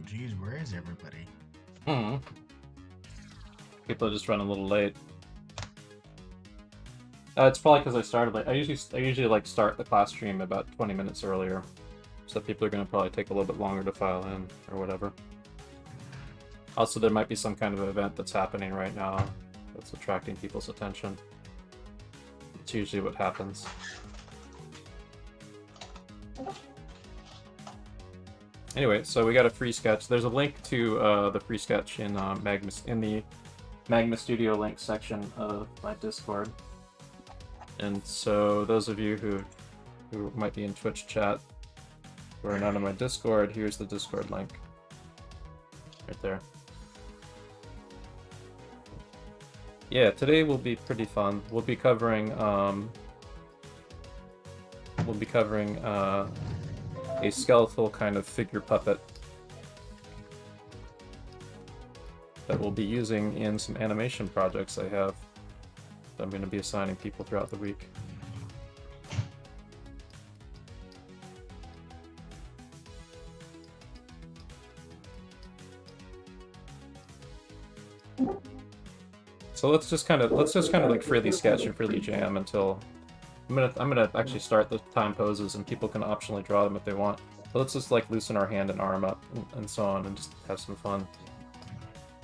Geez, where is everybody? Hmm. People are just running a little late. It's probably because I started late. I usually like start the class stream about 20 minutes earlier, so people are gonna probably take a little bit longer to file in or whatever. Also, there might be some kind of event that's happening right now that's attracting people's attention. It's usually what happens. Anyway, so we got a free sketch. There's a link to the free sketch in the Magma Studio link section of my Discord. And so those of you who might be in Twitch chat who are not on my Discord, here's the Discord link. Right there. Yeah, today will be pretty fun. We'll be covering a skeletal kind of figure puppet that we'll be using in some animation projects I have that I'm going to be assigning people throughout the week. So let's just kind of like freely sketch and freely jam until I'm gonna actually start the time poses and people can optionally draw them if they want. But let's just like loosen our hand and arm up and so on and just have some fun.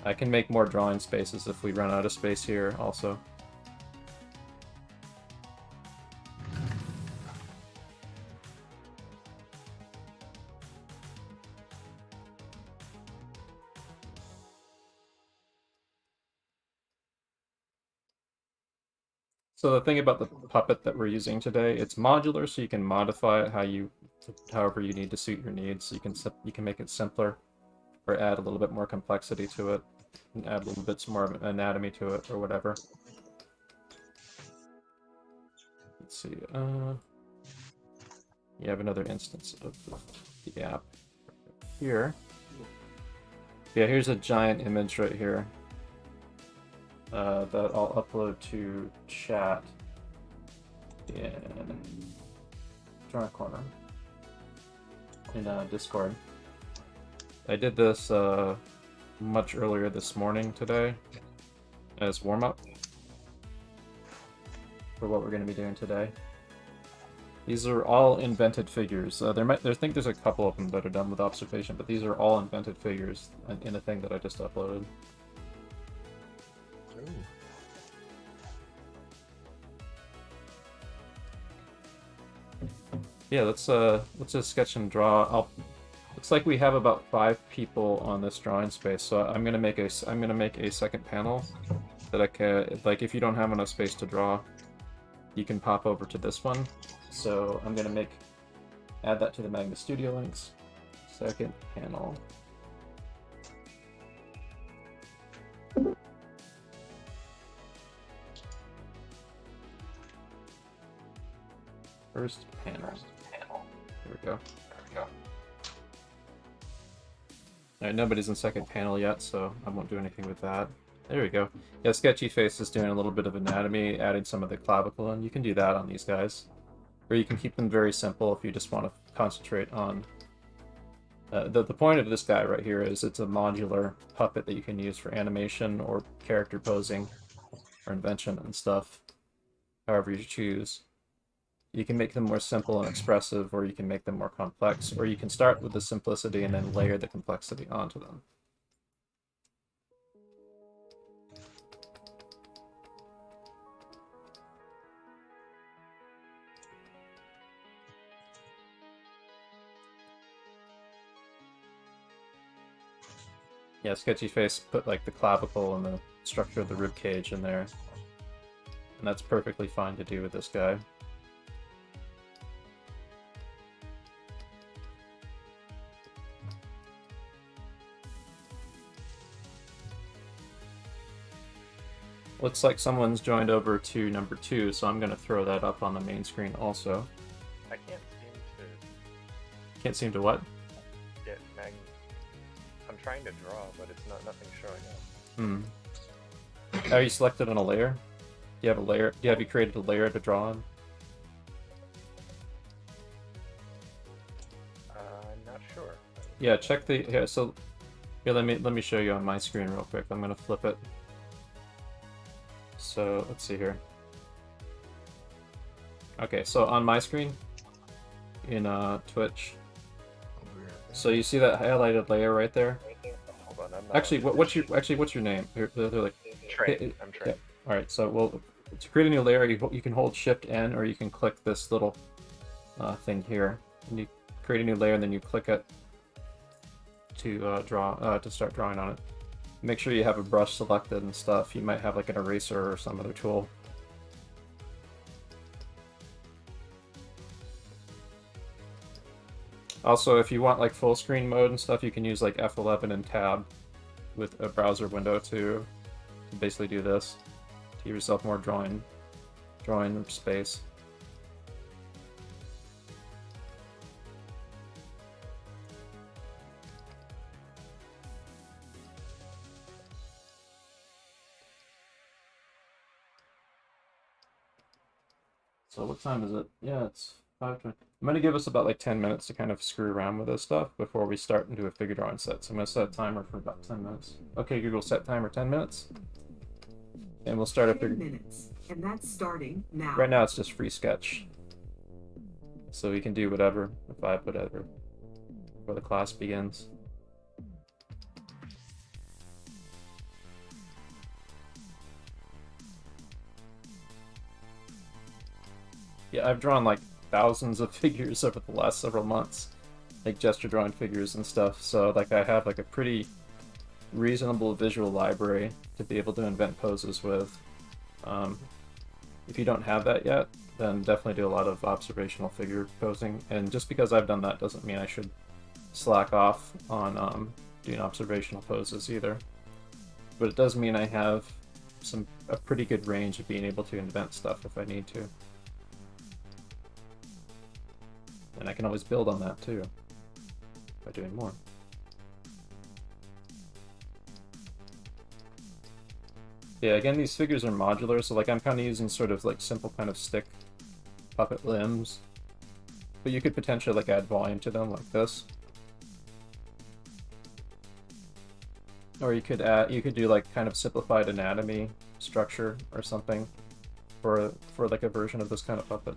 I can make more drawing spaces if we run out of space here also. So the thing about the puppet that we're using today, it's modular, so you can modify it however you need to suit your needs. So you can make it simpler, or add a little bit more complexity to it, and add a little bit more anatomy to it, or whatever. Let's see. You have another instance of the app here. Yeah, here's a giant image right here. That I'll upload to chat in Draw Corner in Discord. I did this much earlier this morning today as warm-up for what we're going to be doing today. These are all invented figures. I think there's a couple of them that are done with observation, but these are all invented figures in a thing that I just uploaded. Yeah, let's just sketch and draw. Looks like we have about 5 people on this drawing space, so I'm gonna make a second panel that I can, like, if you don't have enough space to draw, you can pop over to this one. So I'm gonna add that to the Magma Studio links. Second panel. First panel. There we go. Alright, nobody's in second panel yet, so I won't do anything with that. There we go. Yeah, Sketchy Face is doing a little bit of anatomy, adding some of the clavicle in. You can do that on these guys. Or you can keep them very simple if you just want to concentrate on... the point of this guy right here is it's a modular puppet that you can use for animation or character posing or invention and stuff, however you choose. You can make them more simple and expressive, or you can make them more complex, or you can start with the simplicity and then layer the complexity onto them. Yeah, Sketchy Face put like the clavicle and the structure of the rib cage in there. And that's perfectly fine to do with this guy. Looks like someone's joined over to number 2, so I'm going to throw that up on the main screen also. I can't seem to... Can't seem to what? Get mag... I'm trying to draw, but it's nothing showing up. Are you selected on a layer? Do you have a layer? Have you created a layer to draw on? I'm not sure. Yeah, check the... Yeah, so Here, let me show you on my screen real quick. I'm gonna flip it. So let's see here. Okay, so on my screen in Twitch. So you see that highlighted layer right there? Hold on, I'm not Actually, what's your name? They're like Trey. I'm Trey. Yeah. All right. So to create a new layer, you can hold Shift N, or you can click this little thing here, and you create a new layer, and then you click it to to start drawing on it. Make sure you have a brush selected and stuff. You might have like an eraser or some other tool. Also, if you want like full screen mode and stuff, you can use like F11 and Tab with a browser window to basically do this. To give yourself more drawing space. So what time is it? Yeah, it's 5:20. I'm going to give us about like 10 minutes to kind of screw around with this stuff before we start into a figure drawing set. So I'm going to set a timer for about 10 minutes. Okay, Google, set timer 10 minutes. And we'll start a figure. 10 minutes, and that's starting now. Right now it's just free sketch. So we can do whatever, whatever, before the class begins. Yeah, I've drawn like thousands of figures over the last several months, like gesture drawing figures and stuff. So like I have like a pretty reasonable visual library to be able to invent poses with. If you don't have that yet, then definitely do a lot of observational figure posing. And just because I've done that doesn't mean I should slack off on doing observational poses either. But it does mean I have a pretty good range of being able to invent stuff if I need to. And I can always build on that too by doing more. Yeah, again, these figures are modular, so like I'm kind of using sort of like simple kind of stick puppet limbs, but you could potentially like add volume to them like this, or you could do like kind of simplified anatomy structure or something for like a version of this kind of puppet.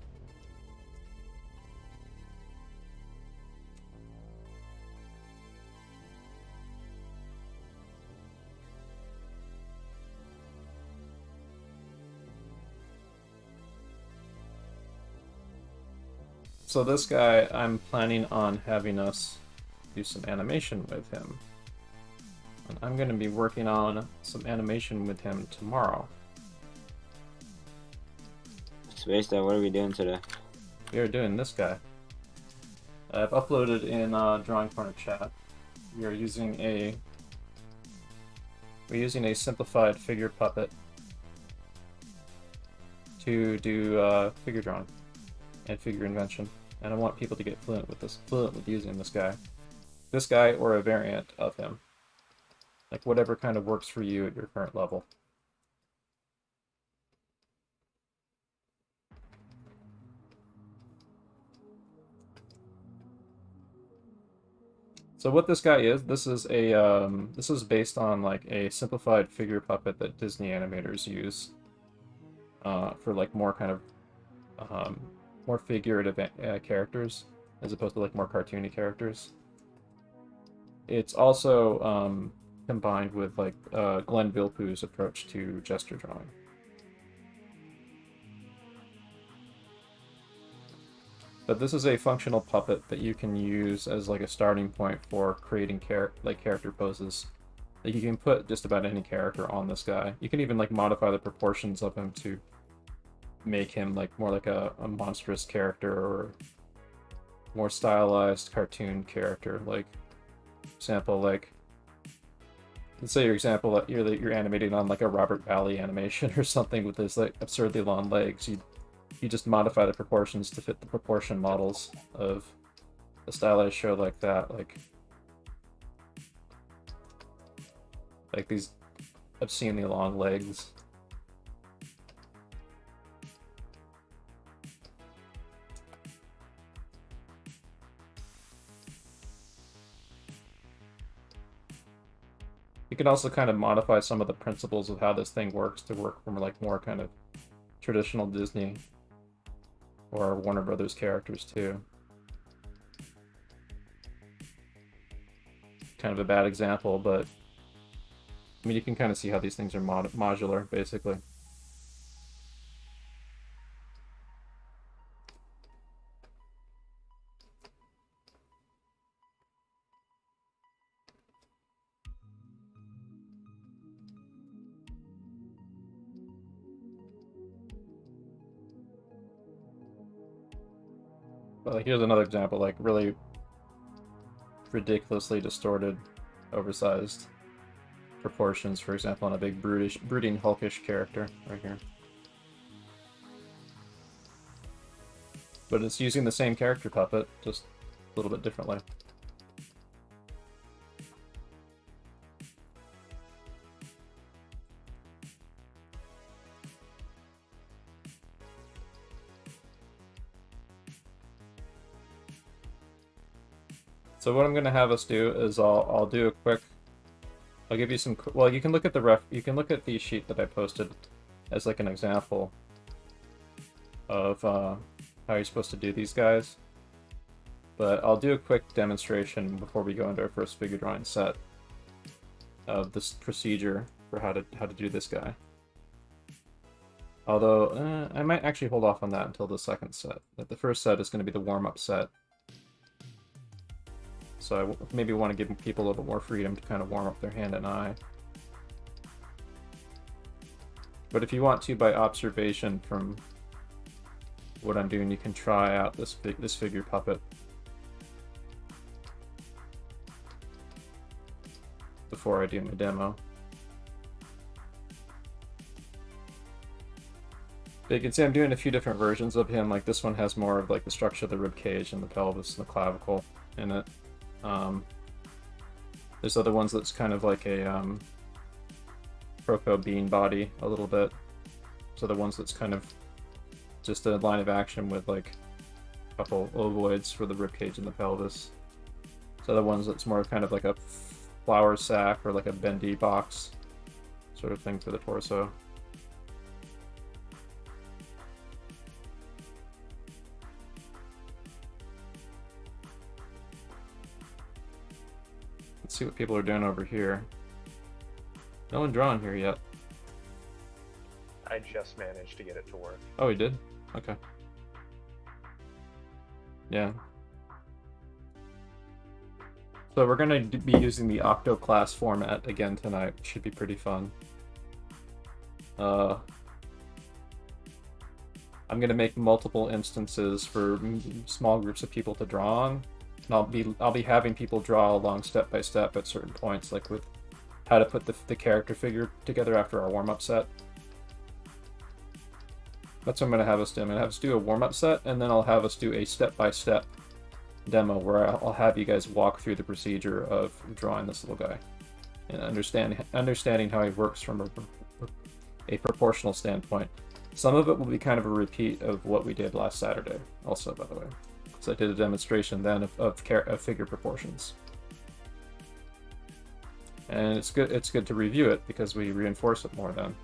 So this guy, I'm planning on having us do some animation with him. And I'm going to be working on some animation with him tomorrow. Spacedad, what are we doing today? We are doing this guy. I've uploaded in Drawing Corner chat. We're using a simplified figure puppet to do figure drawing and figure invention. And I want people to get fluent with using this guy or a variant of him, like whatever kind of works for you at your current level. So what this guy is, this is based on like a simplified figure puppet that Disney animators use for like more kind of more figurative characters, as opposed to like more cartoony characters. It's also combined with like Glenn Vilppu's approach to gesture drawing. But this is a functional puppet that you can use as like a starting point for creating character poses. Like you can put just about any character on this guy. You can even like modify the proportions of him to make him like more like a monstrous character or more stylized cartoon character. Like, example, like let's say you're animating on like a Robert Valley animation or something with his like absurdly long legs. You just modify the proportions to fit the proportion models of a stylized show like that, like these obscenely long legs. You can also kind of modify some of the principles of how this thing works to work from like more kind of traditional Disney or Warner Brothers characters too. Kind of a bad example, but I mean, you can kind of see how these things are modular, basically. But like, here's another example, like really ridiculously distorted, oversized proportions, for example, on a big brooding hulkish character right here. But it's using the same character puppet, just a little bit differently. So what I'm going to have us do is I'll do a quick. I'll give you some. Well, you can look at the sheet that I posted as like an example of how you're supposed to do these guys. But I'll do a quick demonstration before we go into our first figure drawing set of this procedure for how to do this guy. Although I might actually hold off on that until the second set. The first set is going to be the warm-up set. So I maybe want to give people a little bit more freedom to kind of warm up their hand and eye. But if you want to, by observation from what I'm doing, you can try out this figure puppet before I do my demo. But you can see I'm doing a few different versions of him. Like this one has more of like the structure of the rib cage and the pelvis and the clavicle in it. There's other ones that's kind of like a Croco bean body a little bit. So the ones that's kind of just a line of action with like a couple ovoids for the ribcage and the pelvis. So the ones that's more kind of like a flower sac or like a bendy box sort of thing for the torso. Let's see what people are doing over here. No one drawing here yet. I just managed to get it to work. Oh, he did? Okay. Yeah. So we're going to be using the Octo class format again tonight. Should be pretty fun. I'm going to make multiple instances for small groups of people to draw on. And I'll be having people draw along step by step at certain points, like with how to put the character figure together after our warm-up set. That's what I'm going to have us do. I'm going to have us do a warm-up set, and then I'll have us do a step-by-step demo where I'll have you guys walk through the procedure of drawing this little guy and understanding how he works from a proportional standpoint. Some of it will be kind of a repeat of what we did last Saturday, also, by the way. So I did a demonstration then of figure proportions. And it's good to review it because we reinforce it more then.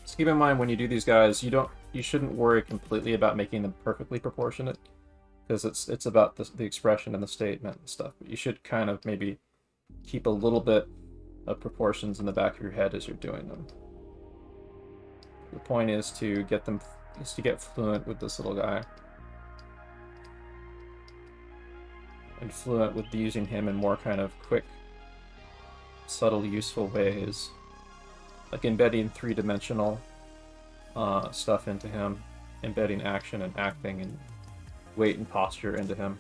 So keep in mind when you do these guys, you shouldn't worry completely about making them perfectly proportionate, because it's about the expression and the statement and stuff. But you should kind of maybe keep a little bit of proportions in the back of your head as you're doing them. The point is to get fluent with this little guy. And fluent with using him in more kind of quick, subtle, useful ways. Like embedding three-dimensional stuff into him. Embedding action and acting and weight and posture into him.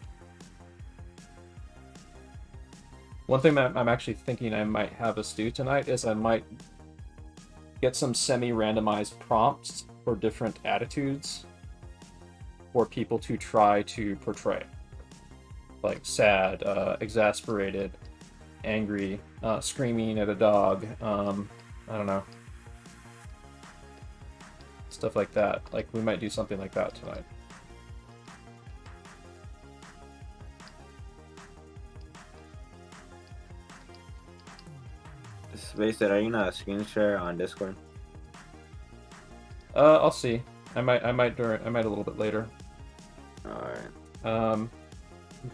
One thing that I'm actually thinking I might have us do tonight is I might get some semi-randomized prompts for different attitudes for people to try to portray. Like sad, exasperated, angry, screaming at a dog, I don't know. Stuff like that. Like, we might do something like that tonight. Spacedad, are you not a screen share on Discord? I'll see. I might a little bit later. Alright. I'm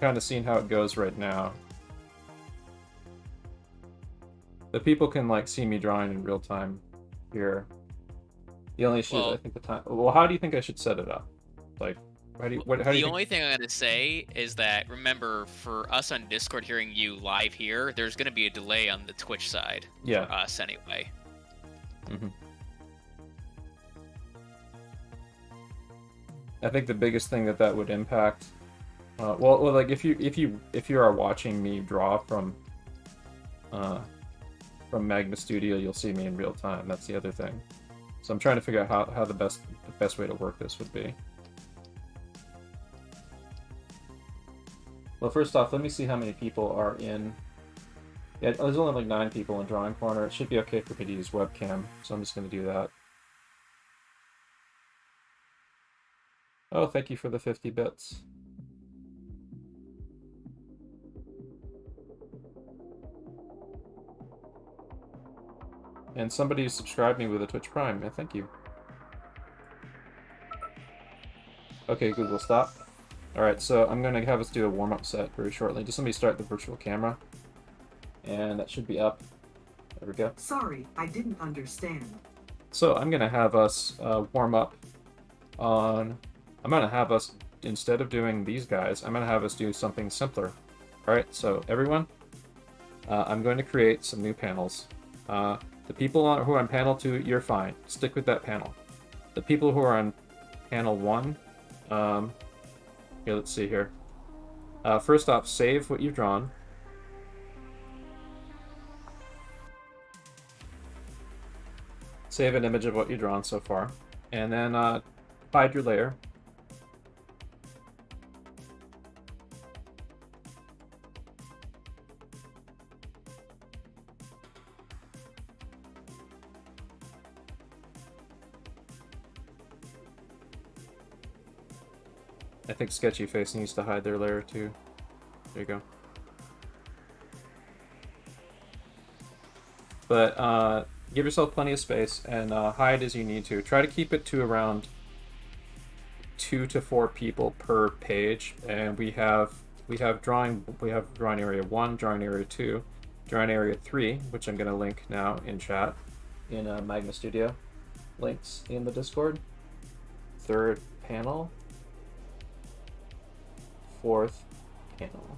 kind of seeing how it goes right now. The people can like see me drawing in real time here. The only issue, I think, the time. Well, how do you think I should set it up? Like, how do you? How do you? The only thing I'm gonna say is that remember, for us on Discord hearing you live here, there's gonna be a delay on the Twitch side. Yeah. For us anyway. Mm-hmm. I think the biggest thing that would impact, well, like if you are watching me draw from Magma Studio, you'll see me in real time. That's the other thing. So I'm trying to figure out how the best way to work this would be. Well, first off, let me see how many people are in. Yeah, there's only like 9 people in Drawing Corner. It should be okay for me to use webcam, so I'm just going to do that. Oh, thank you for the 50 bits. And somebody subscribed me with a Twitch Prime. Yeah, thank you. Okay, Google, stop. Alright, so I'm going to have us do a warm-up set very shortly. Just let me start the virtual camera. And that should be up. There we go. Sorry, I didn't understand. So I'm going to have us warm up on... I'm going to have us, instead of doing these guys, I'm going to have us do something simpler. Alright, so everyone, I'm going to create some new panels. The people who are on panel 2, you're fine. Stick with that panel. The people who are on panel 1, here, let's see here. First off, save what you've drawn. Save an image of what you've drawn so far. And then hide your layer. I think Sketchy Face needs to hide their layer too. There you go. But give yourself plenty of space and hide as you need to. Try to keep it to around 2 to 4 people per page, and we have drawing area 1, drawing area 2, drawing area 3, which I'm going to link now in chat in Magma Studio. Links in the Discord. 3rd panel. 4th panel.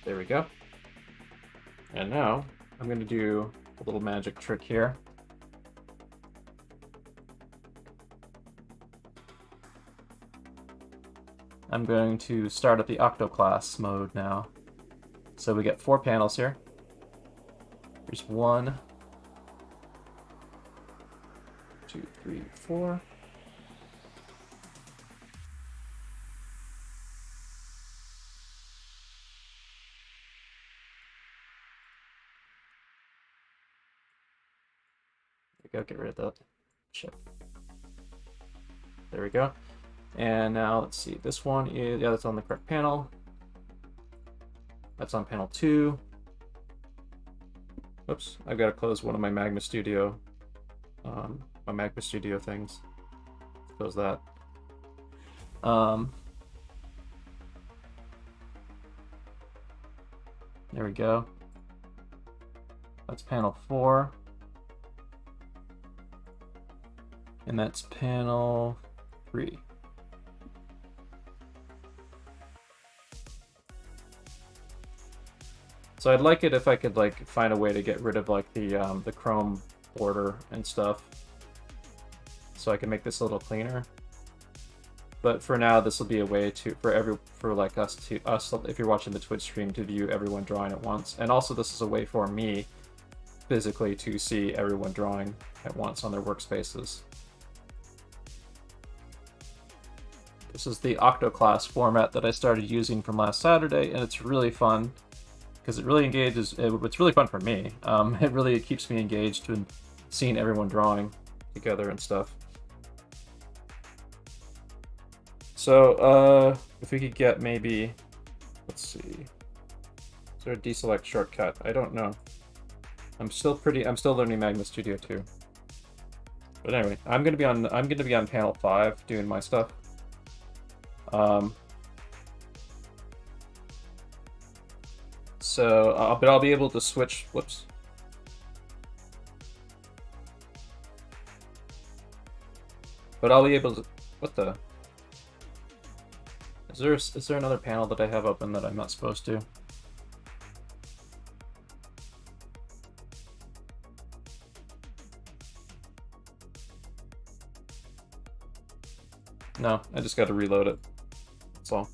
There we go. And now I'm going to do a little magic trick here. I'm going to start at the octoclass mode now. So we get 4 panels here. There's 1, 2, 3, 4. There we go, get rid of that chip. There we go. And now let's see, this one is, yeah, that's on the correct panel. That's on panel 2. Oops, I've got to close one of my Magma Studio, things. Close that. There we go. That's panel 4. And that's panel 3. So I'd like it if I could like find a way to get rid of like the chrome border and stuff, so I can make this a little cleaner. But for now, this will be a way to us if you're watching the Twitch stream, to view everyone drawing at once. And also this is a way for me physically to see everyone drawing at once on their workspaces. This is the octoclass format that I started using from last Saturday, and it's really fun. Because it really engages, it's really fun for me. It really keeps me engaged in seeing everyone drawing together and stuff. So, if we could get maybe, let's see, is there a deselect shortcut? I don't know. I'm still learning Magma Studio 2. But anyway, I'm gonna be on panel 5 doing my stuff. But I'll be able to switch. Whoops. But I'll be able to. What the? Is there another panel that I have open that I'm not supposed to? No, I just got to reload it. That's all.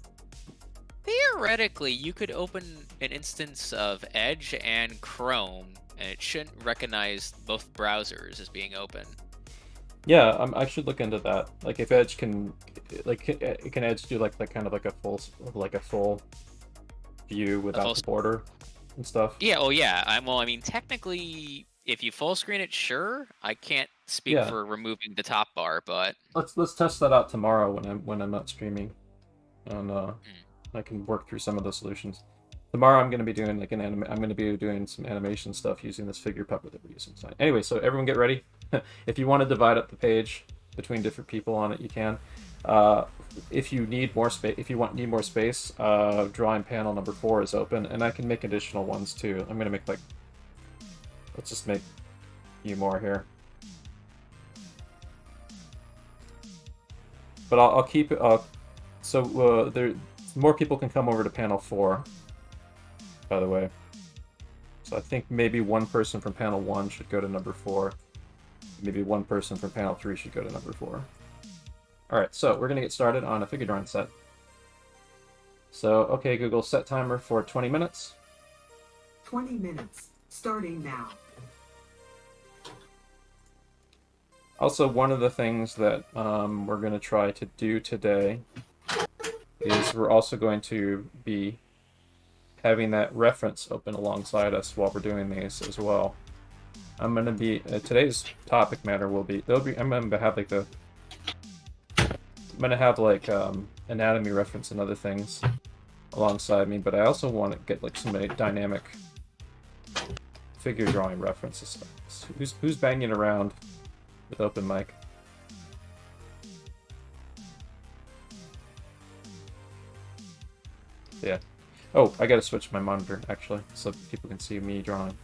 Theoretically, you could open an instance of Edge and Chrome, and it shouldn't recognize both browsers as being open. Yeah, I should look into that. Like, if Edge can Edge do like kind of like a full view without the border and stuff? Yeah. Oh, yeah. I mean, technically, if you full screen it, sure. I can't speak for removing the top bar, but let's test that out tomorrow when I'm not streaming, and I can work through some of the solutions. Tomorrow I'm going to be doing some animation stuff using this figure puppet that we're using tonight. Anyway, so everyone get ready. If you want to divide up the page between different people on it, you can. If you need more space, need more space, drawing panel number 4 is open, and I can make additional ones too. I'm going to make let's just make a few more here. But I'll keep it. So there, more people can come over to panel 4. By the way, so I think maybe one person from panel 1 should go to number 4. Maybe one person from panel 3 should go to number 4. All right, so we're gonna get started on a figure drawing set. So, okay, Google, set timer for 20 minutes. 20 minutes, starting now. Also, one of the things that we're going to try to do today is we're also going to be having that reference open alongside us while we're doing these as well. I'm going to be today's topic matter will be I'm going to have anatomy reference and other things alongside me, but I also want to get like some dynamic figure drawing references. Who's banging around with open mic? Yeah. Oh, I gotta switch my monitor actually, so people can see me drawing.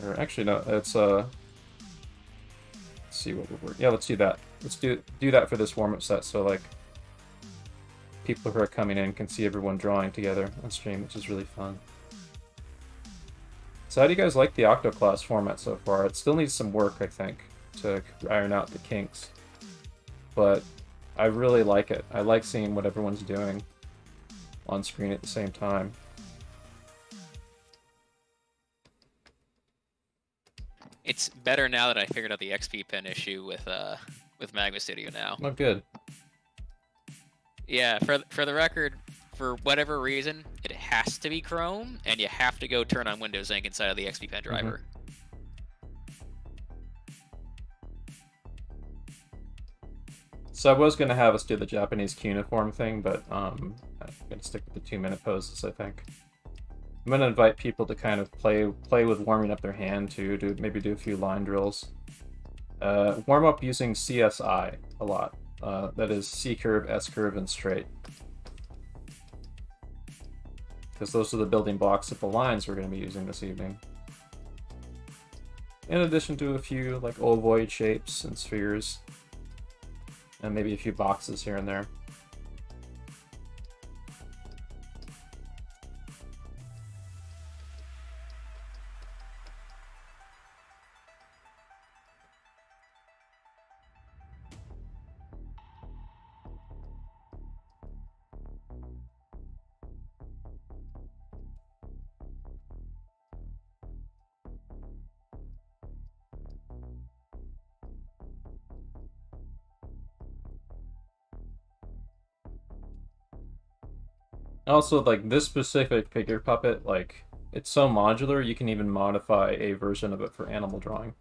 Or actually, no, it's let's see what would work. Yeah, let's do that. Let's do that for this warm-up set, so like people who are coming in can see everyone drawing together on stream, which is really fun. So how do you guys like the Octoclass format so far? It still needs some work, I think, to iron out the kinks. But I really like it. I like seeing what everyone's doing on screen at the same time. it's better now that I figured out the XP pin issue with Magma Studio now. Oh, good. Yeah, for the record, for whatever reason, it has to be Chrome, and you have to go turn on Windows Ink inside of the XP pen driver. So I was going to have us do the Japanese cuneiform thing, but I'm going to stick with the 2-minute poses, I think. I'm going to invite people to kind of play with warming up their hand too, to maybe do a few line drills. Warm up using CSI a lot. That is C-curve, S-curve, and straight. Because those are the building blocks of the lines we're going to be using this evening. In addition to a few like ovoid shapes and spheres. And maybe a few boxes here and there. Also, like, this specific figure puppet, like, it's so modular, you can even modify a version of it for animal drawing.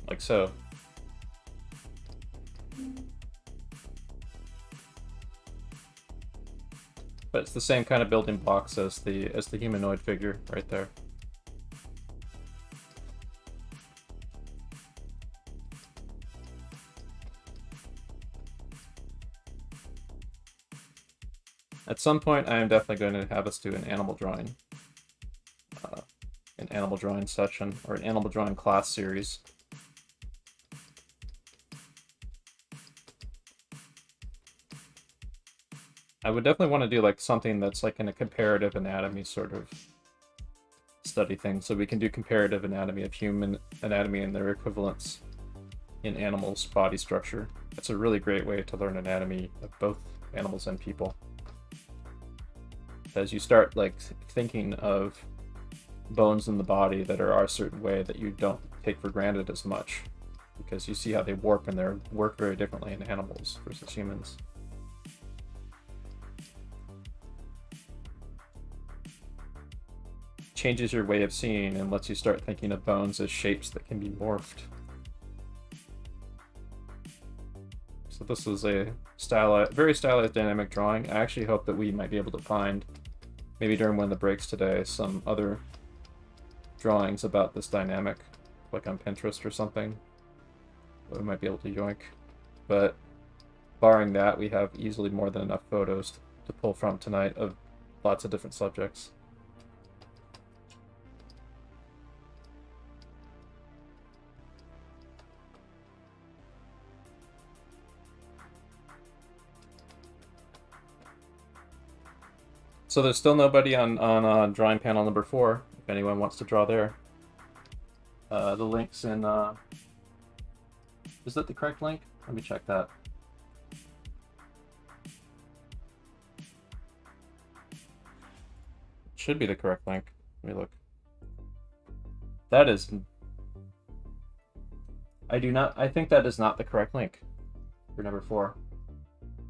like so. But it's the same kind of building blocks as the humanoid figure right there. At some point, I am definitely going to have us do an animal drawing session, or an animal drawing class series. I would definitely want to do like something that's like in a comparative anatomy sort of study thing, so we can do comparative anatomy of human anatomy and their equivalents in animals' body structure. It's a really great way to learn anatomy of both animals and people. As you start like thinking of bones in the body that are a certain way that you don't take for granted as much, because you see how they warp and they work very differently in animals versus humans. Changes your way of seeing and lets you start thinking of bones as shapes that can be morphed. So this is a very stylized dynamic drawing. I actually hope that we might be able to find, maybe during one of the breaks today, some other drawings about this dynamic, like on Pinterest or something, that we might be able to yoink. But barring that, we have easily more than enough photos to pull from tonight of lots of different subjects. So there's still nobody on drawing panel number 4, if anyone wants to draw there. The link's in... Is that the correct link? Let me check that. Should be the correct link. Let me look. That is... I think that is not the correct link for number 4.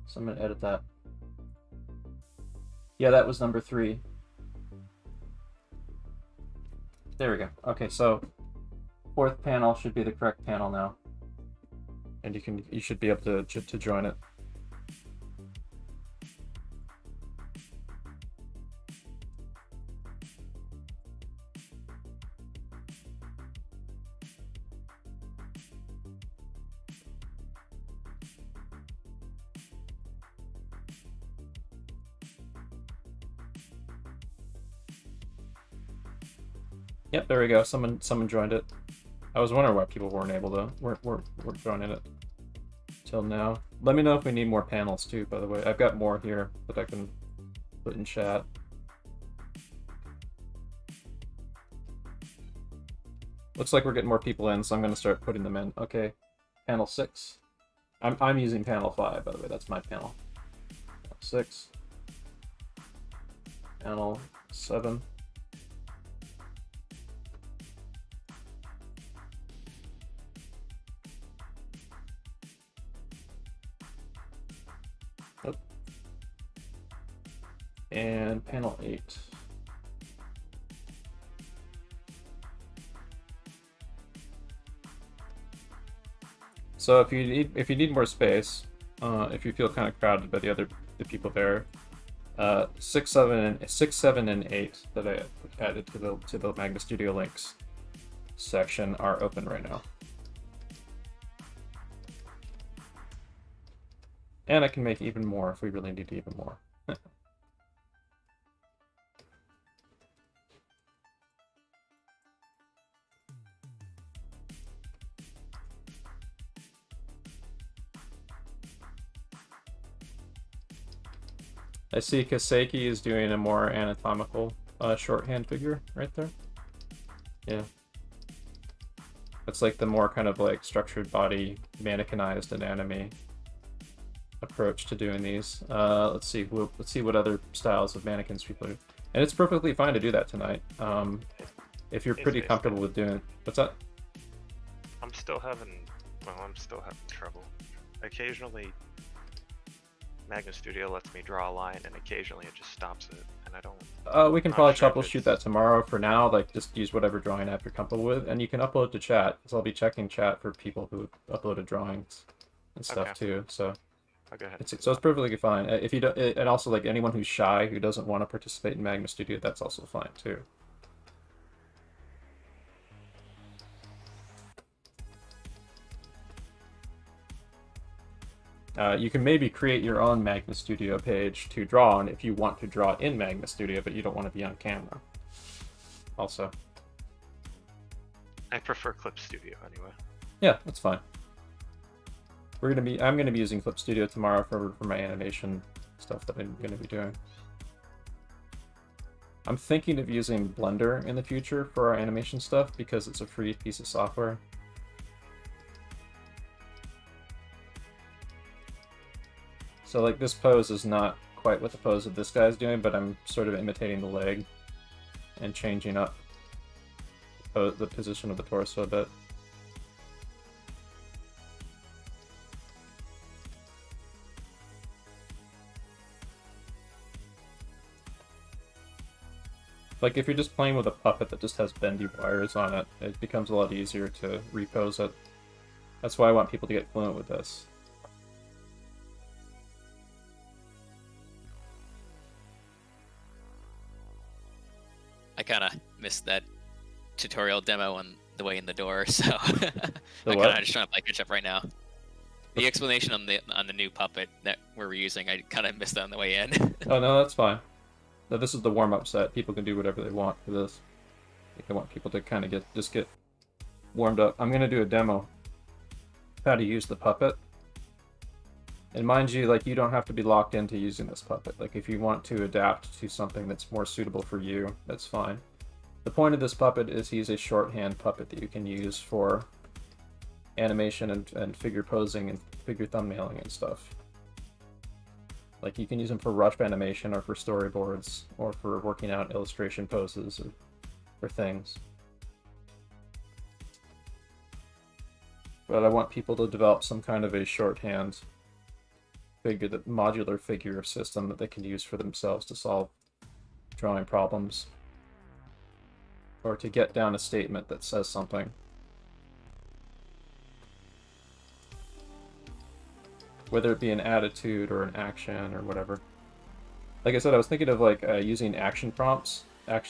So I'm going to edit that. Yeah, that was number 3. There we go. Okay, so 4th panel should be the correct panel now, and you should be able to join it. Yep, there we go. Someone joined it. I was wondering why people weren't joining it till now. Let me know if we need more panels too, by the way. I've got more here that I can put in chat. Looks like we're getting more people in, so I'm going to start putting them in. Okay, panel 6. I'm using panel 5, by the way. That's my panel. Panel 6. Panel 7. And panel 8. So if you need more space, if you feel kind of crowded by the people there, 6, 7, and 8 that I added to the Magna Studio links section are open right now. And I can make even more if we really need even more. I see Kaseki is doing a more anatomical shorthand figure right there. Yeah. It's like the more kind of like structured body, mannequinized anatomy approach to doing these. Let's see what other styles of mannequins people do. And it's perfectly fine to do that tonight. If you're pretty comfortable with doing it. What's that? I'm still having trouble. Occasionally Magna Studio lets me draw a line, and occasionally it just stops it, and I don't. We can not probably sure if troubleshoot it's- that tomorrow. For now, like, just use whatever drawing app you're comfortable with, and you can upload to chat, because I'll be checking chat for people who uploaded drawings and stuff Okay. too. So I'll go ahead. it's and do so it's that. perfectly fine. If you don't, and also like anyone who's shy who doesn't want to participate in Magma Studio, that's also fine too. You can maybe create your own Magma Studio page to draw on if you want to draw in Magma Studio, but you don't want to be on camera. Also. I prefer Clip Studio anyway. Yeah, that's fine. I'm gonna be using Clip Studio tomorrow for my animation stuff that I'm gonna be doing. I'm thinking of using Blender in the future for our animation stuff because it's a free piece of software. So like this pose is not quite what the pose of this guy's doing, but I'm sort of imitating the leg and changing up the position of the torso a bit. Like if you're just playing with a puppet that just has bendy wires on it, it becomes a lot easier to repose it. That's why I want people to get fluent with this. I kind of missed that tutorial demo on the way in the door, so I what? kind of just trying to play catch up right now. The explanation on the new puppet that we're using, I kind of missed that on the way in. Oh no, that's fine. No, this is the warm-up set. People can do whatever they want for this. I want people to kind of get warmed up. I'm gonna do a demo of how to use the puppet. And mind you, like you don't have to be locked into using this puppet. Like if you want to adapt to something that's more suitable for you, that's fine. The point of this puppet is he's a shorthand puppet that you can use for animation and figure posing and figure thumbnailing and stuff. Like you can use them for rough animation or for storyboards or for working out illustration poses or things. But I want people to develop some kind of a shorthand figure, the modular figure system that they can use for themselves to solve drawing problems. Or to get down a statement that says something. Whether it be an attitude or an action or whatever. Like I said, I was thinking of like using action prompts,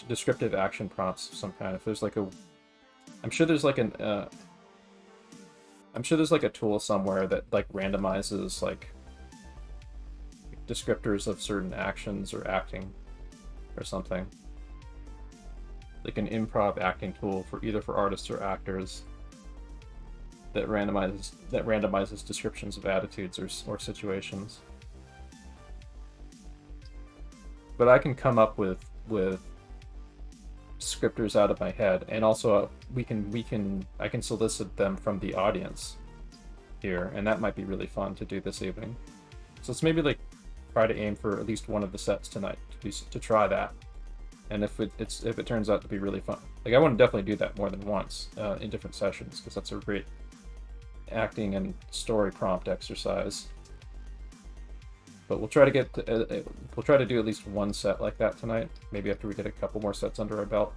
descriptive action prompts of some kind. If there's like I'm sure there's like a tool somewhere that like randomizes like descriptors of certain actions or acting or something. Like an improv acting tool for either for artists or actors that randomizes descriptions of attitudes or situations. But I can come up with descriptors out of my head, and also I can solicit them from the audience here, and that might be really fun to do this evening. So let's maybe like try to aim for at least one of the sets tonight to try that. And if it turns out to be really fun, like I want to definitely do that more than once in different sessions, because that's a great acting and story prompt exercise. But we'll try to do at least one set like that tonight, maybe after we get a couple more sets under our belt.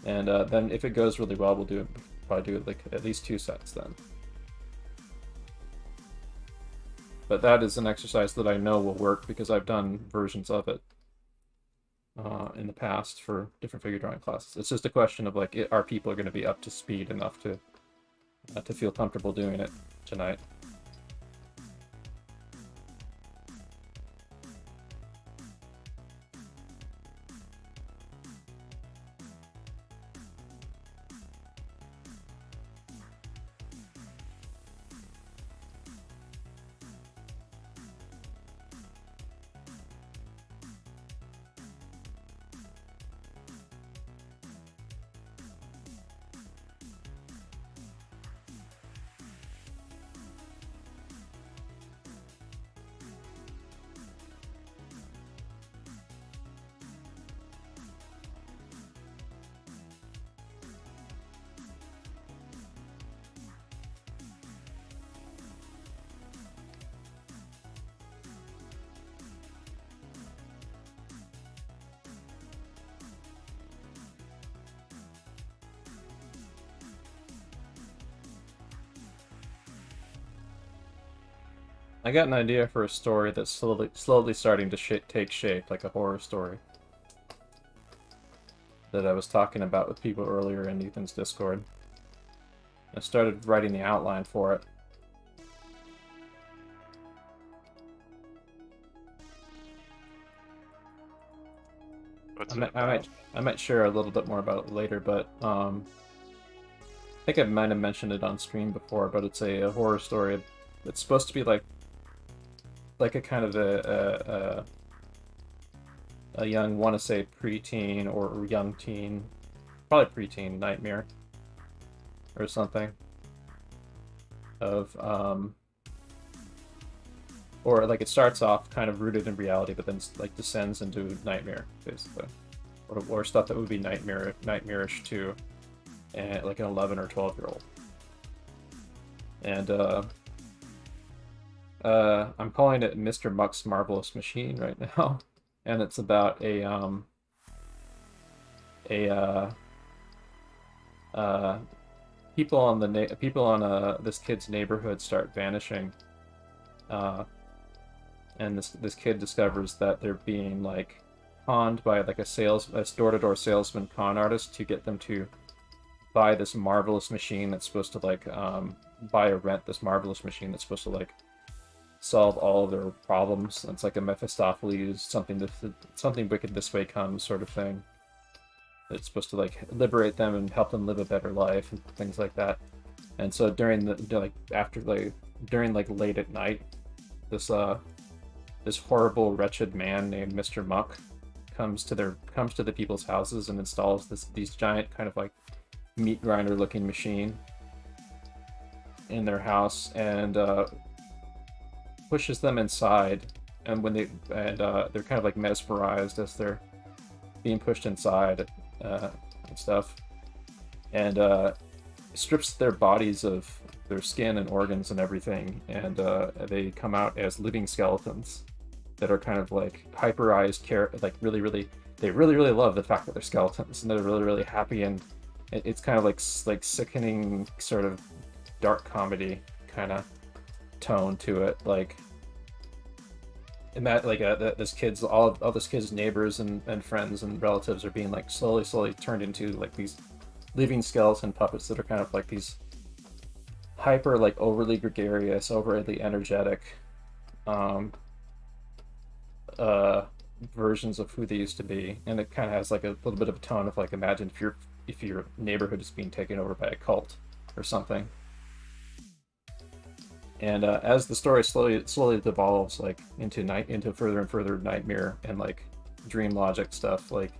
And then if it goes really well, we'll probably do like at least 2 sets then. But that is an exercise that I know will work because I've done versions of it in the past for different figure drawing classes. It's just a question of like, are people going to be up to speed enough to feel comfortable doing it tonight? I got an idea for a story that's slowly starting to take shape, like a horror story. That I was talking about with people earlier in Ethan's Discord. I started writing the outline for it. What's it about? I might share a little bit more about it later, but I think I might have mentioned it on stream before, but it's a horror story. It's supposed to be like a kind of a young, want to say preteen or young teen, probably preteen nightmare or something of or like it starts off kind of rooted in reality, but then like descends into nightmare basically, or stuff that would be nightmarish to like an 11 or 12-year-old. And I'm calling it Mr. Muck's Marvelous Machine right now, and it's about people on this kid's neighborhood start vanishing, and this kid discovers that they're being like conned by like a door-to-door salesman con artist to get them to buy this marvelous machine that's supposed to like buy or rent this marvelous machine that's supposed to like solve all of their problems. It's like a Mephistopheles, something wicked this way comes sort of thing. It's supposed to like liberate them and help them live a better life and things like that. And so during late at night, this horrible, wretched man named Mr. Muck comes to the people's houses and installs these giant kind of like meat grinder looking machine in their house, and pushes them inside. And when they're kind of like mesmerized as they're being pushed inside and stuff, and strips their bodies of their skin and organs and everything, and they come out as living skeletons that are kind of like hyperized, like they really love the fact that they're skeletons, and they're really happy, and it's kind of like sickening sort of dark comedy kind of tone to it, like. And that like this kid's all this kid's neighbors and friends and relatives are being like slowly turned into like these living skeleton puppets that are kind of like these hyper like overly gregarious, overly energetic versions of who they used to be. And it kind of has like a little bit of a tone of like, imagine if your neighborhood is being taken over by a cult or something. And as the story slowly devolves like into further and further nightmare and like dream logic stuff, like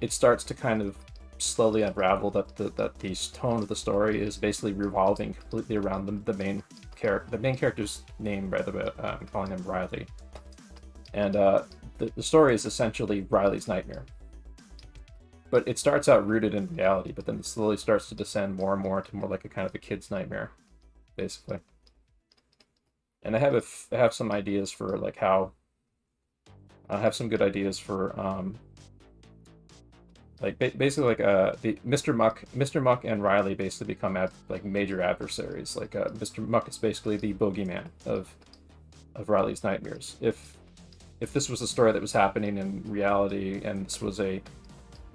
it starts to kind of slowly unravel that the tone of the story is basically revolving completely around the main character. The main character's name, by the way, I'm calling him Riley. And the story is essentially Riley's nightmare. But it starts out rooted in reality, but then it slowly starts to descend more and more to more like a kind of a kid's nightmare, basically. And I have some ideas for like how I have some good ideas for like basically like the Mr. Muck and Riley basically become like major adversaries. Like Mr. Muck is basically the boogeyman of Riley's nightmares. If this was a story that was happening in reality and this was a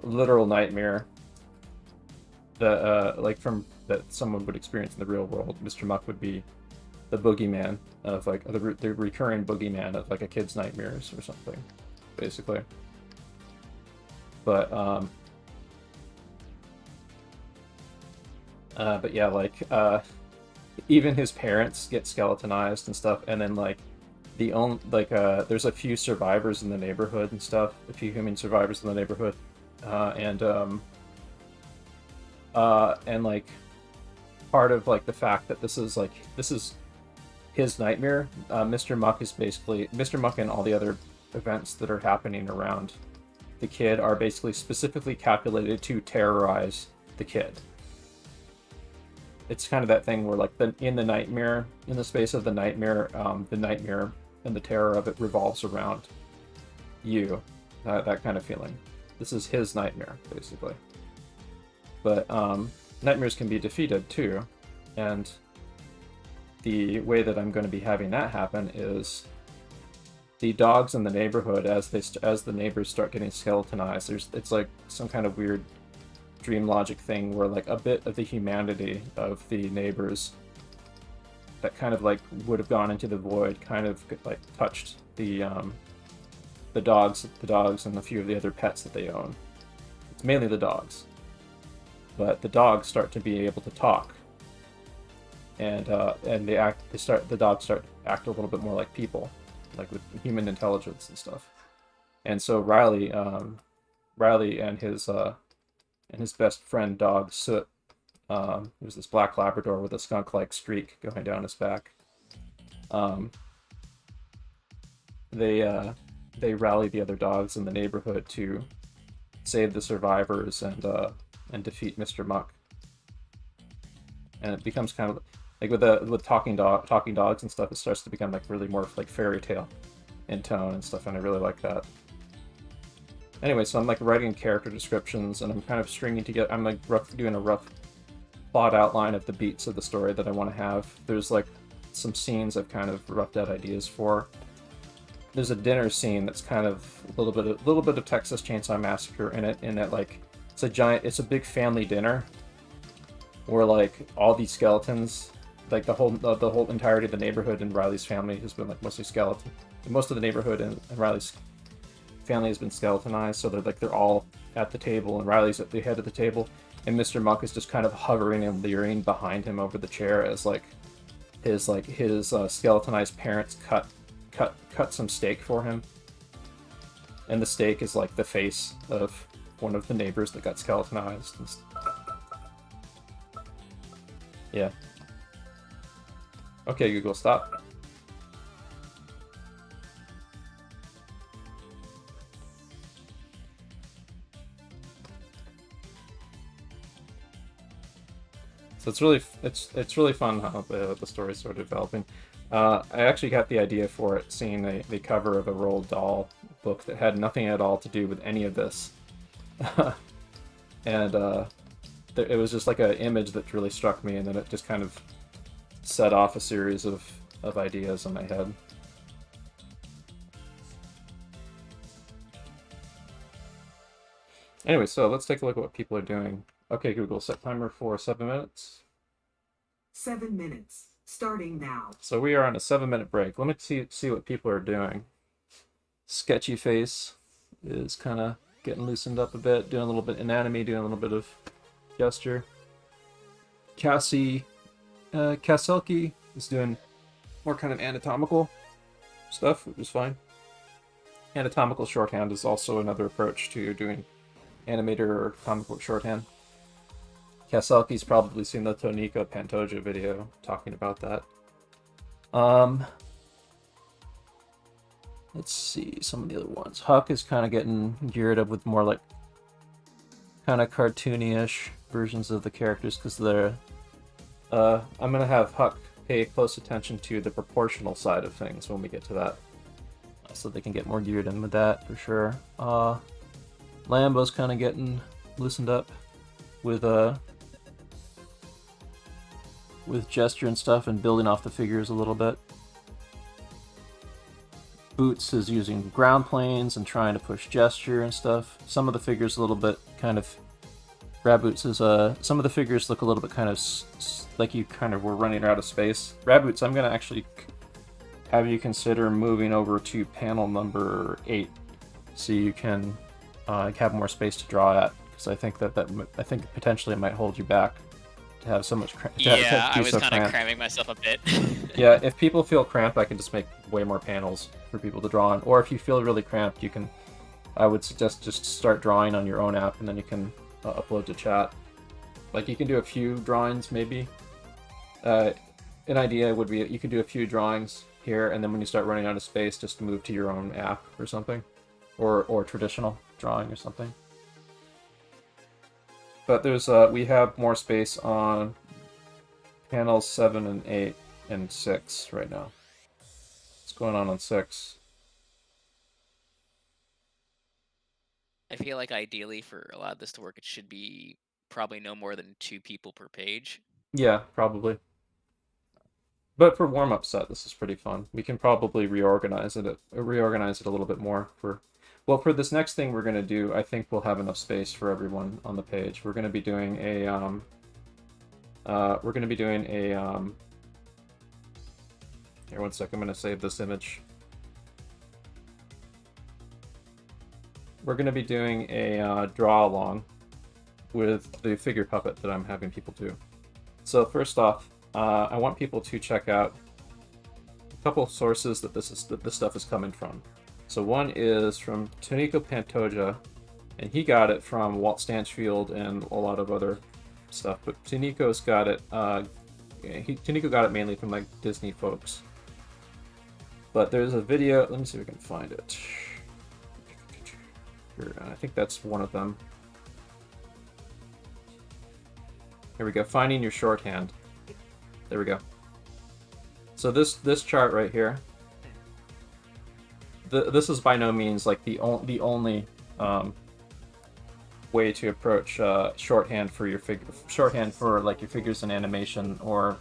literal nightmare that that someone would experience in the real world, Mr. Muck would be the boogeyman of like the recurring boogeyman of like a kid's nightmares or something, basically. But yeah, like even his parents get skeletonized and stuff, and then like there's a few survivors in the neighborhood and stuff, a few human survivors in the neighborhood, and like part of like the fact that this is his nightmare. Mr. Muck and all the other events that are happening around the kid are basically specifically calculated to terrorize the kid. It's kind of that thing where like in the space of the nightmare and the terror of it revolves around you. That kind of feeling. This is his nightmare, basically. But nightmares can be defeated too, and the way that I'm going to be having that happen is the dogs in the neighborhood, as the neighbors start getting skeletonized, it's like some kind of weird dream logic thing where like a bit of the humanity of the neighbors that kind of like would have gone into the void kind of like touched the dogs and a few of the other pets that they own. It's mainly the dogs, but the dogs start to be able to talk, and the dogs start to act a little bit more like people, like with human intelligence and stuff. And so Riley and his best friend dog Soot, there's this black Labrador with a skunk-like streak going down his back. They rally the other dogs in the neighborhood to save the survivors and defeat Mr. Muck. And it becomes kind of like with talking dogs and stuff. It starts to become like really more like fairy tale in tone and stuff, and I really like that. Anyway, so I'm like writing character descriptions, and I'm kind of stringing together. I'm like doing a rough plot outline of the beats of the story that I want to have. There's like some scenes I've kind of roughed out ideas for. There's a dinner scene that's kind of a little bit of Texas Chainsaw Massacre in it, in that like it's a big family dinner where like all these skeletons, like the whole entirety of the neighborhood and Riley's family has been like mostly skeleton. Most of the neighborhood and Riley's family has been skeletonized, so they're all at the table, and Riley's at the head of the table, and Mr. Muck is just kind of hovering and leering behind him over the chair as his skeletonized parents cut some steak for him, and the steak is like the face of one of the neighbors that got skeletonized. Yeah. Okay, Google, stop. So it's really fun how the story's sort of developing. I actually got the idea for it seeing the cover of a Roald Dahl book that had nothing at all to do with any of this, and it was just like an image that really struck me, and then it just kind of set off a series of ideas in my head. Anyway, so let's take a look at what people are doing. Okay, Google, set timer for 7 minutes. 7 minutes, starting now. So we are on a 7-minute break. Let me see what people are doing. Sketchy Face is kind of getting loosened up a bit, doing a little bit of anatomy, doing a little bit of gesture. Casselky is doing more kind of anatomical stuff, which is fine. Anatomical shorthand is also another approach to doing animator or comic book shorthand. Casselky's probably seen the Tonika Pantoja video talking about that. Let's see some of the other ones. Huck is kind of getting geared up with more like kind of cartoony-ish versions of the characters, because they're I'm gonna have Huck pay close attention to the proportional side of things when we get to that, so they can get more geared in with that for sure. Lambo's kind of getting loosened up with gesture and stuff and building off the figures a little bit. Boots is using ground planes and trying to push gesture and stuff. Some of the figures a little bit kind of... Raboots is some of the figures look a little bit kind of like you kind of were running out of space. Raboots, I'm going to actually have you consider moving over to panel number 8 so you can have more space to draw at, because I think I think potentially it might hold you back to have so much I was kind of cramming myself a bit. Yeah, if people feel cramped, I can just make way more panels for people to draw on. Or if you feel really cramped, I would suggest just start drawing on your own app, and then you can upload to chat. Like, you can do a few drawings, maybe. An idea would be you could do a few drawings here, and then when you start running out of space, just move to your own app or something. Or traditional drawing or something. But we have more space on panels 7 and 8 and 6 right now. What's going on 6? I feel like ideally for a lot of this to work, it should be probably no more than 2 people per page. Yeah, probably. But for warm-up set, this is pretty fun. We can probably reorganize it a little bit more for. Well, for this next thing we're going to do, I think we'll have enough space for everyone on the page. We're going to be doing a here, one sec, I'm going to save this image. We're going to be doing a draw along with the figure puppet that I'm having people do. So first off, I want people to check out a couple of sources that this stuff is coming from. So one is from Tonico Pantoja, and he got it from Walt Stanchfield and a lot of other stuff. But Tonico's got it. Tonico got it mainly from like Disney folks. But there's a video. Let me see if we can find it. Here, I think that's one of them. Here we go. Finding your shorthand. There we go. So this chart right here. This is by no means like the only way to approach shorthand for your shorthand for like your figures in animation or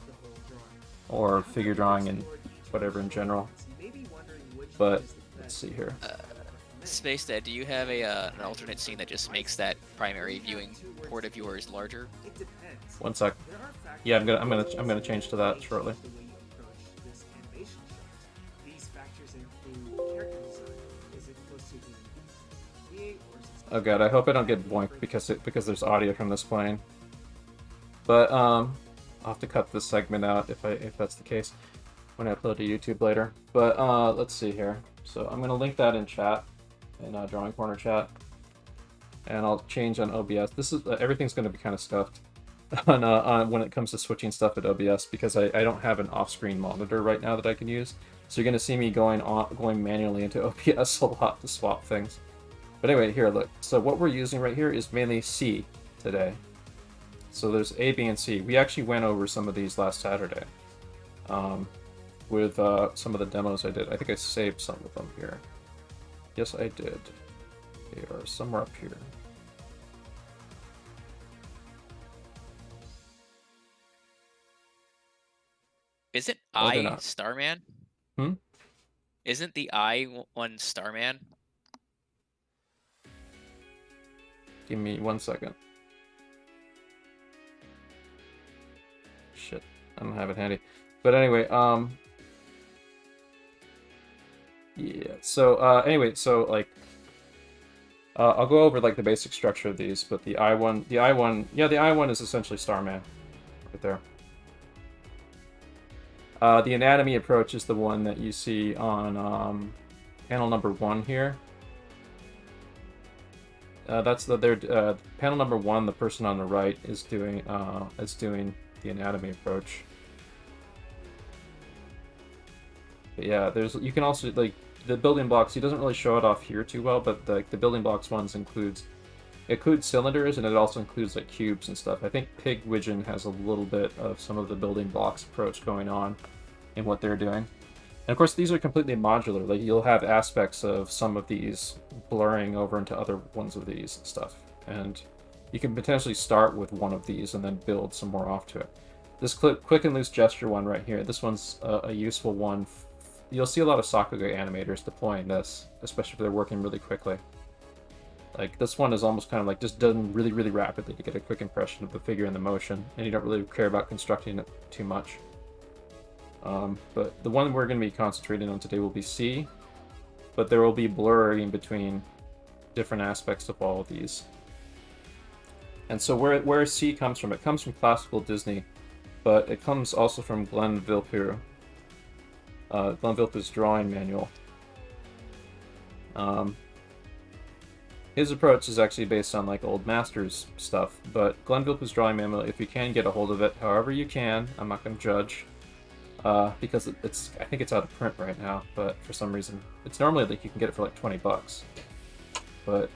figure drawing and whatever in general. But let's see here. Spacedad, do you have an alternate scene that just makes that primary viewing port of yours larger? One sec. Yeah, I'm gonna change to that shortly. Oh god, I hope I don't get boinked because there's audio from this playing. But I'll have to cut this segment out if that's the case when I upload to YouTube later. But let's see here. So I'm gonna link that in chat, in Drawing Corner chat, and I'll change on OBS. This is everything's gonna be kind of scuffed on when it comes to switching stuff at OBS because I don't have an off-screen monitor right now that I can use. So you're gonna see me going manually into OBS a lot to swap things. But anyway, here, look. So what we're using right here is mainly C today. So there's A, B, and C. We actually went over some of these last Saturday with some of the demos I did. I think I saved some of them here. Yes, I did. They are somewhere up here. Isn't No, they're I not. Starman? Hmm? Isn't the I one Starman? Give me 1 second. Shit, I don't have it handy. But anyway, yeah. So anyway, so like, I'll go over like the basic structure of these. But the I1 is essentially Starman, right there. The anatomy approach is the one that you see on panel number 1 here. That's panel number 1. The person on the right is doing the anatomy approach. But yeah, you can also like the building blocks. He doesn't really show it off here too well, but the building blocks ones includes cylinders, and it also includes like cubes and stuff. I think Pigwidgeon has a little bit of some of the building blocks approach going on in what they're doing. And of course, these are completely modular. Like you'll have aspects of some of these blurring over into other ones of these and stuff. And you can potentially start with one of these and then build some more off to it. This quick and loose gesture one right here, this one's a useful one. You'll see a lot of Sakuga animators deploying this, especially if they're working really quickly. Like this one is almost kind of like just done really, really rapidly to get a quick impression of the figure and the motion, and you don't really care about constructing it too much. But the one we're going to be concentrating on today will be C, but there will be blurring between different aspects of all of these. And so where C comes from, it comes from classical Disney, but it comes also from Glenn Vilppu. Glenn Vilppu's drawing manual. His approach is actually based on like old masters stuff, but Glenn Vilppu's drawing manual, if you can get a hold of it, however you can, I'm not going to judge. Because I think it's out of print right now, but for some reason, it's normally like you can get it for like $20. But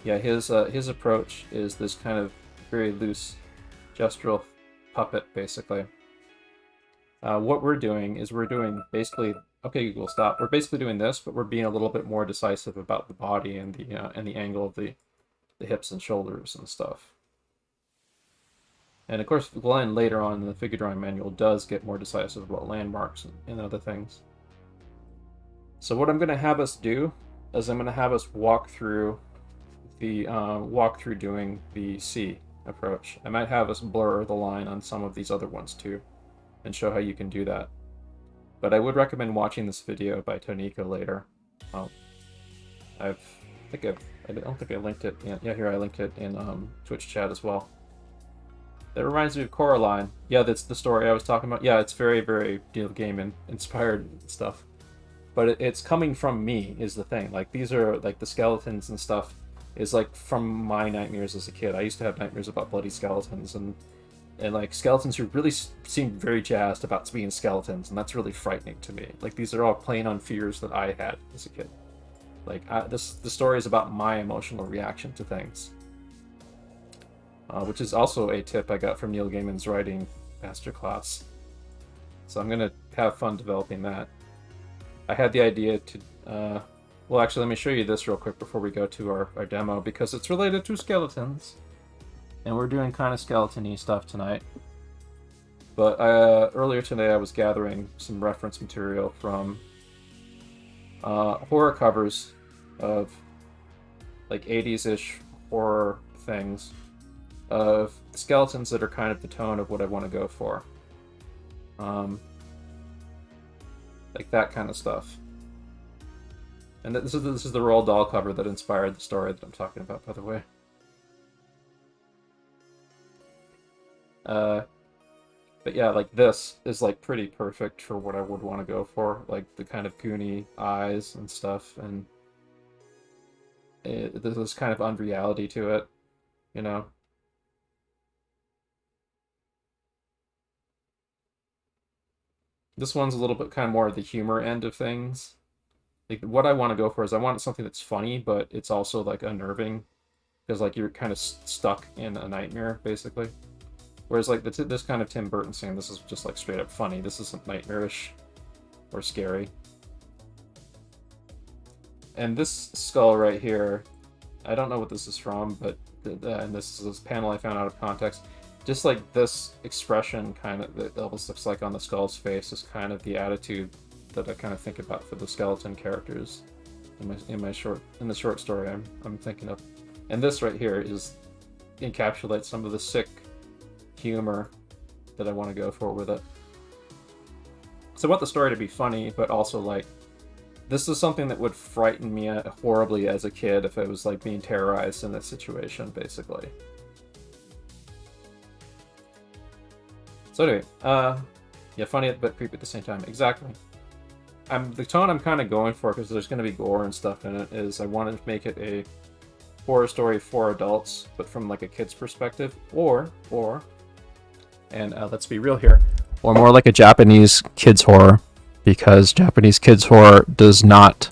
yeah, his approach is this kind of very loose gestural puppet, basically. What we're doing is basically, okay, Google, stop. We're basically doing this, but we're being a little bit more decisive about the body and the angle of the hips and shoulders and stuff. And of course, Glenn later on in the figure drawing manual does get more decisive about landmarks and other things. So what I'm going to have us do is I'm going to have us walk through doing the C approach. I might have us blur the line on some of these other ones too, and show how you can do that. But I would recommend watching this video by Tonika later. I don't think I linked it. Yeah, here I linked it in Twitch chat as well. That reminds me of Coraline. Yeah, that's the story I was talking about. Yeah, it's very, very Neil Gaiman inspired stuff. But it's coming from me, is the thing. Like, these are, like, the skeletons and stuff is, like, from my nightmares as a kid. I used to have nightmares about bloody skeletons and like, skeletons who really seemed very jazzed about being skeletons, and that's really frightening to me. Like, these are all playing on fears that I had as a kid. Like, the story is about my emotional reaction to things. Which is also a tip I got from Neil Gaiman's writing masterclass. So I'm going to have fun developing that. I had the idea to... well, actually, let me show you this real quick before we go to our demo, because it's related to skeletons. And we're doing kind of skeleton-y stuff tonight. But earlier today I was gathering some reference material from horror covers of like 80s-ish horror things of skeletons that are kind of the tone of what I want to go for. Like that kind of stuff. And this is the Roald Dahl cover that inspired the story that I'm talking about, by the way. But yeah, like this is like pretty perfect for what I would want to go for, like the kind of goony eyes and stuff, and there's this kind of unreality to it, you know. This one's a little bit kind of more of the humor end of things. Like, what I want to go for is I want something that's funny, but it's also like unnerving, because like you're kind of stuck in a nightmare, basically. Whereas like this kind of Tim Burton scene, this is just like straight up funny. This isn't nightmarish or scary. And this skull right here, I don't know what this is from, but and this is this panel I found out of context. Just like this expression kind of that almost looks like on the skull's face is kind of the attitude that I kind of think about for the skeleton characters in the short story I'm thinking of. And this right here encapsulates some of the sick humor that I want to go for with it. So I want the story to be funny, but also like this is something that would frighten me horribly as a kid if I was like being terrorized in this situation, basically. So anyway, yeah, funny but creepy at the same time. Exactly. The tone I'm kind of going for, because there's going to be gore and stuff in it, is I wanted to make it a horror story for adults, but from like a kid's perspective, and let's be real here, or more like a Japanese kids horror, because Japanese kids horror does not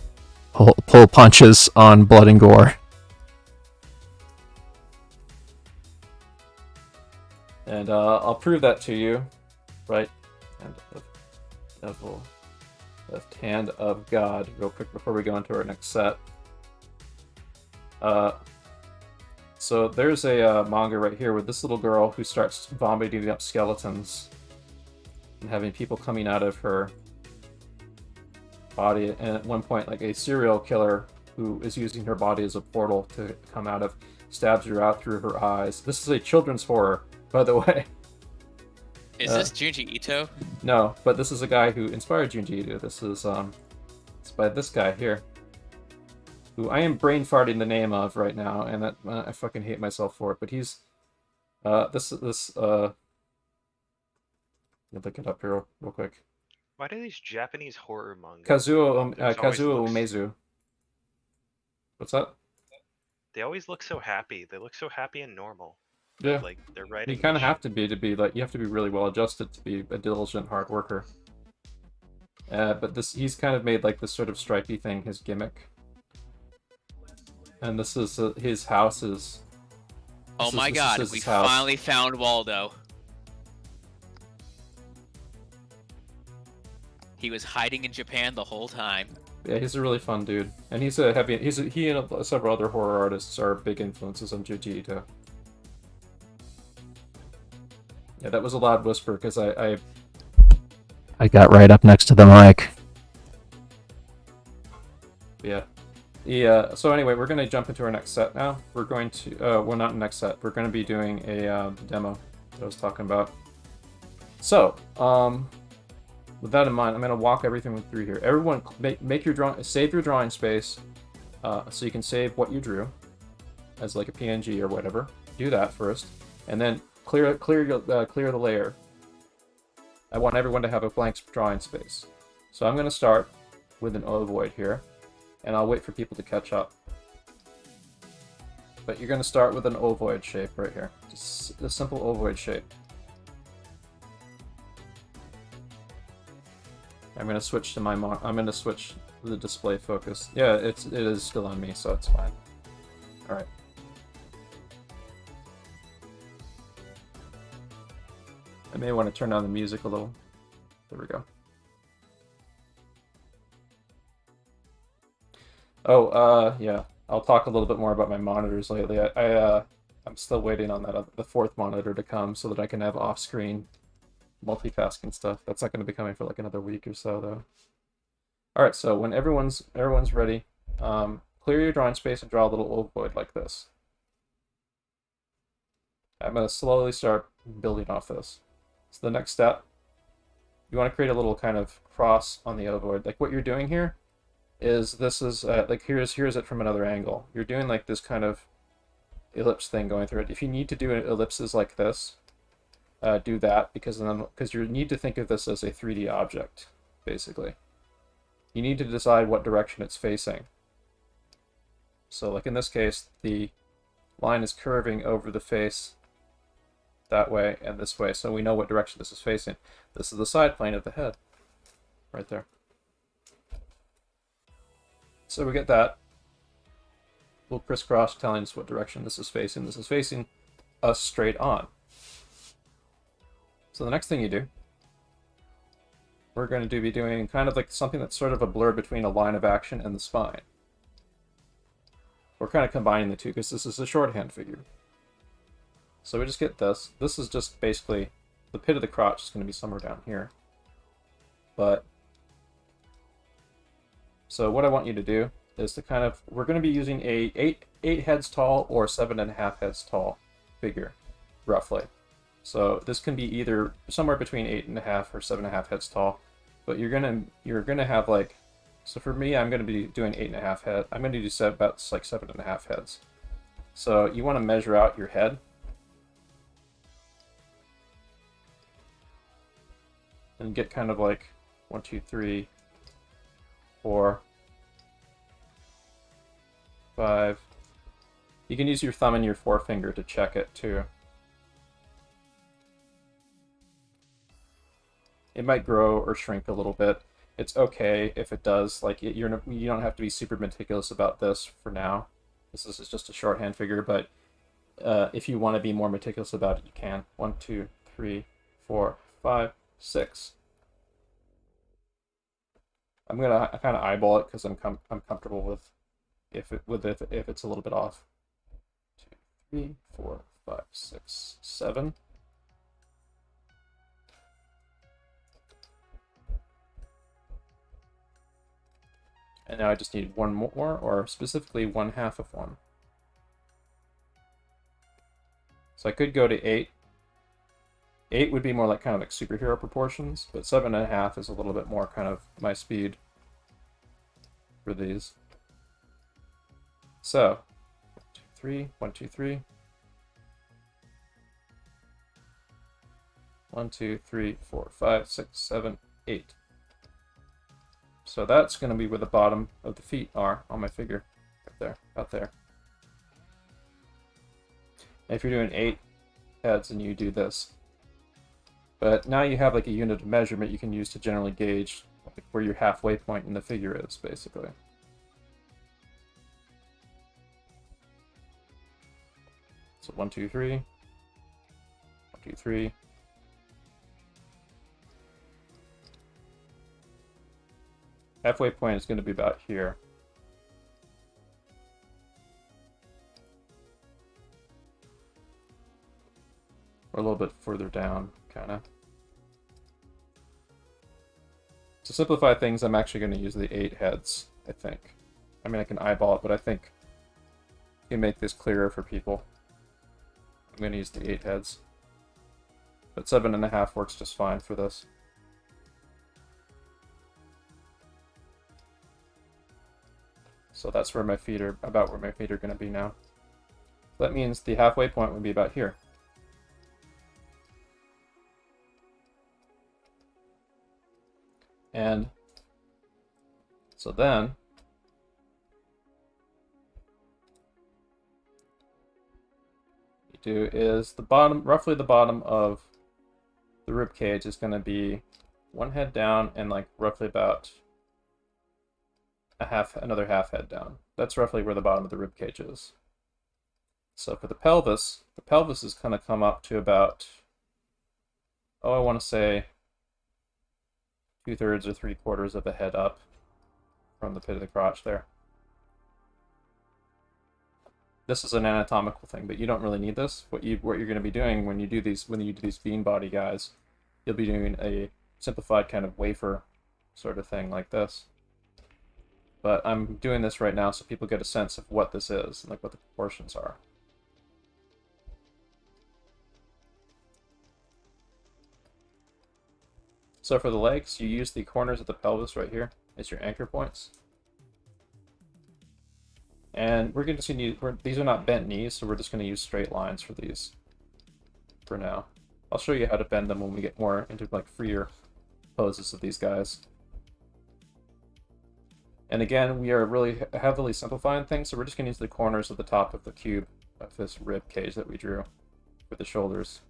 pull punches on blood and gore. And I'll prove that to you, right? Left hand of God, real quick before we go into our next set. So there's a manga right here with this little girl who starts vomiting up skeletons and having people coming out of her body. And at one point, like a serial killer who is using her body as a portal to come out of stabs her out through her eyes. This is a children's horror, by the way. Is this Junji Ito? No, but this is a guy who inspired Junji Ito. This is it's by this guy here, who I am brain farting the name of right now, and that I fucking hate myself for it. But he's I'll look it up here real quick. Why do these Japanese horror manga? Kazuo Umezu. What's that? They always look so happy. They look so happy and normal. Yeah. Like they're writing. You kind of have to be like, you have to be really well adjusted to be a diligent hard worker. But he's kind of made like this sort of stripy thing his gimmick. And this is his house is. Oh my god, we finally found Waldo. He was hiding in Japan the whole time. Yeah, he's a really fun dude, and he and several other horror artists are big influences on Junji Ito. Yeah, that was a loud whisper because I got right up next to the mic. Yeah. Yeah. So anyway, we're going to jump into our next set now. We're going to, well, not next set. We're going to be doing a demo that I was talking about. So, with that in mind, I'm going to walk everything through here. Everyone, make your drawing, save your drawing space, so you can save what you drew as like a PNG or whatever. Do that first, and then clear the layer. I want everyone to have a blank drawing space. So I'm going to start with an ovoid here, and I'll wait for people to catch up. But you're going to start with an ovoid shape right here, just a simple ovoid shape. I'm going to switch to I'm going to switch the display focus. Yeah, it is still on me, so it's fine. All right. I may want to turn down the music a little. There we go. Oh, yeah. I'll talk a little bit more about my monitors lately. I'm still waiting on the fourth monitor to come so that I can have off-screen multitasking stuff. That's not going to be coming for like another week or so, though. All right, so when everyone's ready, clear your drawing space and draw a little ovoid like this. I'm going to slowly start building off this. So the next step, you want to create a little kind of cross on the ovoid. Like what you're doing here is like here's it from another angle. You're doing like this kind of ellipse thing going through it. If you need to do ellipses like this, do that because you need to think of this as a 3D object, basically. You need to decide what direction it's facing. So like in this case, the line is curving over the face that way and this way, so we know what direction this is facing. This is the side plane of the head, right there. So we get that. We'll crisscross telling us what direction this is facing. This is facing us straight on. So the next thing you do, we're going to be doing kind of like something that's sort of a blur between a line of action and the spine. We're kind of combining the two because this is a shorthand figure. So we just get this. This is just basically the pit of the crotch is going to be somewhere down here. But so what I want you to do is to kind of, we're going to be using a 8 heads tall or 7.5 heads tall figure, roughly. So this can be either somewhere between 8.5 or 7.5 heads tall, but you're gonna have like, so for me, I'm going to be doing 8.5 head. I'm going to do about like 7.5 heads. So you want to measure out your head. And get kind of like 1, 2, 3, 4, 5. You can use your thumb and your forefinger to check it too. It might grow or shrink a little bit. It's okay if it does. Like you don't have to be super meticulous about this for now. This is just a shorthand figure, but if you want to be more meticulous about it, you can. 1, 2, 3, 4, 5, 6. I'm gonna kind of eyeball it because I'm comfortable with if it's a little bit off. 2, 3, 4, 5, 6, 7. And now I just need one more, or specifically 1/2 of one. So I could go to 8. 8 would be more like kind of like superhero proportions, but 7.5 is a little bit more kind of my speed for these. So 1, 2, 3, 1, 2, 3. 1, 2, 3, 4, 5, 6, 7, 8. So that's going to be where the bottom of the feet are on my figure. Right there, about there. And if you're doing 8 heads, and you do this. But now you have like a unit of measurement you can use to generally gauge like where your halfway point in the figure is, basically. So 1, 2, 3. 1, 2, 3. Halfway point is going to be about here. Or a little bit further down, kind of. To simplify things, I'm actually going to use the 8 heads, I think. I mean, I can eyeball it, but I think you can make this clearer for people. I'm going to use the 8 heads. But 7.5 works just fine for this. So that's where my feet are, about where my feet are going to be now. That means the halfway point would be about here. And so then you do is the bottom, roughly the bottom of the rib cage is going to be one head down and like roughly about another half head down. That's roughly where the bottom of the rib cage is. So for the pelvis is going to come up to about, oh, I want to say 2/3 or 3/4 of the head up from the pit of the crotch there. This is an anatomical thing, but you don't really need this. What you're going to be doing when you do these bean body guys, you'll be doing a simplified kind of wafer sort of thing like this. But I'm doing this right now so people get a sense of what this is and like what the proportions are. So for the legs, you use the corners of the pelvis right here as your anchor points. And we're going to need, these are not bent knees, so we're just going to use straight lines for these for now. I'll show you how to bend them when we get more into like freer poses of these guys. And again, we are really heavily simplifying things, so we're just going to use the corners of the top of the cube of this rib cage that we drew for the shoulders.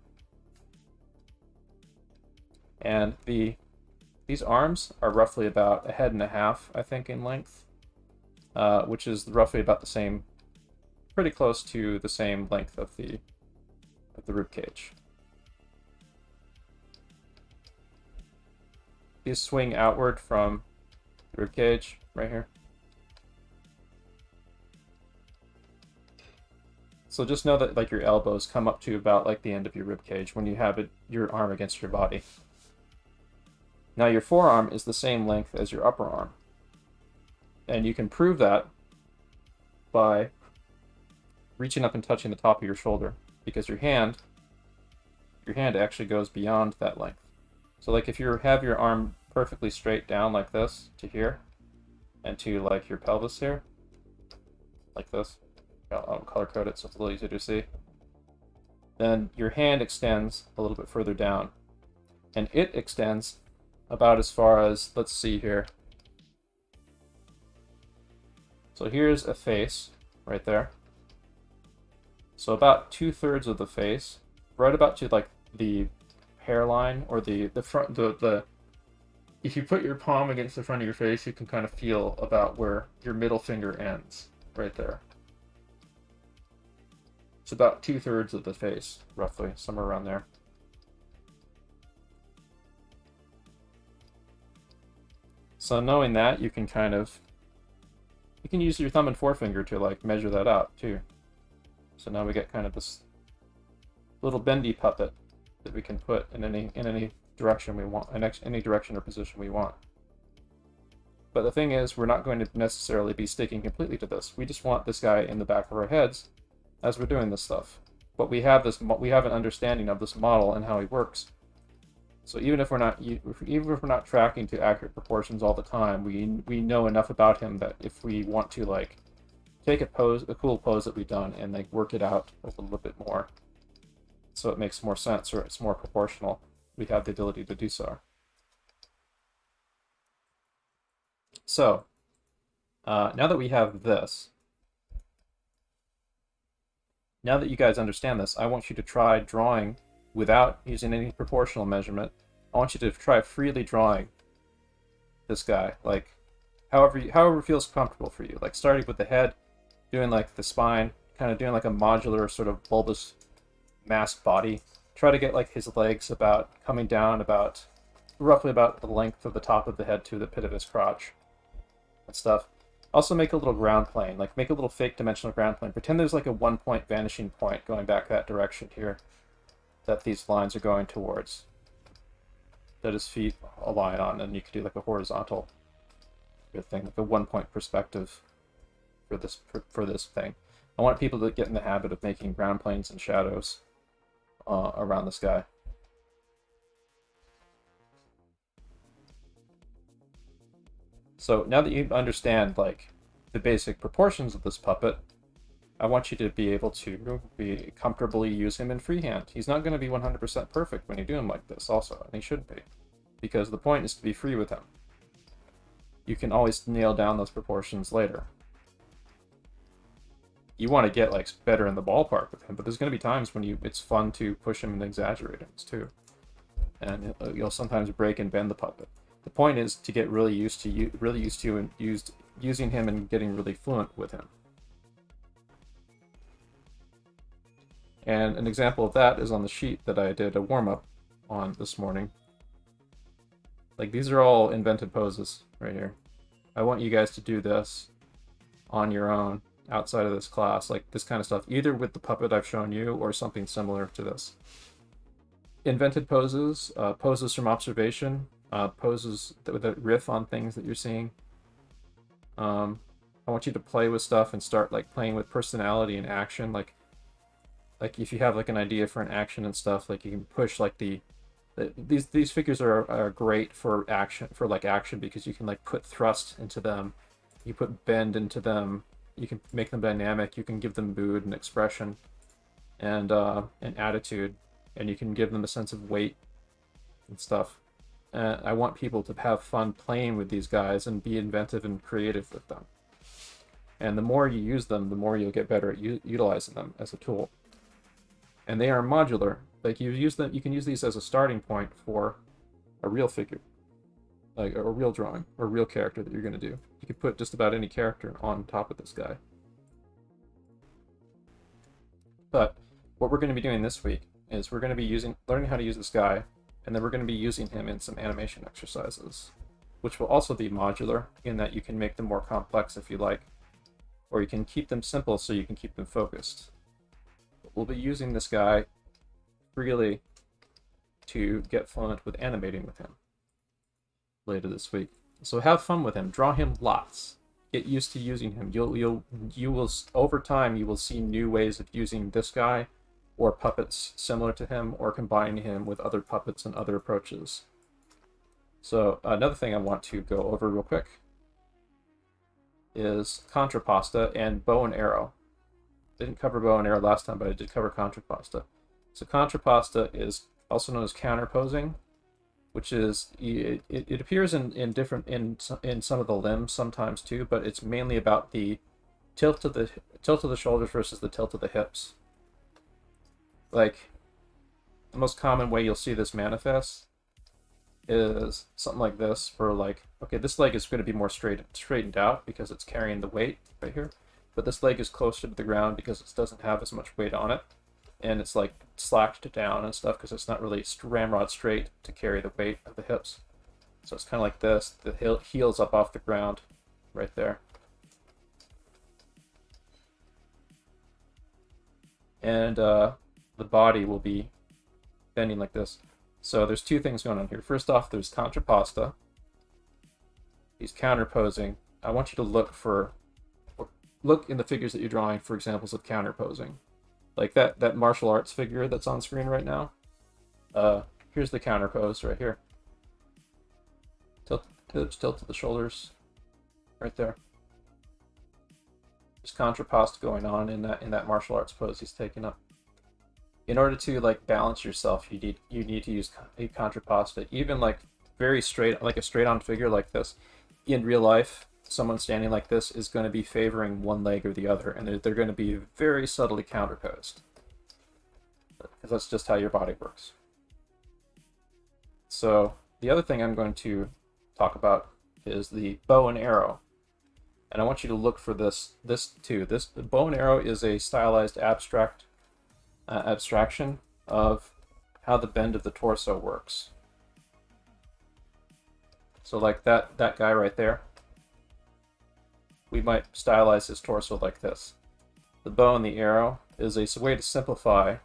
And these arms are roughly about 1.5 heads, I think, in length, which is roughly about the same, pretty close to the same length of the rib cage. These swing outward from the rib cage right here. So just know that like your elbows come up to about like the end of your rib cage when you have your arm against your body. Now your forearm is the same length as your upper arm. And you can prove that by reaching up and touching the top of your shoulder, because your hand actually goes beyond that length. So like if you have your arm perfectly straight down like this to here, and to like your pelvis here, like this, I'll color code it so it's a little easier to see, then your hand extends a little bit further down, and it extends about as far as, let's see here. So here's a face right there. So about 2/3 of the face, right about to like the hairline or the front, if you put your palm against the front of your face, you can kind of feel about where your middle finger ends, right there. It's about 2/3 of the face, roughly, somewhere around there. So knowing that, you can use your thumb and forefinger to like measure that out too. So now we get kind of this little bendy puppet that we can put in any direction we want, in any direction or position we want. But the thing is, we're not going to necessarily be sticking completely to this. We just want this guy in the back of our heads as we're doing this stuff. But we have an understanding of this model and how he works. So even if we're not tracking to accurate proportions all the time, we know enough about him that if we want to like take a cool pose that we've done and like work it out a little bit more, so it makes more sense or it's more proportional, we have the ability to do so. So now that we have this, now that you guys understand this, I want you to try drawing without using any proportional measurement. I want you to try freely drawing this guy, like however feels comfortable for you. Like starting with the head, doing like the spine, kind of doing like a modular sort of bulbous mass body. Try to get like his legs about coming down about roughly about the length of the top of the head to the pit of his crotch and stuff. Also make a little ground plane, like make a little fake dimensional ground plane. Pretend there's like a 1-point vanishing point going back that direction here. that these lines are going towards, that his feet align on, and you could do like a horizontal thing, like a 1-point perspective for this thing. I want people to get in the habit of making ground planes and shadows around this guy. So now that you understand like the basic proportions of this puppet, I want you to be able to comfortably use him in freehand. He's not going to be 100% perfect when you do him like this also, and he should be, because the point is to be free with him. You can always nail down those proportions later. You want to get like better in the ballpark with him, but there's going to be times when it's fun to push him and exaggerate him too, and you'll sometimes break and bend the puppet. The point is to get really used to using him and getting really fluent with him. And an example of that is on the sheet that I did a warm-up on this morning. Like, these are all invented poses right here. I want you guys to do this on your own outside of this class, like this kind of stuff, either with the puppet I've shown you or something similar to this. Invented poses, poses from observation, poses that riff on things that you're seeing. I want you to play with stuff and start like playing with personality and action. Like if you have like an idea for an action and stuff, like you can push like these figures are great for action, because you can like put thrust into them, you put bend into them, you can make them dynamic, you can give them mood and expression and attitude, and you can give them a sense of weight and stuff. I want people to have fun playing with these guys and be inventive and creative with them. And the more you use them, the more you'll get better at utilizing them as a tool. And they are modular. Like you can use these as a starting point for a real figure, like a real drawing or a real character that you're going to do. You can put just about any character on top of this guy. But what we're going to be doing this week is we're going to be learning how to use this guy, and then we're going to be using him in some animation exercises, which will also be modular in that you can make them more complex if you like, or you can keep them simple so you can keep them focused. But we'll be using this guy freely to get fluent with animating with him later this week. So have fun with him, draw him lots, get used to using him. You will over time you will see new ways of using this guy or puppets similar to him, or combining him with other puppets and other approaches. So another thing I want to go over real quick is contrapposta and bow and arrow. Didn't cover bow and arrow last time, but I did cover contrapposta. So contrapposta is also known as counterposing, which is it appears in some of the limbs sometimes too, but it's mainly about the tilt of the shoulders versus the tilt of the hips. Like the most common way you'll see this manifest is something like this, for like, okay, this leg is going to be more straightened out because it's carrying the weight right here, but this leg is closer to the ground because it doesn't have as much weight on it, and it's like slacked down and stuff because it's not really ramrod straight to carry the weight of the hips. So it's kind of like this, the heels up off the ground right there. And the body will be bending like this. So there's two things going on here. First off, there's contrapposta. He's counterposing. I want you to look in the figures that you're drawing for examples of counterposing. Like that martial arts figure that's on screen right now. Here's the counterpose right here. Tilt to the shoulders right there. There's contrapposta going on in that martial arts pose he's taking up. In order to like balance yourself, you need to use a contrapposta. Even like very straight, like a straight-on figure like this, in real life, someone standing like this is going to be favoring one leg or the other, and they're going to be very subtly counterposed, because that's just how your body works. So the other thing I'm going to talk about is the bow and arrow. And I want you to look for this too. The bow and arrow is a stylized abstraction of how the bend of the torso works. So like that guy right there, we might stylize his torso like this. The bow and the arrow is a way to simplify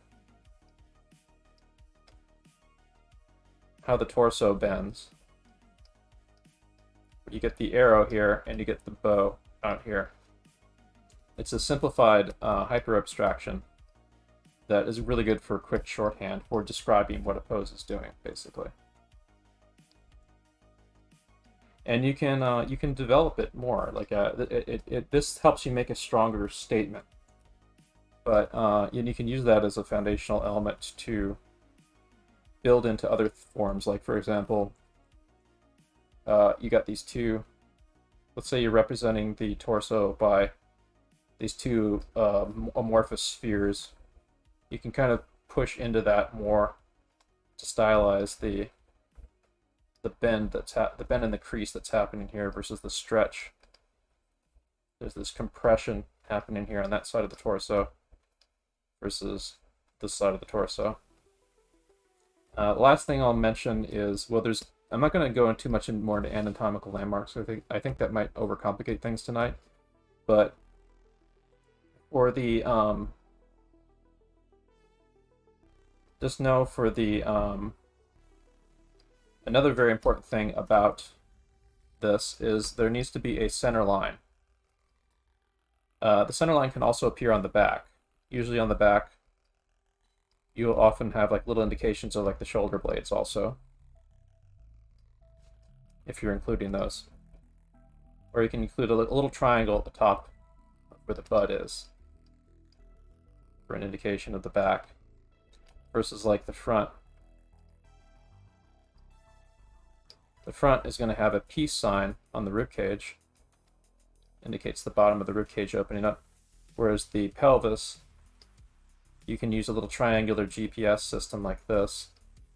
how the torso bends. You get the arrow here, and you get the bow out here. It's a simplified hyper abstraction that is really good for quick shorthand for describing what a pose is doing, basically. And you can develop it more. Like this helps you make a stronger statement. But you can use that as a foundational element to build into other forms. Like, for example, you got these two. Let's say you're representing the torso by these two amorphous spheres. You can kind of push into that more to stylize the bend the bend and the crease that's happening here versus the stretch. There's this compression happening here on that side of the torso versus this side of the torso. Last thing I'll mention is, well, I'm not going to go into too much more into anatomical landmarks. I think that might overcomplicate things tonight. But for the just know for the another very important thing about this is there needs to be a center line. The center line can also appear on the back. Usually on the back, you'll often have like little indications of like the shoulder blades also, if you're including those. Or you can include a little triangle at the top where the butt is for an indication of the back versus like the front. The front is going to have a peace sign on the ribcage, indicates the bottom of the ribcage opening up, whereas the pelvis, you can use a little triangular GPS system like this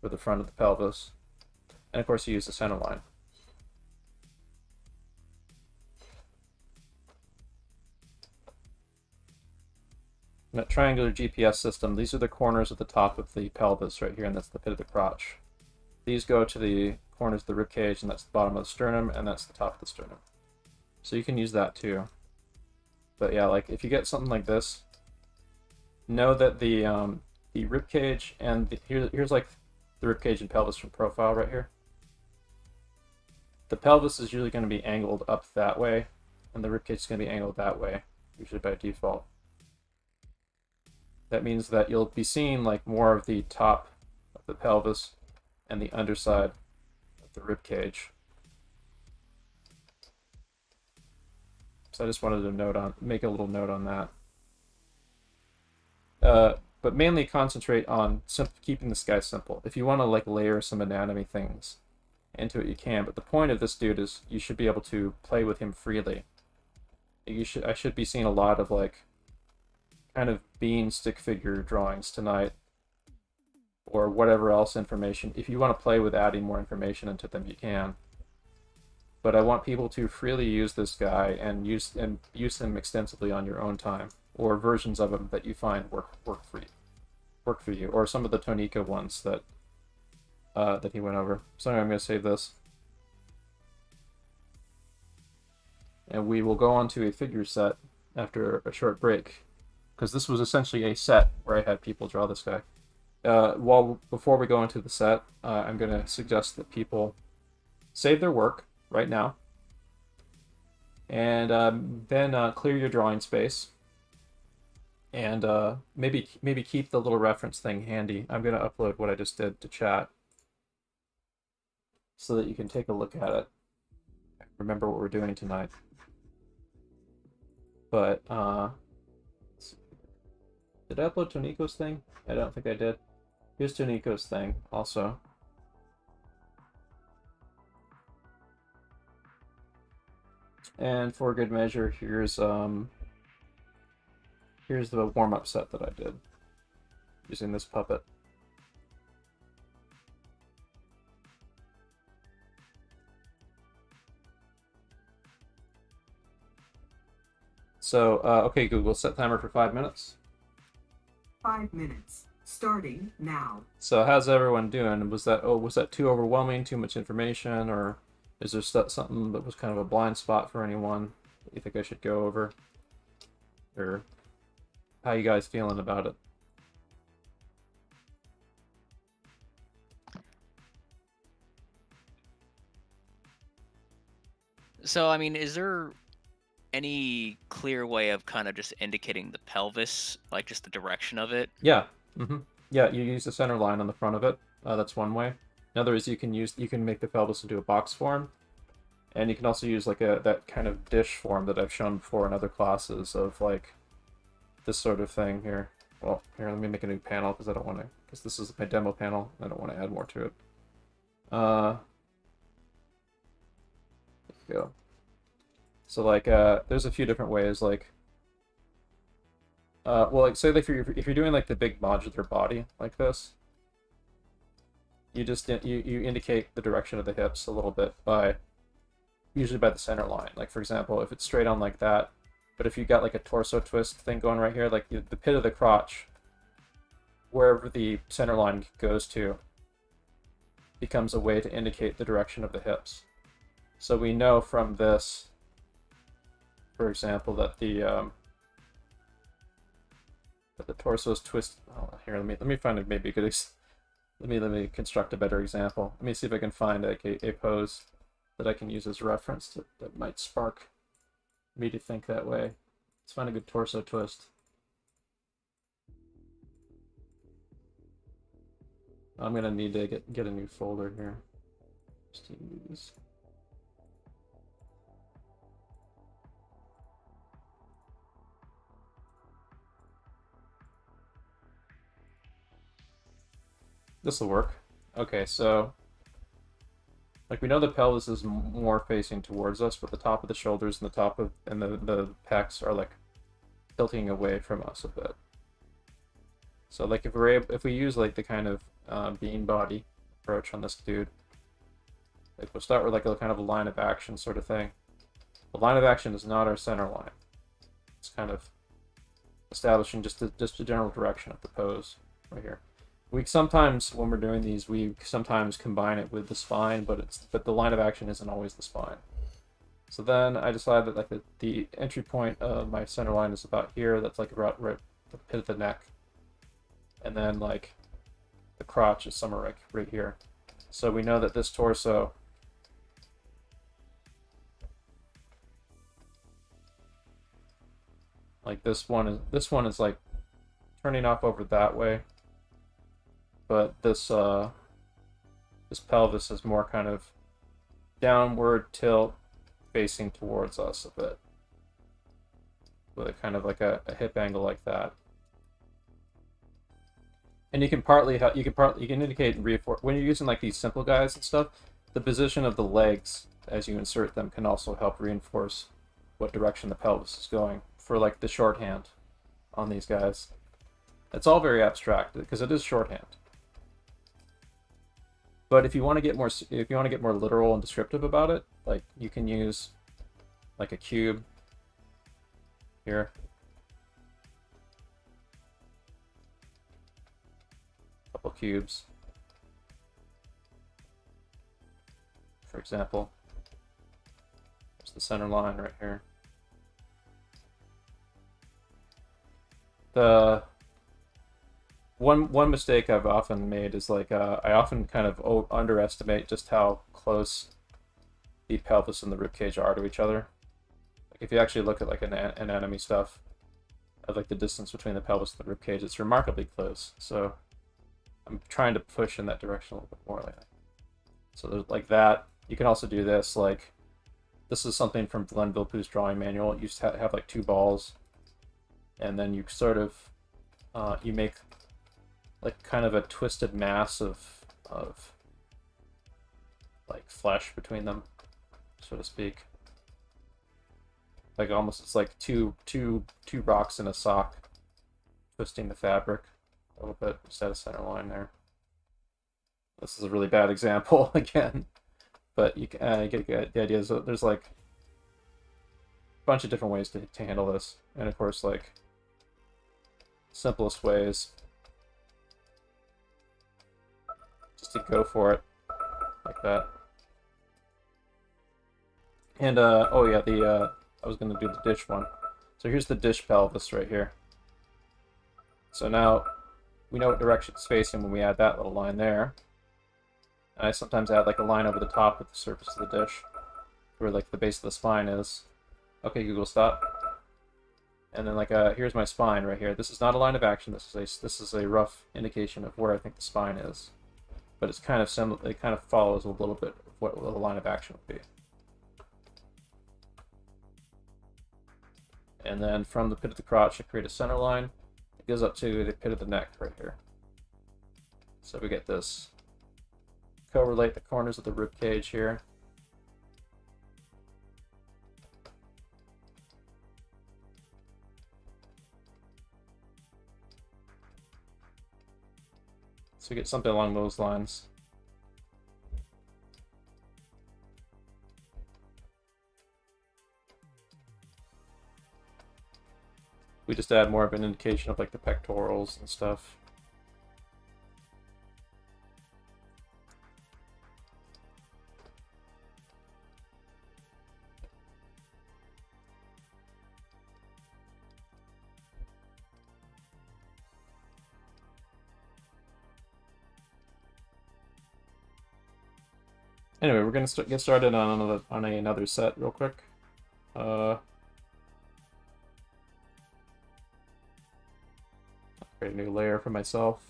for the front of the pelvis, and of course you use the center line. In that triangular GPS system, these are the corners at the top of the pelvis right here, and that's the pit of the crotch. These go to the corners of the ribcage, and that's the bottom of the sternum, and that's the top of the sternum. So you can use that too. But yeah, like if you get something like this, know that the ribcage and here's like the ribcage and pelvis from profile right here. The pelvis is usually going to be angled up that way, and the ribcage is going to be angled that way, usually by default. That means that you'll be seeing like more of the top of the pelvis and the underside of the ribcage. So I just wanted to make a little note on that. But mainly concentrate on keeping this guy simple. If you want to like layer some anatomy things into it, you can. But the point of this dude is you should be able to play with him freely. I should be seeing a lot of like kind of bean stick figure drawings tonight, or whatever else information. If you want to play with adding more information into them, you can. But I want people to freely use this guy and use him extensively on your own time, or versions of him that you find work for you, or some of the Tonika ones that that he went over. So anyway, I'm going to save this, and we will go on to a figure set after a short break, because this was essentially a set where I had people draw this guy. Before we go into the set, I'm going to suggest that people save their work right now, and then clear your drawing space, and maybe keep the little reference thing handy. I'm going to upload what I just did to chat so that you can take a look at it. Remember what we're doing tonight. But did I upload Toniko's thing? I don't think I did. Here's Toniko's thing also. And for good measure, here's the warm-up set that I did using this puppet. So, okay, Google, set timer for 5 minutes. 5 minutes. Starting now. So, how's everyone doing? Was that too overwhelming, too much information, or is there something that was kind of a blind spot for anyone that you think I should go over? Or how you guys feeling about it? So, I mean, is there any clear way of kind of just indicating the pelvis, like just the direction of it? Yeah. Yeah, you use the center line on the front of it. That's one way. Another is you can make the pelvis into a box form, and you can also use like that kind of dish form that I've shown before in other classes of like this sort of thing here. Well, here, let me make a new panel because I don't want to, because this is my demo panel. I don't want to add more to it. There you go. So like, there's a few different ways. Like, well, like say like if you're doing like the big modular body like this, you just you indicate the direction of the hips a little bit by usually by the center line. Like for example, if it's straight on like that, but if you got like a torso twist thing going right here, like the pit of the crotch, wherever the center line goes to, becomes a way to indicate the direction of the hips. So we know from this, for example, that the torso is twisted. Oh, here, let me find maybe a good. Let me construct a better example. Let me see if I can find like a pose that I can use as reference that might spark me to think that way. Let's find a good torso twist. I'm gonna need to get a new folder here. Just to use. This will work. Okay, so like we know the pelvis is more facing towards us, but the top of the shoulders and the top of the pecs are like tilting away from us a bit. So like if we use like the kind of bean body approach on this dude, like we'll start with like a kind of a line of action sort of thing. The line of action is not our center line. It's kind of establishing just the general direction of the pose right here. We sometimes, when we're doing these, we sometimes combine it with the spine, but the line of action isn't always the spine. So then I decide that like the entry point of my center line is about here. That's like right the pit of the neck, and then like the crotch is somewhere right here. So we know that this torso like this one is like turning off over that way. But this this pelvis is more kind of downward tilt facing towards us a bit, with a kind of like a hip angle like that. And you can indicate and reinforce when you're using like these simple guys and stuff. The position of the legs as you insert them can also help reinforce what direction the pelvis is going for like the shorthand on these guys. It's all very abstract because it is shorthand. But if you want to get more literal and descriptive about it, like you can use like a cube here. A couple cubes. For example, there's the center line right here. The one mistake I've often made is like I often kind of underestimate just how close the pelvis and the ribcage are to each other. Like if you actually look at like anatomy stuff of like the distance between the pelvis and the ribcage, it's remarkably close. So I'm trying to push in that direction a little bit more lately. So there's like that. You can also do this, like this is something from Glenn Vilppu's drawing manual. You just have like two balls, and then you sort of you make like kind of a twisted mass of like flesh between them, so to speak. Like almost it's like two rocks in a sock twisting the fabric a little bit instead of center line there. This is a really bad example again, but you get the idea. So there's like a bunch of different ways to handle this, and of course like simplest ways just to go for it like that. And oh yeah, I was gonna do the dish one. So here's the dish pelvis right here. So now we know what direction it's facing when we add that little line there. And I sometimes add like a line over the top of the surface of the dish. where like the base of the spine is. Okay, Google, stop. And then like here's my spine right here. This is not a line of action. This is a rough indication of where I think the spine is, but it's kind of similar. It kind of follows a little bit of what the line of action would be. And then from the pit of the crotch, I create a center line. It goes up to the pit of the neck right here. So we get this. Correlate the corners of the rib cage here. So we get something along those lines. We just add more of an indication of like the pectorals and stuff. Anyway, we're gonna get started on another set real quick. Create a new layer for myself.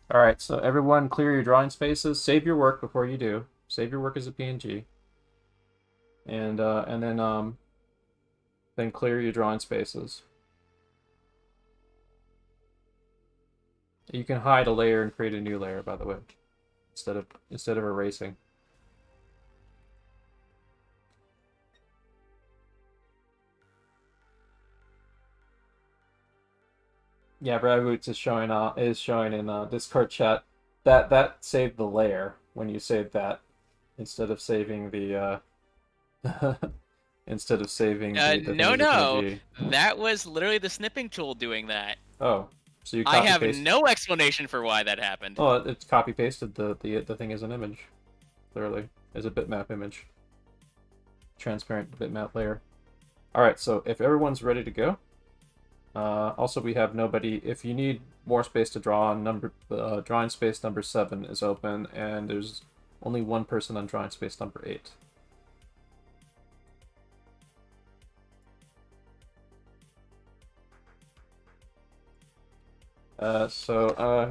All right, so everyone, clear your drawing spaces. Save your work before you do. Save your work as a PNG, and then clear your drawing spaces. You can hide a layer and create a new layer, by the way, instead of erasing. Yeah, Brad Boots is showing in Discord chat that saved the layer when you saved that instead of saving the instead of saving the no, thing as a no, PNG. that was literally the snipping tool doing that. Oh, so you I copy have paste. no explanation for why that happened. Oh, it's copy pasted the thing as an image, clearly as a bitmap image, transparent bitmap layer. All right, so if everyone's ready to go. Also, we have nobody. If you need more space to draw, drawing space number 7 is open, and there's only one person on drawing space number 8.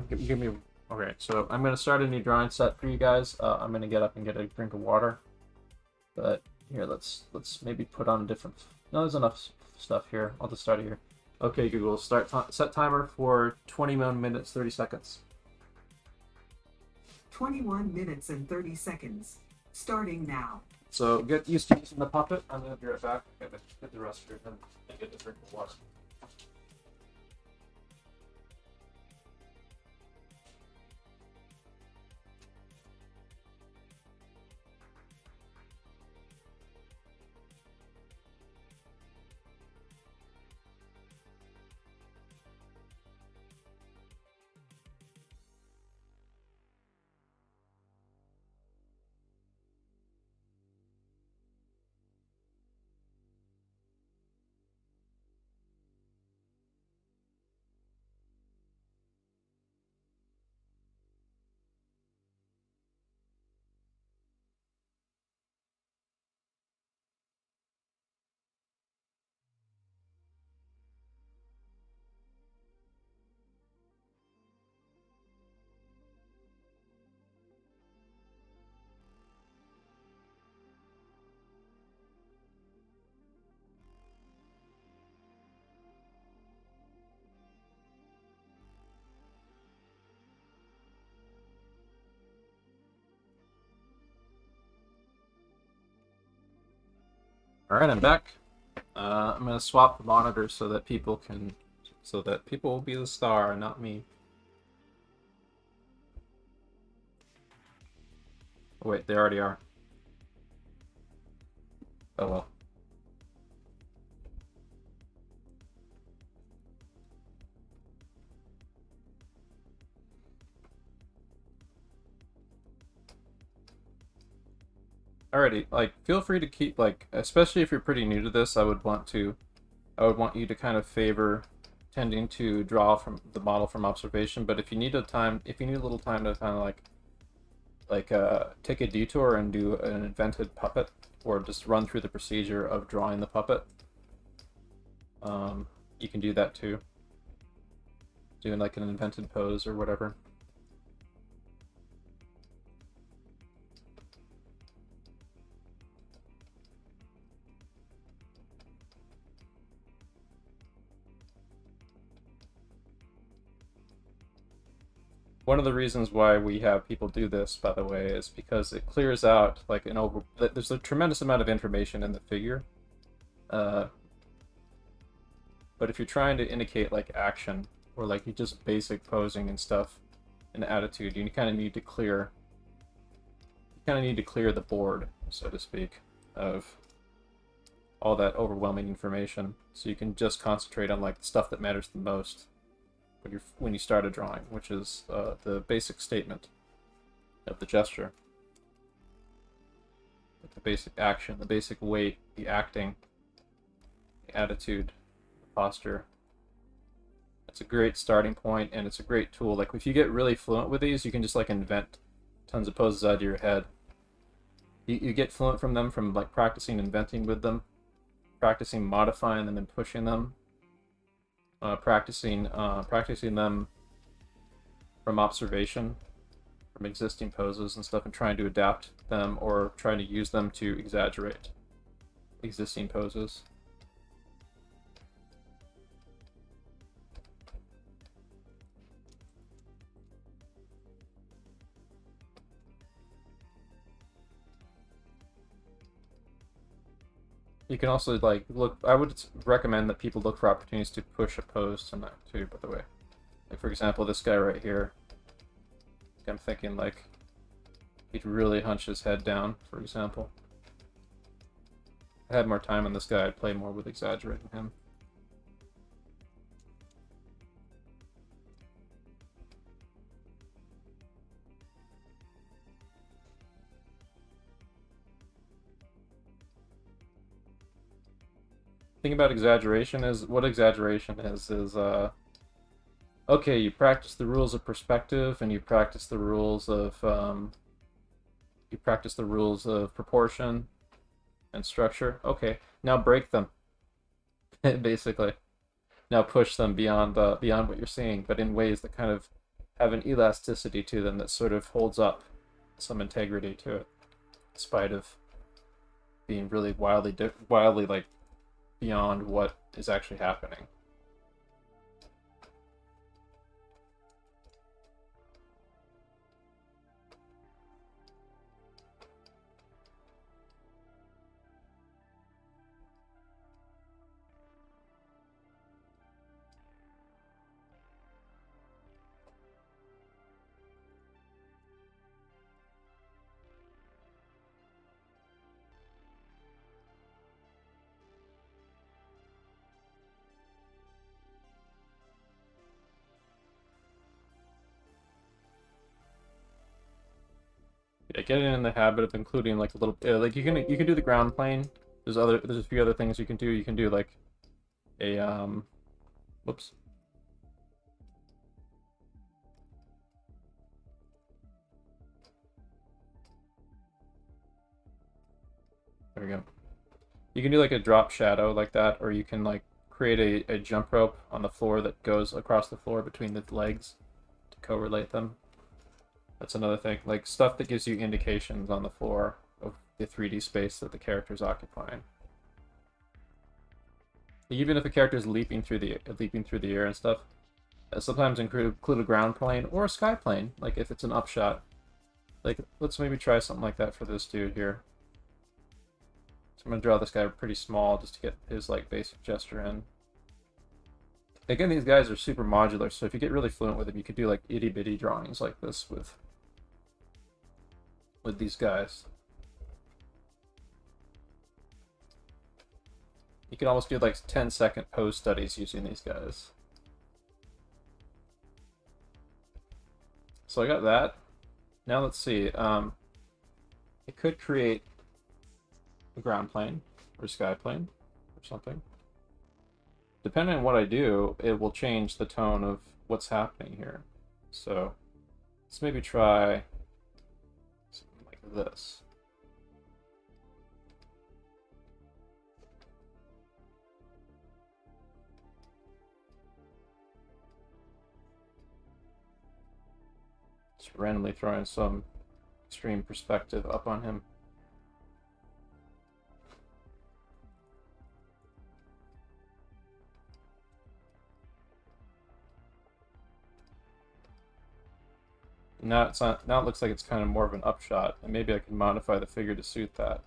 Give me. Okay, so I'm gonna start a new drawing set for you guys. I'm gonna get up and get a drink of water. But here, let's maybe put on a different. No, there's enough stuff here. I'll just start here. Okay, Google, set timer for 21 minutes, 30 seconds. 21 minutes and 30 seconds. Starting now. So get used to using the puppet. I'm going to be right back. Get the restroom and get the drink of water. All right, I'm back. I'm gonna swap the monitor so that people will be the star, not me. Oh, wait, they already are. Oh well. Alrighty, like, feel free to keep, like, especially if you're pretty new to this, I would want you to kind of favor tending to draw from the model from observation, but if you need a little time to kind of, like, like take a detour and do an invented puppet, or just run through the procedure of drawing the puppet. You can do that too. Doing like an invented pose or whatever. One of the reasons why we have people do this, by the way, is because it clears out like there's a tremendous amount of information in the figure. But if you're trying to indicate like action or like just basic posing and stuff and attitude, you kind of need to clear the board, so to speak, of all that overwhelming information, so you can just concentrate on like the stuff that matters the most when you start a drawing, which is the basic statement of the gesture, like the basic action, the basic weight, the acting, the attitude, the posture. It's a great starting point, and it's a great tool. Like if you get really fluent with these, you can just like invent tons of poses out of your head. You get fluent from them from like practicing inventing with them, practicing modifying them and pushing them, practicing them from observation, from existing poses and stuff, and trying to adapt them or trying to use them to exaggerate existing poses. You can also like look. I would recommend that people look for opportunities to push a pose tonight too. By the way, like for example, this guy right here. I'm thinking like he'd really hunch his head down. For example, if I had more time on this guy, I'd play more with exaggerating him. Thing about exaggeration is okay, you practice the rules of perspective and you practice the rules of proportion and structure. Okay, now break them. Basically, now push them beyond what you're seeing, but in ways that kind of have an elasticity to them that sort of holds up some integrity to it, in spite of being really wildly like beyond what is actually happening. Yeah, get in the habit of including like a little like you can do the ground plane. There's a few other things you can do. You can do like a whoops. There we go. You can do like a drop shadow like that, or you can like create a jump rope on the floor that goes across the floor between the legs to correlate them. That's another thing, like stuff that gives you indications on the floor of the 3D space that the character is occupying. Even if a character is leaping through the air and stuff, sometimes include a ground plane or a sky plane. Like if it's an upshot, like let's maybe try something like that for this dude here. So I'm gonna draw this guy pretty small just to get his like basic gesture in. Again, these guys are super modular, so if you get really fluent with them, you could do like itty bitty drawings like this with these guys. You can almost do like 10-second pose studies using these guys. So I got that. Now let's see. It could create a ground plane or sky plane or something. Depending on what I do, it will change the tone of what's happening here. So let's maybe try this. Just randomly throwing some extreme perspective up on him. Now it's not, now it looks like it's kind of more of an upshot, and maybe I can modify the figure to suit that.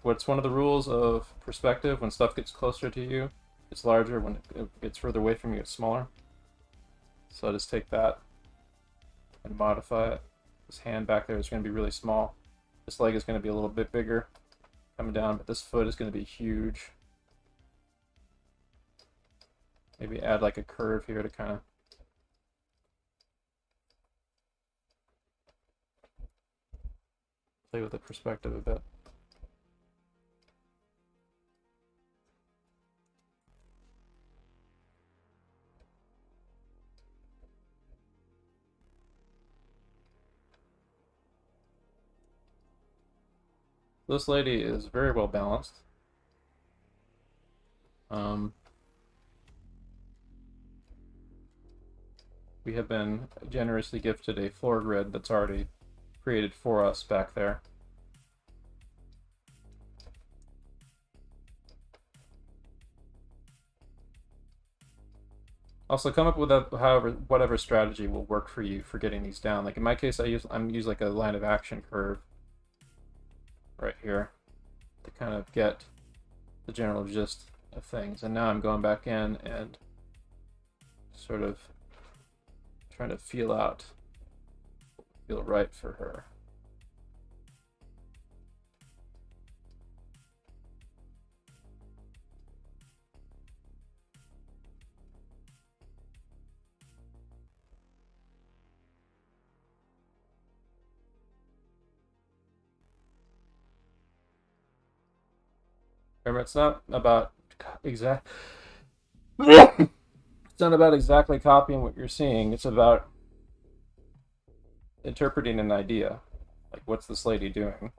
What's one of the rules of perspective? When stuff gets closer to you, it's larger. When it gets further away from you, it's smaller. So I'll just take that and modify it. This hand back there is going to be really small. This leg is going to be a little bit bigger coming down, but this foot is going to be huge. Maybe add like a curve here to kind of play with the perspective a bit. This lady is very well balanced. We have been generously gifted a floor grid that's already created for us back there. Also, come up with whatever strategy will work for you for getting these down. Like in my case, I'm use like a line of action curve right here to kind of get the general gist of things. And now I'm going back in and sort of trying to feel right for her. Remember, it's not about it's not about exactly copying what you're seeing. It's about interpreting an idea. Like, what's this lady doing?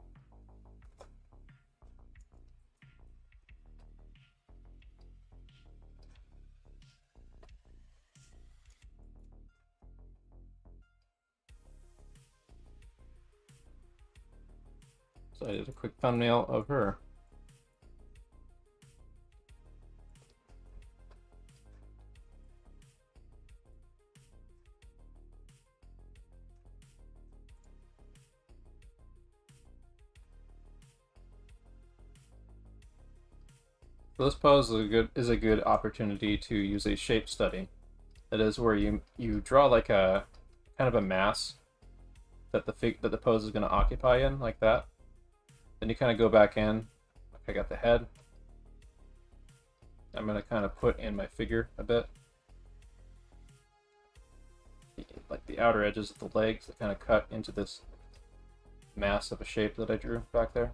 So I did a quick thumbnail of her. So this pose is a good opportunity to use a shape study. That is where you draw like a kind of a mass that the pose is going to occupy in, like that. Then you kind of go back in. Like I got the head. I'm going to kind of put in my figure a bit, like the outer edges of the legs that kind of cut into this mass of a shape that I drew back there.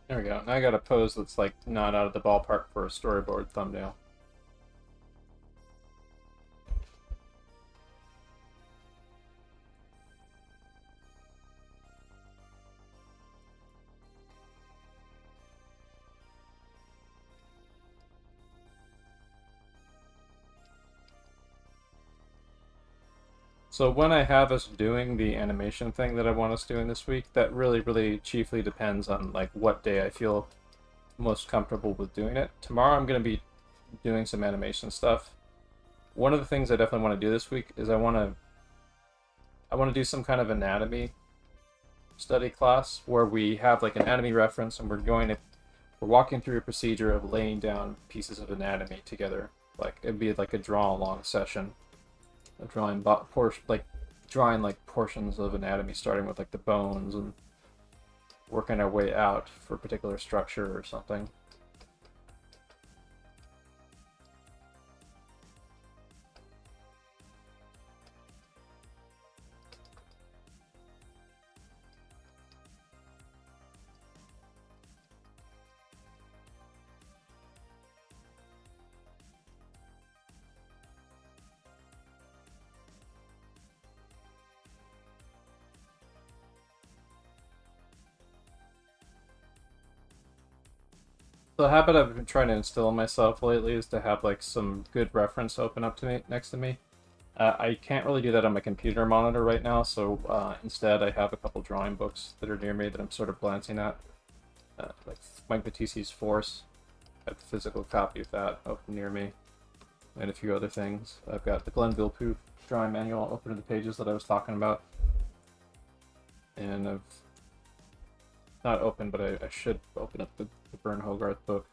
There we go. Now I got a pose that's like not out of the ballpark for a storyboard thumbnail. So when I have us doing the animation thing that I want us doing this week, that really chiefly depends on like what day I feel most comfortable with doing it. Tomorrow I'm going to be doing some animation stuff. One of the things I definitely want to do this week is I want to do some kind of anatomy study class where we have like an anatomy reference and we're walking through a procedure of laying down pieces of anatomy together. Like it'd be like a draw along session, of drawing portions of anatomy, starting with like the bones and working our way out for a particular structure or something. The habit I've been trying to instill in myself lately is to have like some good reference open up to me next to me. I can't really do that on my computer monitor right now, so instead I have a couple drawing books that are near me that I'm sort of glancing at. Like Mike Battisi's Force. I have a physical copy of that open near me. And a few other things. I've got the Glenville Pooh drawing manual open to the pages that I was talking about. And I've not open, but I should open up the Vern Hogarth book.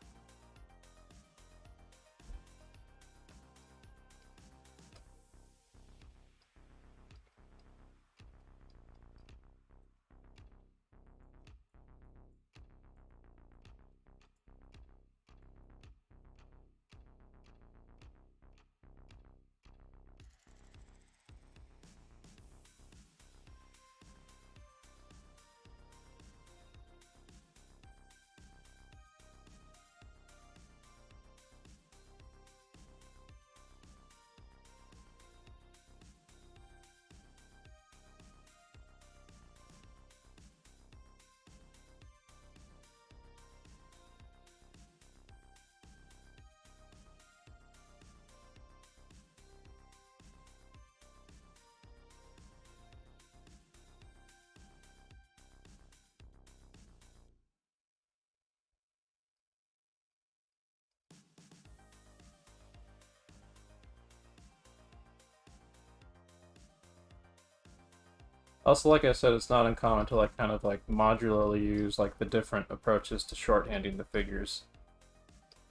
Also, like I said, it's not uncommon to like kind of like modularly use like the different approaches to shorthanding the figures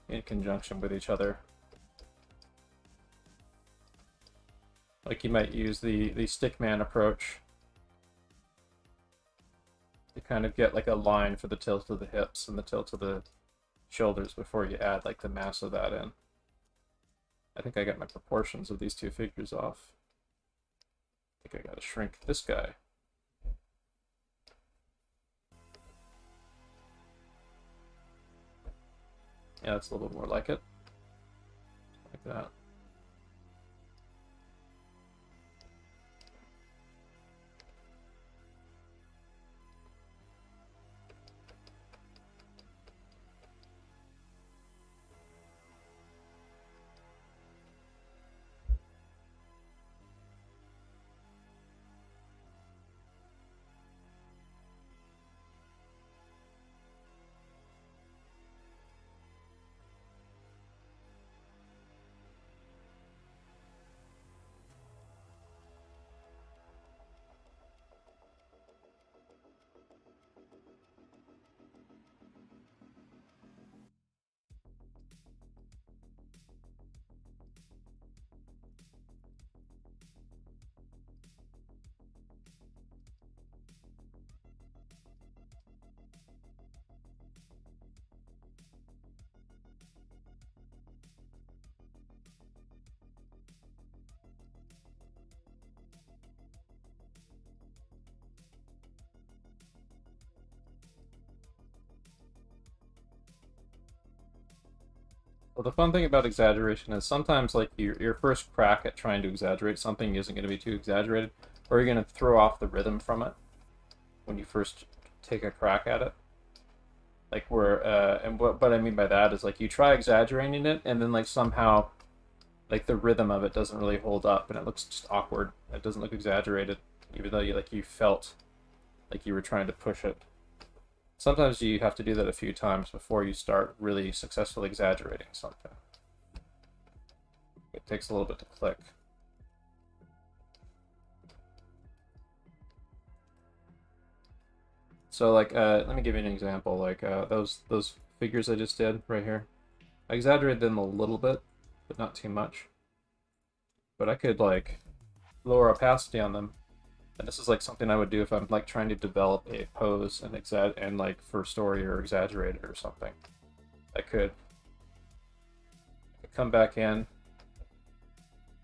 in conjunction with each other. Like you might use the stickman approach to kind of get like a line for the tilt of the hips and the tilt of the shoulders before you add like the mass of that in. I think I got my proportions of these two figures off. I think I gotta shrink this guy. Yeah, that's a little bit more like it. Like that. Well, the fun thing about exaggeration is sometimes like your first crack at trying to exaggerate something isn't going to be too exaggerated, or you're going to throw off the rhythm from it when you first take a crack at it. Like and what I mean by that is like you try exaggerating it, and then like somehow like the rhythm of it doesn't really hold up, and it looks just awkward. It doesn't look exaggerated, even though you felt like you were trying to push it. Sometimes you have to do that a few times before you start really successfully exaggerating something. It takes a little bit to click. So like, let me give you an example. Like those figures I just did right here. I exaggerated them a little bit, but not too much. But I could like lower opacity on them, and this is like something I would do if I'm like trying to develop a pose and like for story or exaggerate it or something. I could come back in,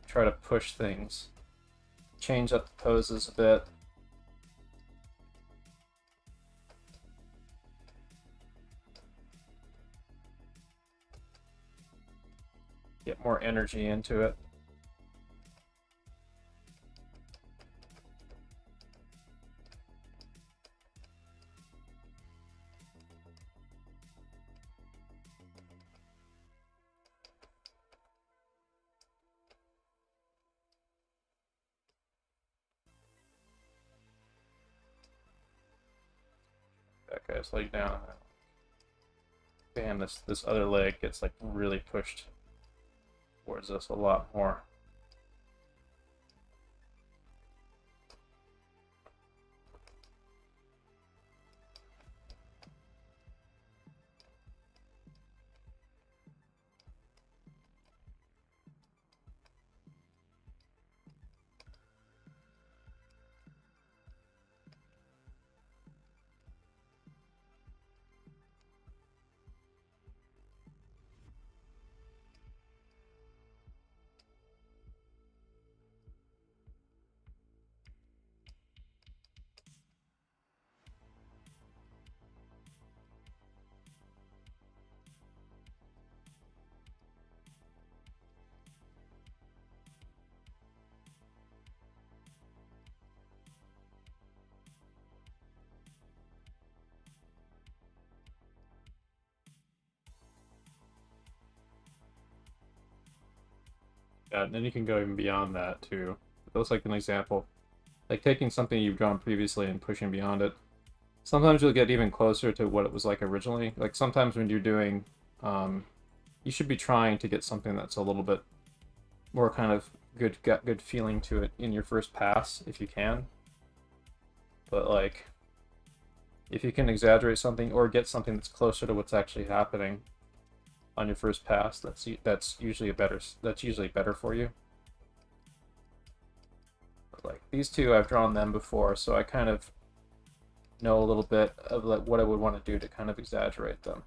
try to push things, change up the poses a bit. Get more energy into it. That guy's laid down. Bam, this other leg gets like really pushed towards us a lot more. Yeah, and then you can go even beyond that too. That's like an example. Like taking something you've drawn previously and pushing beyond it. Sometimes you'll get even closer to what it was like originally. Like sometimes when you're doing, you should be trying to get something that's a little bit more kind of good feeling to it in your first pass, if you can. But like, if you can exaggerate something or get something that's closer to what's actually happening on your first pass, that's usually better for you. But like these two, I've drawn them before, so I kind of know a little bit of like what I would want to do to kind of exaggerate them.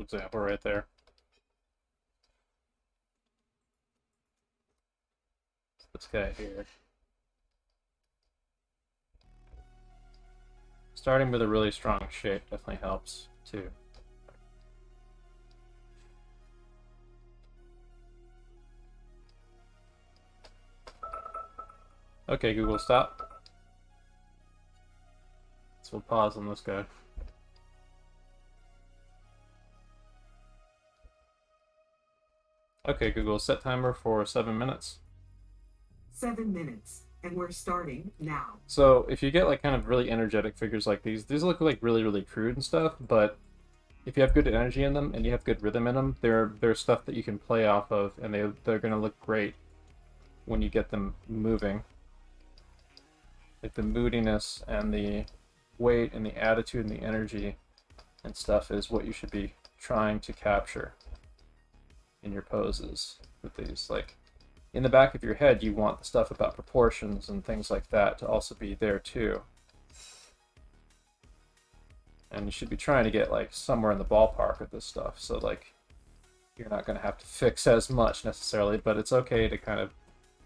Example right there. This guy here. Starting with a really strong shape definitely helps too. Okay, Google, stop. So we'll pause on this guy. Okay, Google, set timer for 7 minutes. 7 minutes, and we're starting now. So if you get like kind of really energetic figures like these look like really crude and stuff, but if you have good energy in them and you have good rhythm in them, they're stuff that you can play off of, and they're gonna look great when you get them moving. Like the moodiness and the weight and the attitude and the energy and stuff is what you should be trying to capture in your poses with these. Like in the back of your head, you want the stuff about proportions and things like that to also be there too. And you should be trying to get like somewhere in the ballpark with this stuff, so like you're not going to have to fix as much necessarily, but it's okay to kind of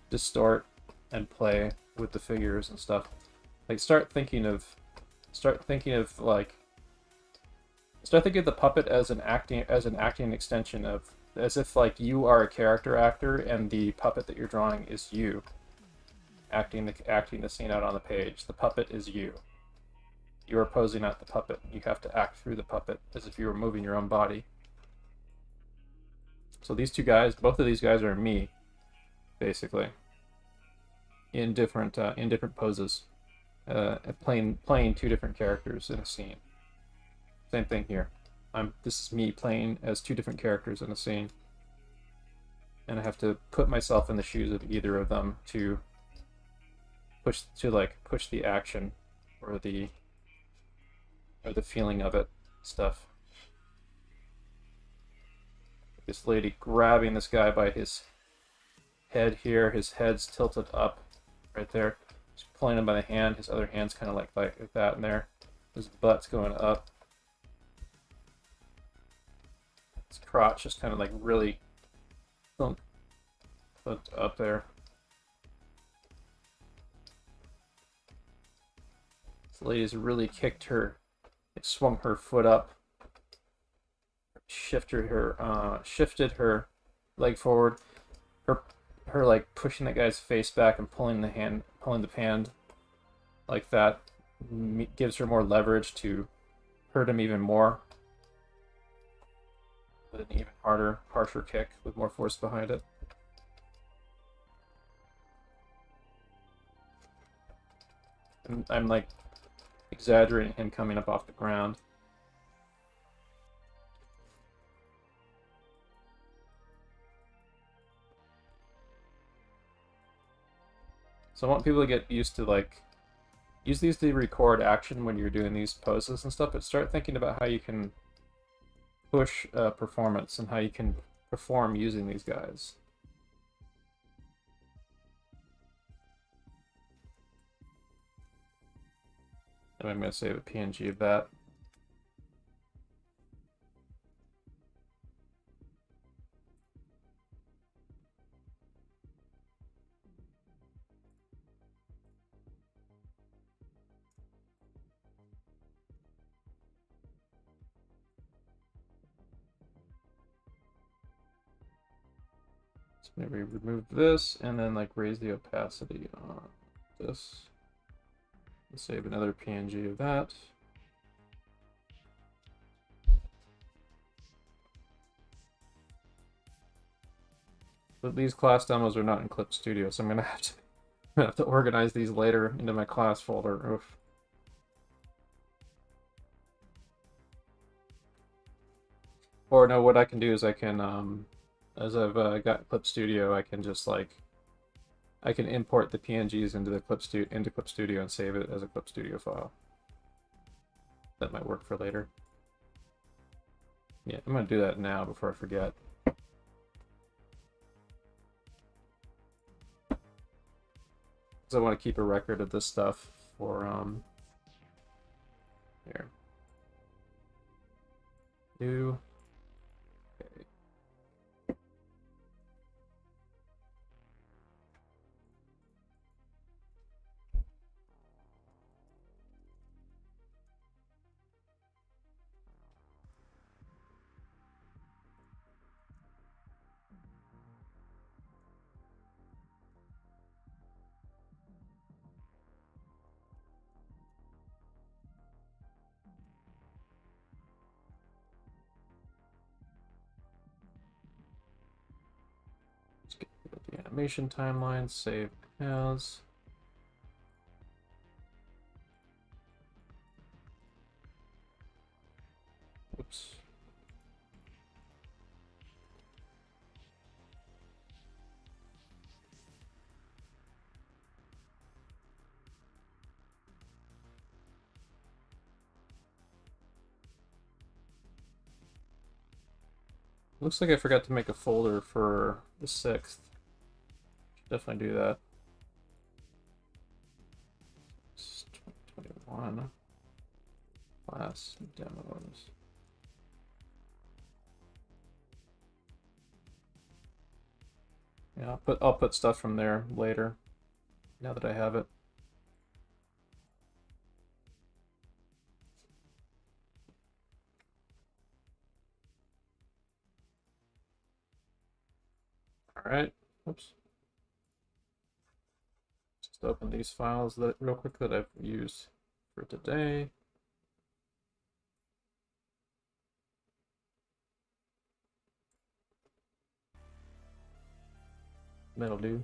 distort and play with the figures and stuff. Like start thinking of the puppet as an acting extension of, as if like you are a character actor and the puppet that you're drawing is you acting the scene out on the page. The puppet is you. You are posing at the puppet. You have to act through the puppet as if you were moving your own body. So these two guys, both of these guys are me, basically, in different poses, playing two different characters in a scene. Same thing here. This is me playing as two different characters in a scene, and I have to put myself in the shoes of either of them to push the action or the feeling of it stuff. This lady grabbing this guy by his head here. His head's tilted up right there. She's pulling him by the hand. His other hand's kind of like that in there. His butt's going up. His crotch just kind of like really put up there. This lady's really kicked her. It swung her foot up, shifted her leg forward, her like pushing that guy's face back and pulling the hand like that gives her more leverage to hurt him even more with an even harsher kick with more force behind it. And I'm like exaggerating him coming up off the ground. So I want people to get used to like use these to record action when you're doing these poses and stuff, but start thinking about how you can push performance and how you can perform using these guys. And I'm going to save a PNG of that. So maybe remove this and then like raise the opacity on this. Save another PNG of that. But these class demos are not in Clip Studio, so I'm gonna have to organize these later into my class folder. Oof. Or no, what I can do is I can, as I've got Clip Studio, I can just like I can import the PNGs into Clip Studio and save it as a Clip Studio file. That might work for later. Yeah, I'm gonna do that now before I forget. Because I want to keep a record of this stuff for here. New. Okay. The animation timeline, save as. Oops. Looks like I forgot to make a folder for the 6th. Should definitely do that. It's 2021 class demos. Yeah, I'll put stuff from there later. Now that I have it. All right. Oops. Just open these files that real quick that I've used for today. That'll do.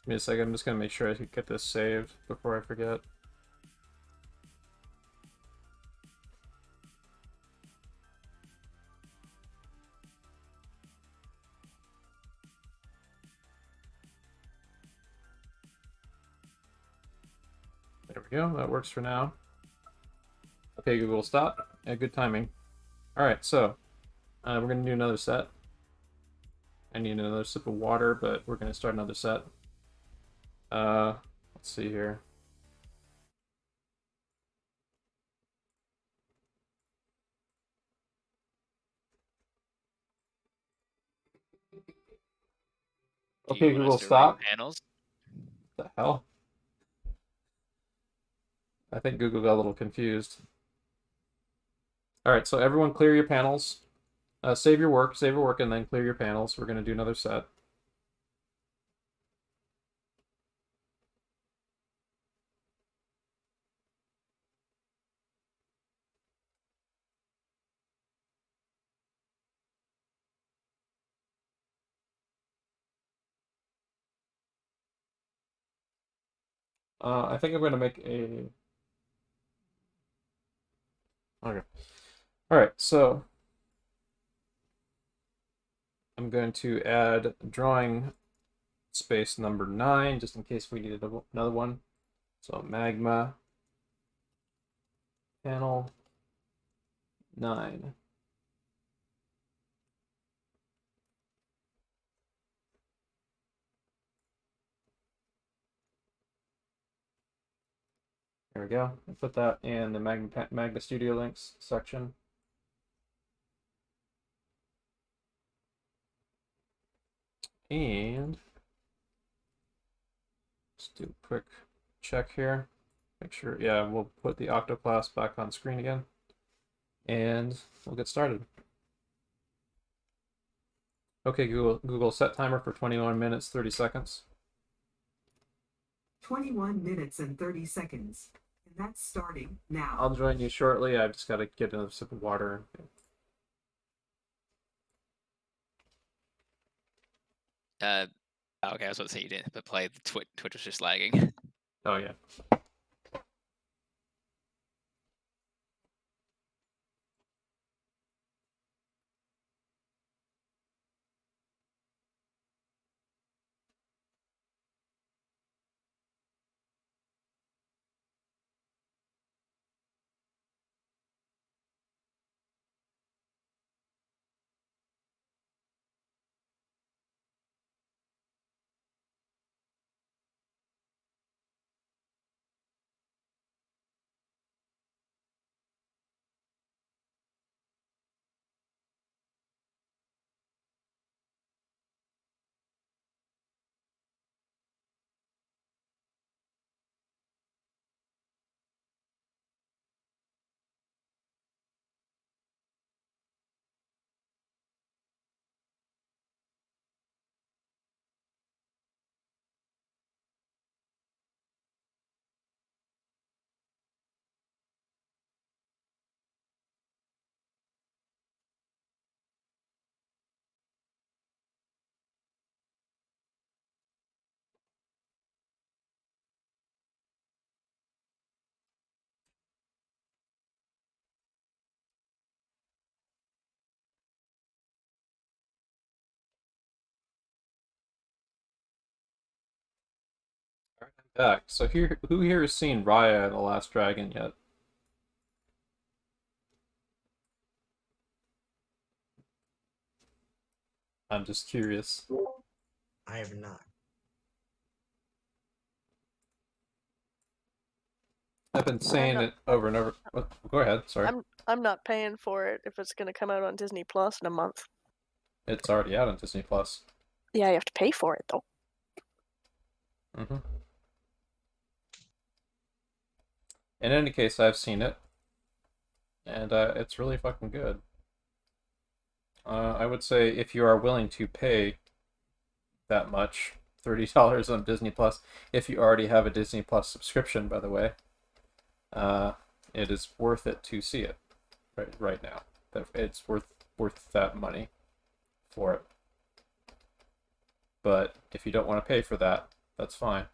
Give me a second, I'm just gonna make sure I can get this saved before I forget. There we go, that works for now. Okay, Google, stop. Yeah, good timing. Alright, so we're gonna do another set. I need another sip of water, but we're gonna start another set. Let's see here. Do Okay, you want Google, us to rate stop. panels? What the hell? I think Google got a little confused. Alright, so everyone clear your panels. Save your work, and then clear your panels. We're gonna do another set. I think I'm going to make a... Okay. Alright, so... I'm going to add drawing space number 9, just in case we needed another one. So magma panel 9. There we go. I put that in the Magma Studio links section. And let's do a quick check here. Make sure, yeah, we'll put the octoclass back on screen again. And we'll get started. Okay, Google, set timer for 21 minutes, 30 seconds. 21 minutes and 30 seconds. And that's starting now. I'll join you shortly. I've just got to get another sip of water. Okay, I was about to say you didn't, but play the Twitch was just lagging. Oh, yeah. Back. So who here has seen Raya and the Last Dragon yet? I'm just curious. I have not. I've been saying not- it over and over. Go ahead. Sorry. I'm not paying for it if it's gonna come out on Disney Plus in a month. It's already out on Disney Plus. Yeah, you have to pay for it though. Mm-hmm. In any case, I've seen it, and it's really fucking good. I would say if you are willing to pay that much, $30 on Disney Plus, if you already have a Disney Plus subscription, by the way, it is worth it to see it right now. It's worth that money for it. But if you don't want to pay for that, that's fine.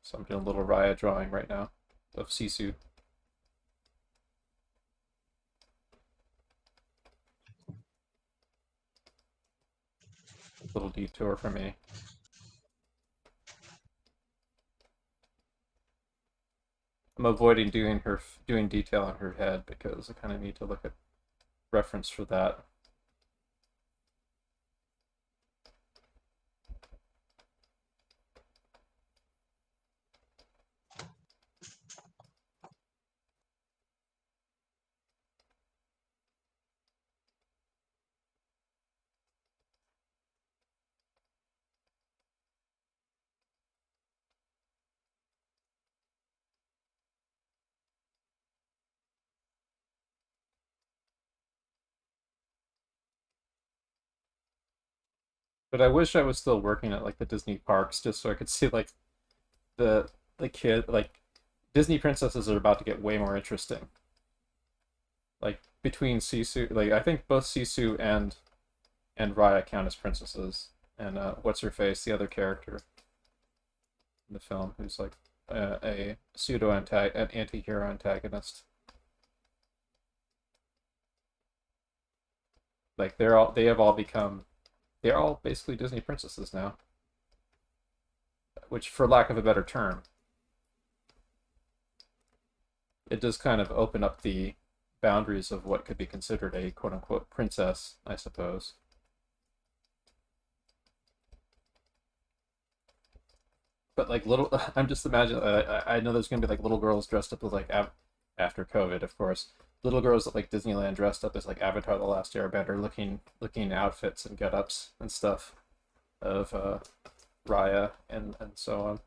So I'm doing a little Raya drawing right now of Sisu. Little detour for me. I'm avoiding doing detail on her head because I kind of need to look at reference for that. But I wish I was still working at like the Disney parks just so I could see like the kid like Disney princesses are about to get way more interesting. Like between Sisu, like I think both Sisu and Raya count as princesses, and what's her face, the other character in the film, who's like a an anti-hero antagonist. Like they're all basically Disney princesses now, which, for lack of a better term, it does kind of open up the boundaries of what could be considered a quote-unquote princess, I suppose. But like I'm just imagining. I know there's gonna be like little girls dressed up as like after COVID, of course. Little girls at like Disneyland dressed up as like Avatar: The Last Airbender, looking outfits and get-ups and stuff of Raya and so on,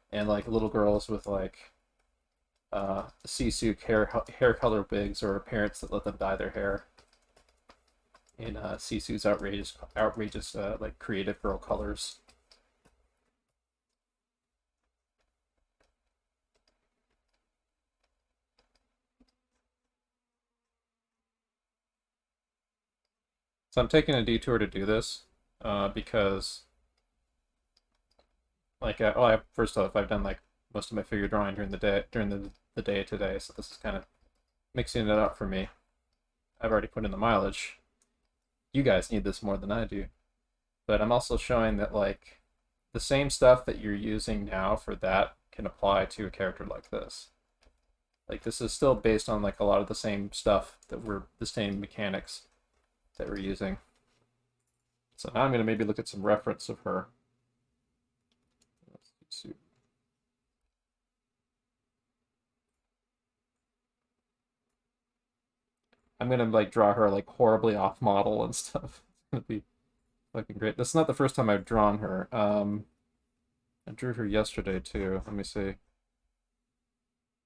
and like little girls with like Sisu hair color wigs, or parents that let them dye their hair in Sisu's outrageous like creative girl colors. So I'm taking a detour to do this because, like, first off, I've done like most of my figure drawing during the day today, so this is kind of mixing it up for me. I've already put in the mileage. You guys need this more than I do, but I'm also showing that like the same stuff that you're using now for that can apply to a character like this. Like this is still based on like a lot of the same stuff the same mechanics that we're using. So now I'm going to maybe look at some reference of her. Let's see. I'm going to like draw her like horribly off model and stuff. It's going to be fucking great. This is not the first time I've drawn her. I drew her yesterday too. Let me see.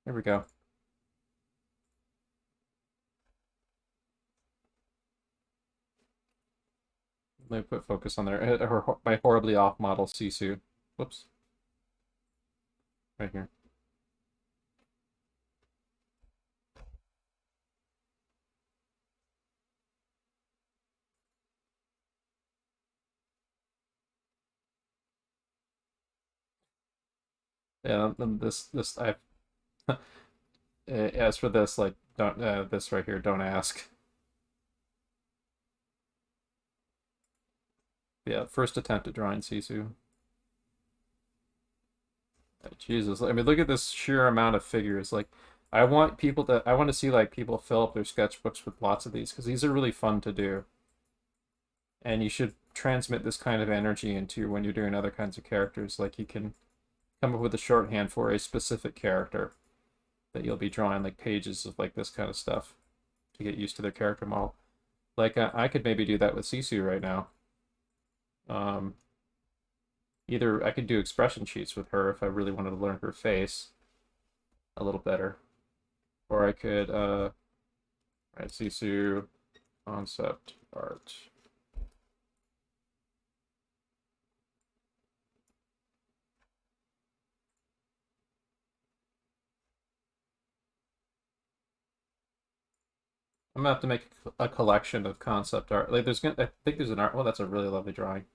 Here we go. Let me put focus on there. My horribly off model Sisu. Whoops. Right here. Yeah, and this I as for this, like, don't this right here, don't ask. Yeah, first attempt at drawing Sisu. Jesus, I mean, look at this sheer amount of figures. Like, I want to see like people fill up their sketchbooks with lots of these because these are really fun to do. And you should transmit this kind of energy into when you're doing other kinds of characters. Like, you can come up with a shorthand for a specific character that you'll be drawing, like pages of like this kind of stuff to get used to their character model. Like, I could maybe do that with Sisu right now. Either I could do expression sheets with her if I really wanted to learn her face a little better, or I could write Sisu concept art. I'm gonna have to make a collection of concept art. Like, I think there's an art. Well, that's a really lovely drawing.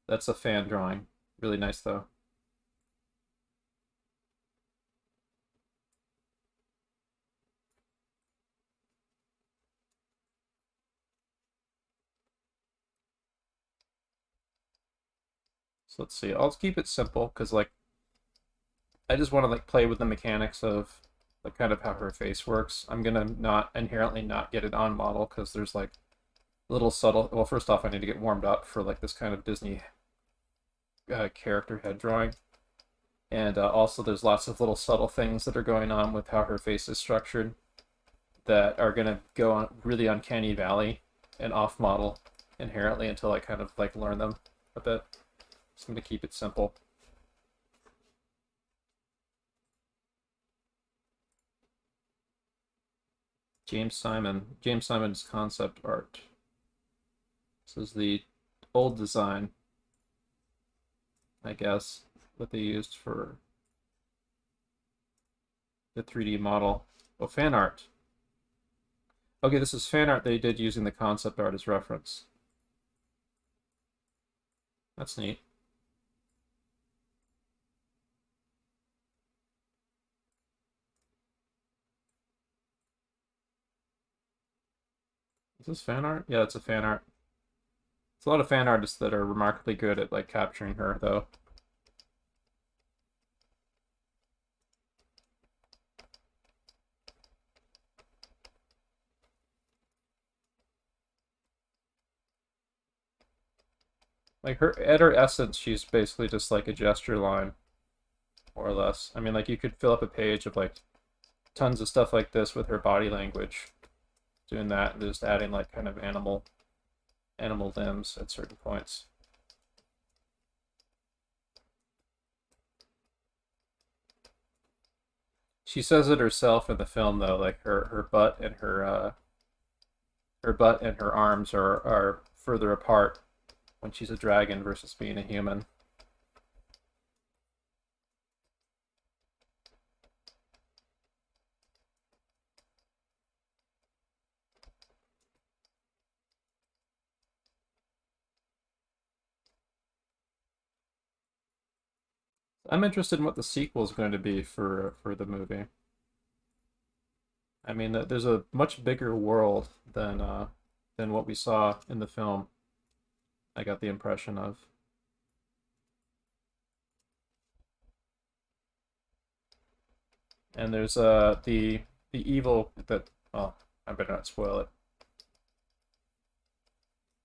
That's a fan drawing. Really nice though. So let's see. I'll keep it simple because like I just want to like play with the mechanics of like kind of how her face works. I'm gonna not inherently not get it on model because there's like little subtle. Well, first off, I need to get warmed up for like this kind of Disney character head drawing, and also there's lots of little subtle things that are going on with how her face is structured that are gonna go on really uncanny valley and off model inherently until I kind of like learn them a bit. So I'm gonna keep it simple. James Simon's concept art. This is the old design, I guess, that they used for the 3D model. Oh, fan art. Okay, this is fan art they did using the concept art as reference. That's neat. Is this fan art? Yeah, it's a fan art. It's a lot of fan artists that are remarkably good at like capturing her, though. Like at her essence, she's basically just like a gesture line, more or less. I mean, like you could fill up a page of like tons of stuff like this with her body language, doing that, and just adding like kind of animal limbs at certain points. She says it herself in the film though, like her butt and her arms are further apart when she's a dragon versus being a human. I'm interested in what the sequel is going to be for the movie. I mean, there's a much bigger world than what we saw in the film. I got the impression of. And there's the evil that, well, I better not spoil it.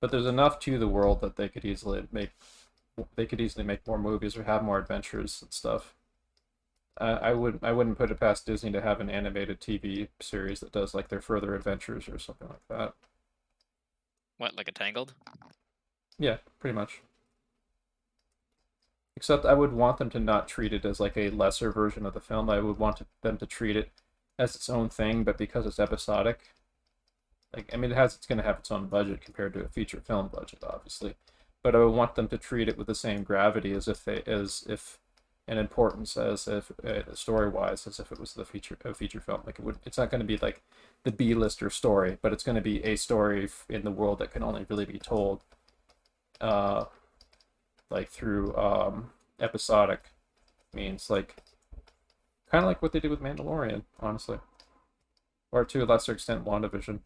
But there's enough to the world that they could easily make more movies or have more adventures and stuff. I wouldn't put it past Disney to have an animated TV series that does like their further adventures or something like that. What, like a Tangled? Yeah, pretty much. Except I would want them to not treat it as like a lesser version of the film. I would want them to treat it as its own thing, but because it's episodic. Like, I mean, it's going to have its own budget compared to a feature film budget, obviously. But I would want them to treat it with the same gravity as if and importance as if story-wise as if it was a feature film. Like it's not going to be like the B-lister story, but it's going to be a story in the world that can only really be told like through episodic means, like kind of like what they did with Mandalorian, honestly, or to a lesser extent WandaVision.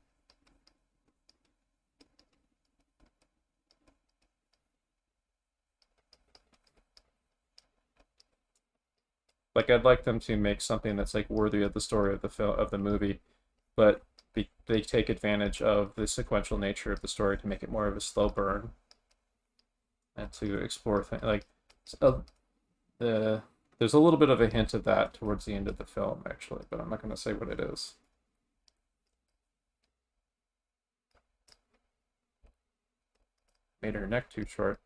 Like, I'd like them to make something that's like worthy of the story of the movie, but they take advantage of the sequential nature of the story to make it more of a slow burn, and to explore things like there's a little bit of a hint of that towards the end of the film, actually, but I'm not going to say what it is. Made her neck too short.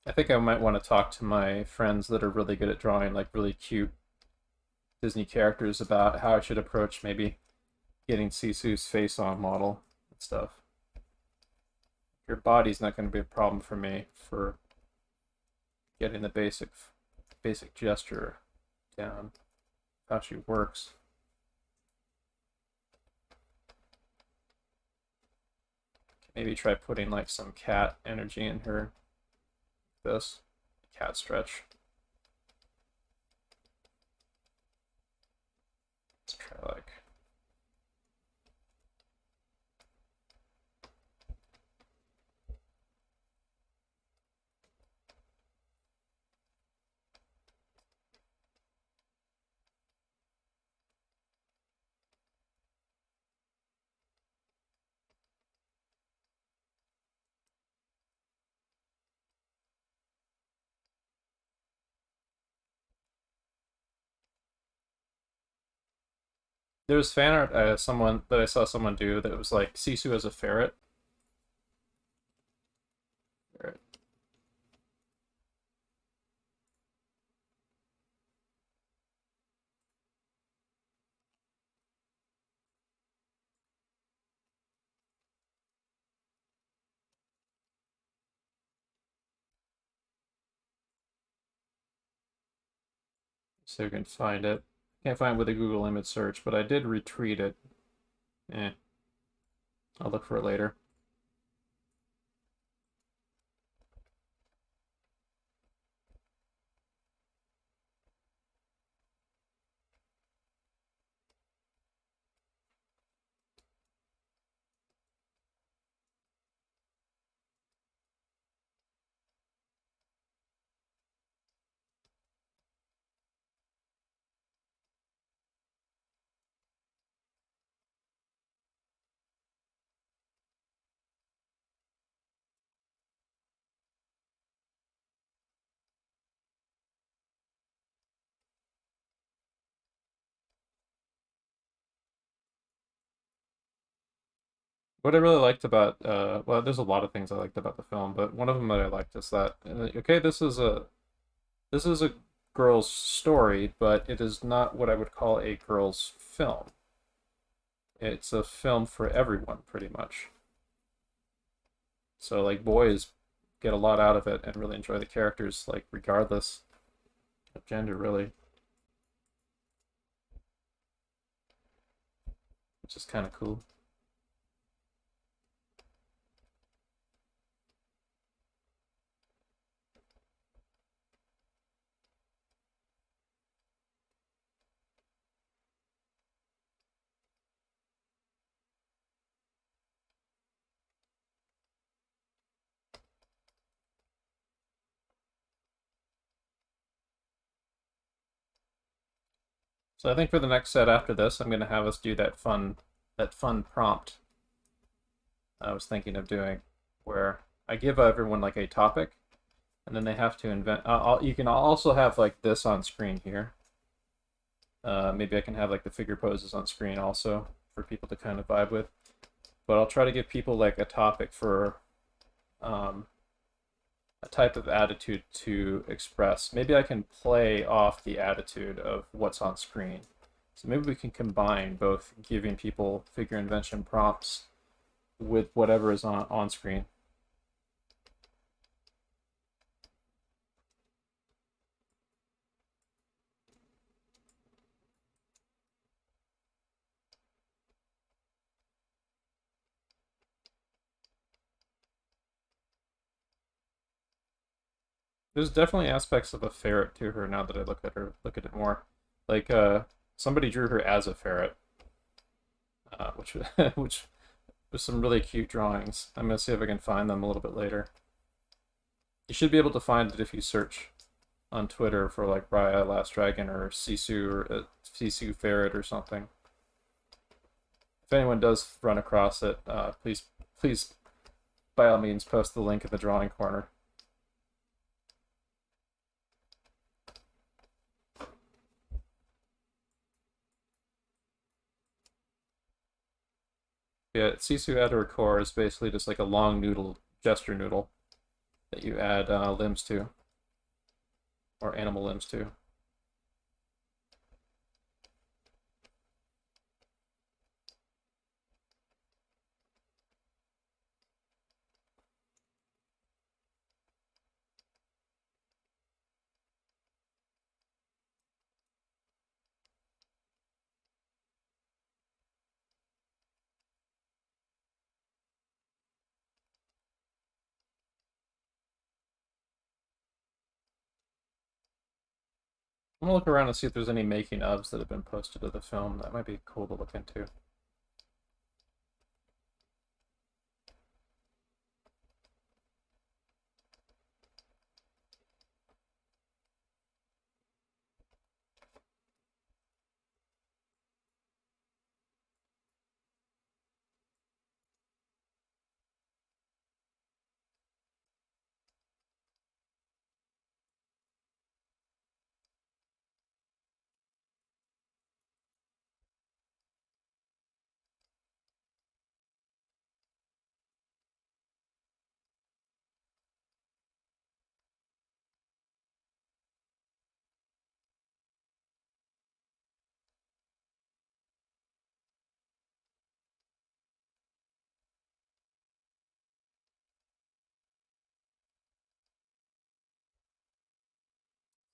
I think I might want to talk to my friends that are really good at drawing like really cute Disney characters about how I should approach maybe getting Sisu's face on model and stuff. Your body's not going to be a problem for me for getting the basic gesture down, how she works. Maybe try putting like some cat energy in her. This cat stretch. Let's try like there was fan art I saw someone do that was like Sisu as a ferret. So you can find it. Can't find it with a Google image search, but I did retweet it. I'll look for it later. What I really liked about, well, there's a lot of things I liked about the film, but one of them that I liked is that, okay, this is a girl's story, but it is not what I would call a girl's film. It's a film for everyone, pretty much. So, like, boys get a lot out of it and really enjoy the characters, like, regardless of gender, really. Which is kind of cool. So I think for the next set after this, I'm going to have us do that fun prompt I was thinking of doing, where I give everyone like a topic, and then they have to invent. You can also have like this on screen here. Maybe I can have like the figure poses on screen also for people to kind of vibe with. But I'll try to give people like a topic for a type of attitude to express. Maybe I can play off the attitude of what's on screen. So maybe we can combine both giving people figure invention prompts with whatever is on screen. There's definitely aspects of a ferret to her now that I look at it more. Like somebody drew her as a ferret, which There's some really cute drawings. I'm gonna see if I can find them a little bit later. You should be able to find it if you search on Twitter for like Raya Last Dragon or Sisu or Sisu Ferret or something. If anyone does run across it, please, by all means, post the link in the drawing corner. Yeah, Sisu Adder Core is basically just like a long noodle, gesture noodle, that you add limbs to, or animal limbs to. I'm gonna look around and see if there's any making ofs that have been posted to the film. That might be cool to look into.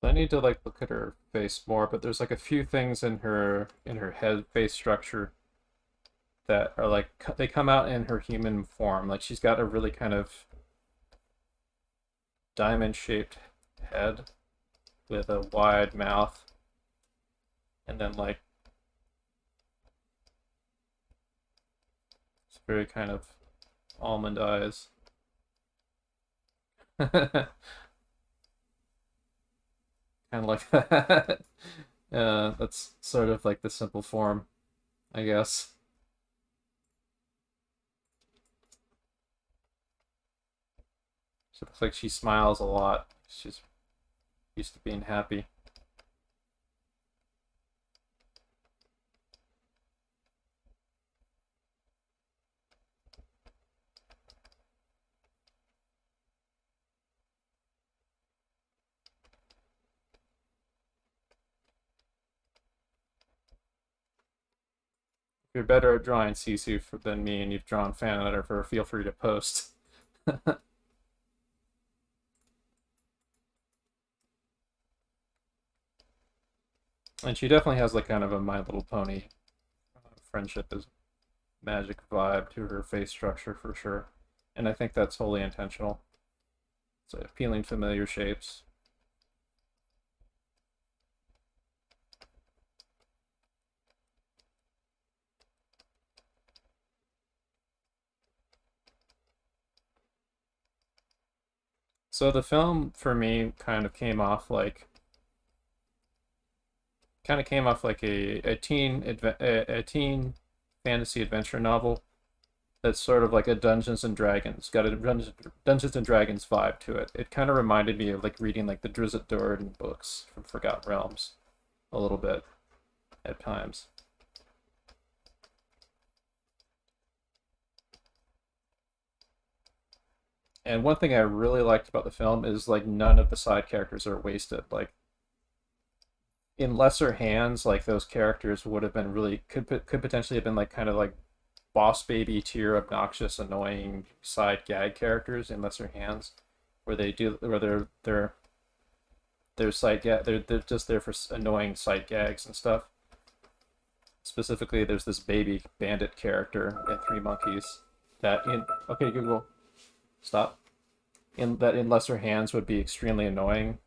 I need to like look at her face more, but there's like a few things in her head face structure that are like they come out in her human form. Like she's got a really kind of diamond-shaped head with a wide mouth, and then like it's very kind of almond eyes. Kind of like that. That's sort of like the simple form, I guess. She looks like she smiles a lot. She's used to being happy. If you're better at drawing Sisu than me and you've drawn fan art of her, feel free to post. And she definitely has like kind of a My Little Pony friendship is magic vibe to her face structure for sure. And I think that's wholly intentional. So appealing familiar shapes. So the film for me kind of came off like a teen fantasy adventure novel that's sort of like a Dungeons and Dragons, got a Dungeons and Dragons vibe to it. It kind of reminded me of like reading like the Drizzt Do'Urden books from Forgotten Realms a little bit at times. And one thing I really liked about the film is like none of the side characters are wasted. Like in lesser hands, like those characters would have been really could potentially have been like kind of like boss baby tier obnoxious annoying side gag characters in lesser hands, where they're side gag they're just there for annoying side gags and stuff. Specifically, there's this baby bandit character in Three Monkeys that in okay Google. Stop. In lesser hands would be extremely annoying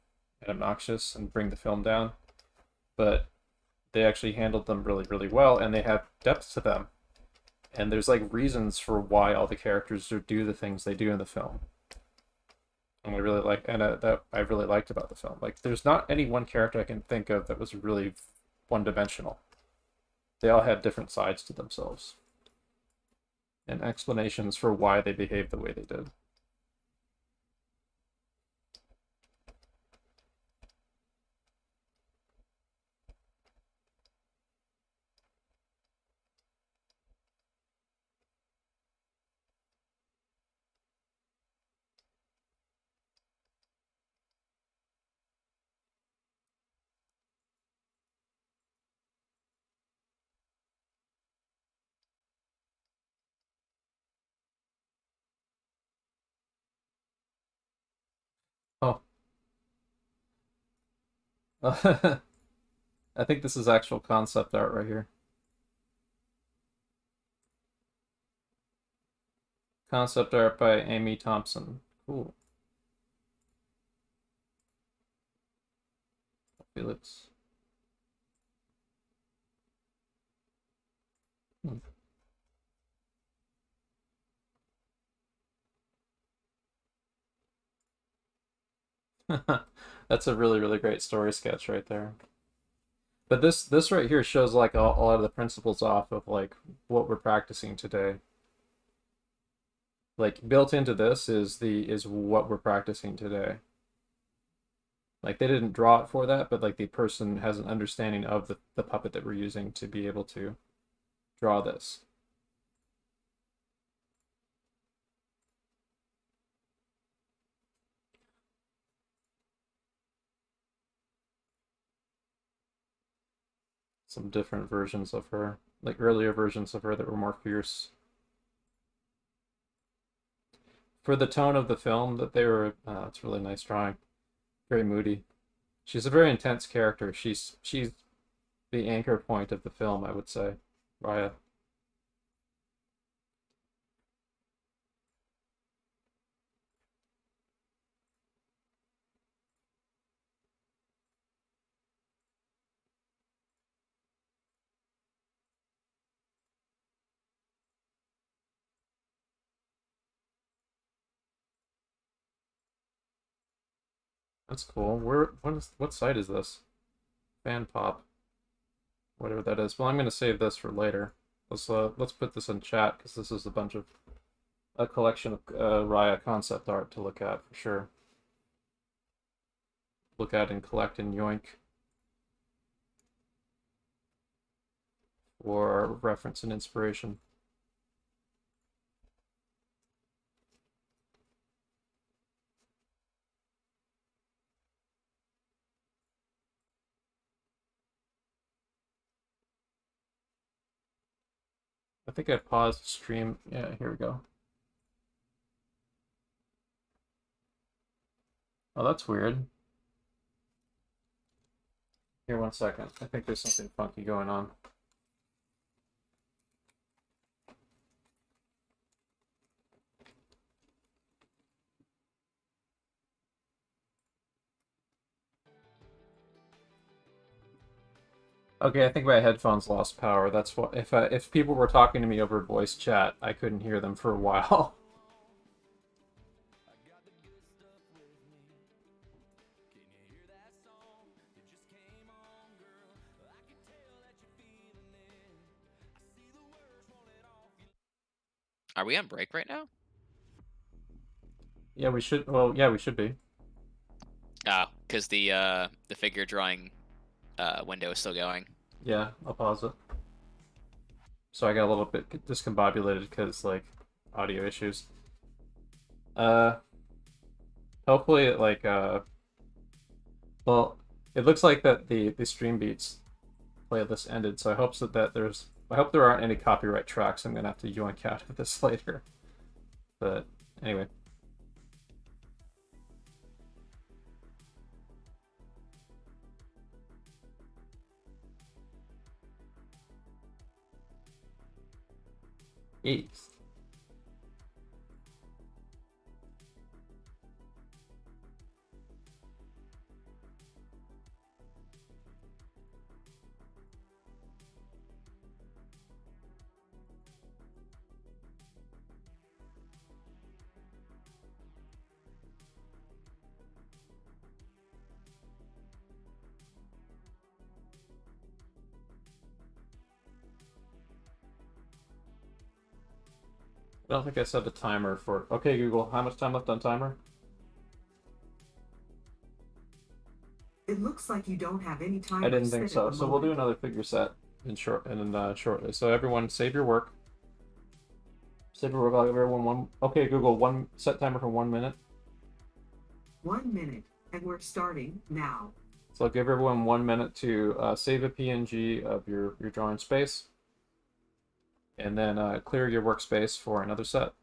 and obnoxious and bring the film down, but they actually handled them really, really well, and they have depth to them. and there's like reasons for why all the characters do the things they do in the film. And I really like, and that I really liked about the film. Like, there's not any one character I can think of that was really one-dimensional. They all had different sides to themselves, and explanations for why they behaved the way they did. Oh. I think this is actual concept art right here. Concept art by Amy Thompson. Cool. Felix. That's a really, really great story sketch right there. But this right here shows like a lot of the principles off of like what we're practicing today. Like built into this is what we're practicing today. Like they didn't draw it for that, but like the person has an understanding of the puppet that we're using to be able to draw this. Some different versions of her, like earlier versions of her that were more fierce. For the tone of the film that they were, it's really nice drawing. Very moody. She's a very intense character. She's the anchor point of the film, I would say. Raya. That's cool. What site is this? Fan pop. Whatever that is. Well, I'm gonna save this for later. Let's put this in chat because this is a collection of Raya concept art to look at for sure. Look at and collect and yoink for reference and inspiration. I think I paused the stream. Yeah, here we go. Oh, that's weird. Here, 1 second. I think there's something funky going on. Okay, I think my headphones lost power. That's what if people were talking to me over voice chat, I couldn't hear them for a while. Are we on break right now? Yeah, we should. Well, yeah, we should be. Oh, because the figure drawing window is still going. Yeah, I'll pause it. So I got a little bit discombobulated because like audio issues. Hopefully it like well, it looks like that the stream beats playlist ended, so I hope I hope there aren't any copyright tracks I'm gonna have to yoink out of this later. But anyway. East. I don't think I set a timer for... Okay, Google, how much time left on timer? It looks like you don't have any time. I didn't think so. So we'll do another figure set shortly. So everyone, save your work. Save your work. I'll give everyone one. Okay, Google, set timer for 1 minute. 1 minute, and we're starting now. So I'll give everyone 1 minute to save a PNG of your drawing space, and then clear your workspace for another set.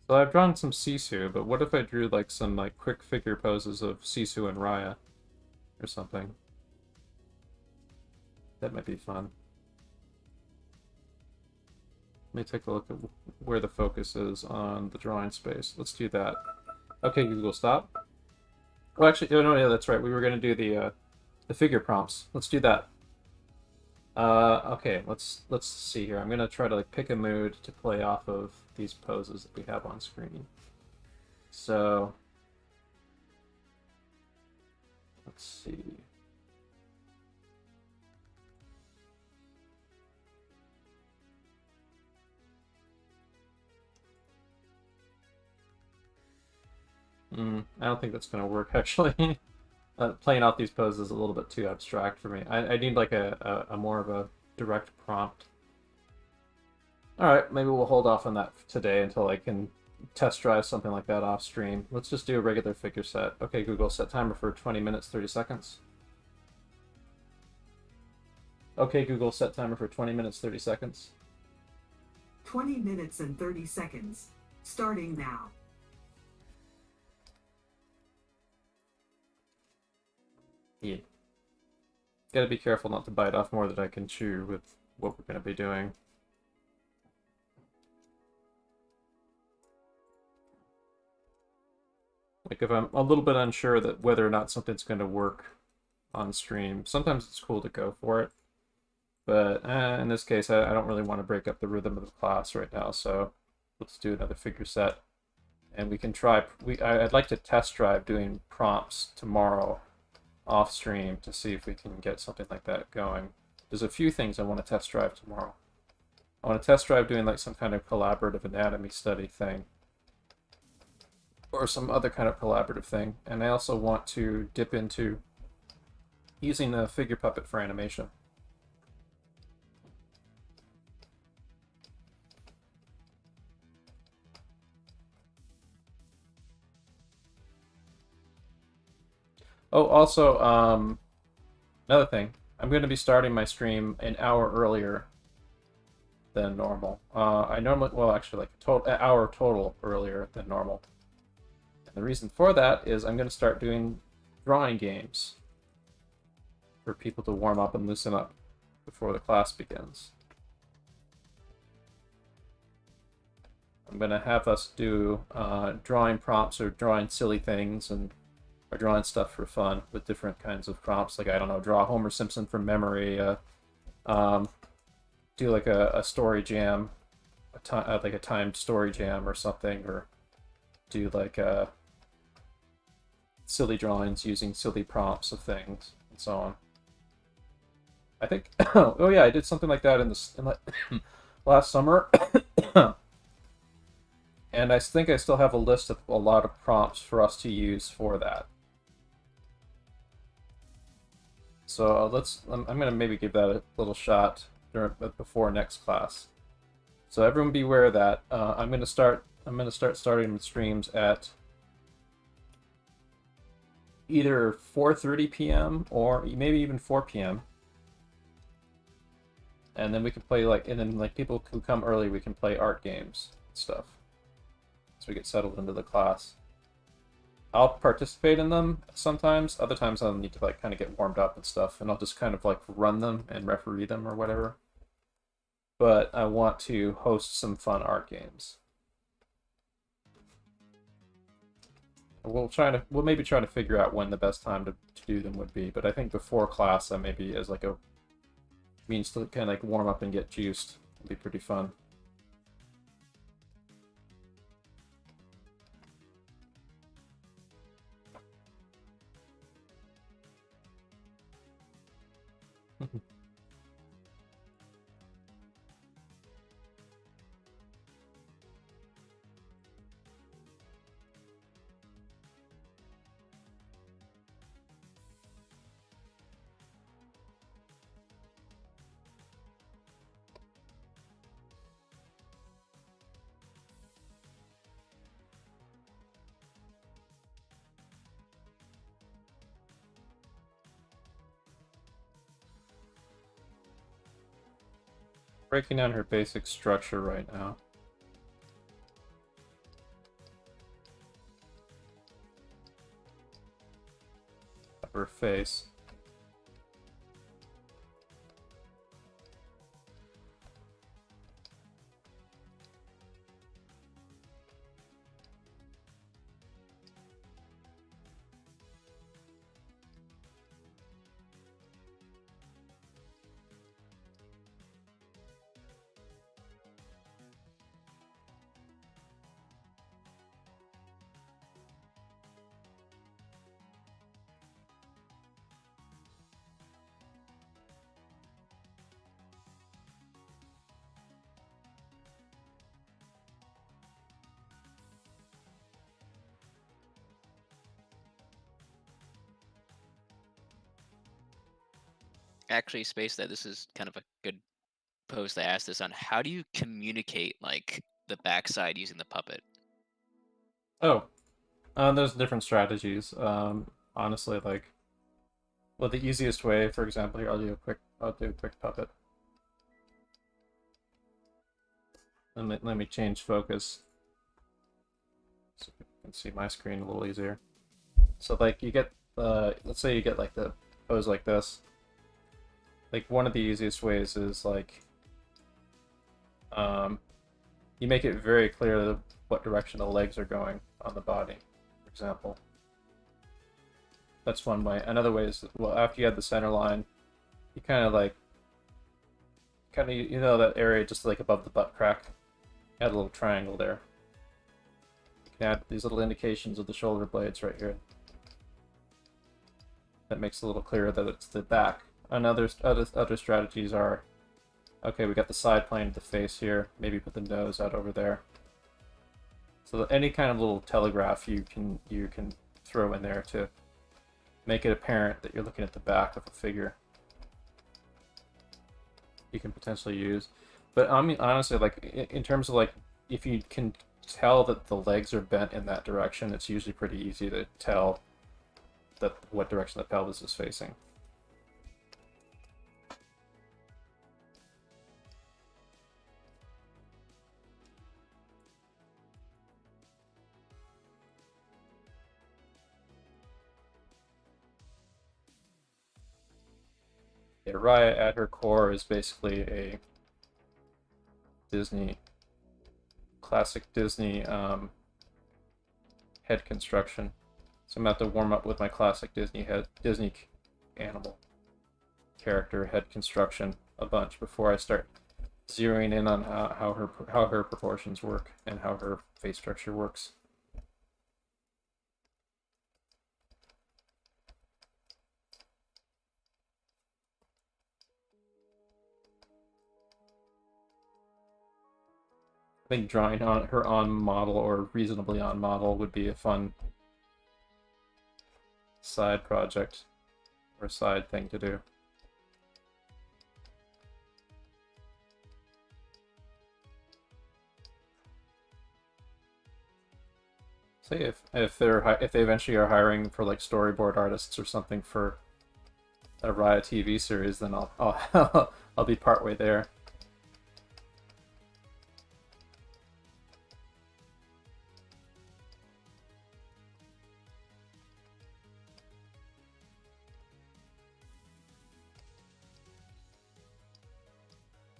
So I've drawn some Sisu, but what if I drew like some quick figure poses of Sisu and Raya or something? That might be fun. Let me take a look at where the focus is on the drawing space. Let's do that. Okay, Google, stop. Well, actually, oh, no, yeah, that's right. We were going to do the figure prompts. Let's do that. Okay, let's see here. I'm going to try to pick a mood to play off of these poses that we have on screen. So, let's see. I don't think that's going to work, actually. Playing out these poses is a little bit too abstract for me. I need like a more of a direct prompt. Alright, maybe we'll hold off on that today until I can test drive something like that off stream. Let's just do a regular figure set. Okay, Google, set timer for 20 minutes, 30 seconds. Okay, Google, set timer for 20 minutes, 30 seconds. 20 minutes and 30 seconds. Starting now. Yeah. Gotta be careful not to bite off more than I can chew with what we're gonna be doing. Like if I'm a little bit unsure that whether or not something's gonna work on stream, sometimes it's cool to go for it. But in this case, I don't really want to break up the rhythm of the class right now, so let's do another figure set. And we can try, I'd like to test drive doing prompts tomorrow off stream to see if we can get something like that going. There's a few things I want to test drive tomorrow. I want to test drive doing like some kind of collaborative anatomy study thing, or some other kind of collaborative thing. And I also want to dip into using the figure puppet for animation. Oh, also, another thing. I'm going to be starting my stream an hour earlier than normal. I normally, well, actually, like an hour total earlier than normal. And the reason for that is I'm going to start doing drawing games for people to warm up and loosen up before the class begins. I'm going to have us do drawing prompts or drawing silly things and or drawing stuff for fun with different kinds of prompts. Like, I don't know, draw Homer Simpson from memory, do like a story jam, like a timed story jam or something, or do like silly drawings using silly prompts of things and so on. I think, oh yeah, I did something like that in last summer. And I think I still have a list of a lot of prompts for us to use for that. So I'm going to maybe give that a little shot before next class. So everyone be aware of that. I'm going to start starting streams at either 4:30 p.m. or maybe even 4 p.m. And then we can play and then people who come early, we can play art games and stuff. So we get settled into the class. I'll participate in them sometimes. Other times I'll need to like kind of get warmed up and stuff, and I'll just kind of like run them and referee them or whatever. But I want to host some fun art games. We'll maybe try to figure out when the best time to do them would be, but I think before class that maybe as like a means to kind of like warm up and get juiced. It'd be pretty fun. Breaking down her basic structure right now. Of her face. Actually, Spacedad, this is kind of a good pose to ask this on. How do you communicate like the backside using the puppet? Oh, there's different strategies. Honestly, like, well, the easiest way, for example, here I'll do a quick puppet. Let me change focus so you can see my screen a little easier. So like you get let's say you get like the pose like this. Like one of the easiest ways is like you make it very clear what direction the legs are going on the body, for example. That's one way. Another way is, well, after you have the center line, you kind of you know that area just like above the butt crack, add a little triangle there. You can add these little indications of the shoulder blades right here. That makes it a little clearer that it's the back. And other strategies are, okay, we got the side plane of the face here. Maybe put the nose out over there. So that any kind of little telegraph you can throw in there to make it apparent that you're looking at the back of a figure. You can potentially use, but I mean honestly, like in terms of like if you can tell that the legs are bent in that direction, it's usually pretty easy to tell that what direction the pelvis is facing. Yeah, Raya at her core is basically a classic Disney head construction. So I'm going to have to warm up with my classic Disney animal character head construction a bunch before I start zeroing in on how her proportions work and how her face structure works. I think drawing her on model or reasonably on model would be a fun side project or side thing to do. Say if they eventually are hiring for like storyboard artists or something for a Raya TV series, then I'll I'll be partway there.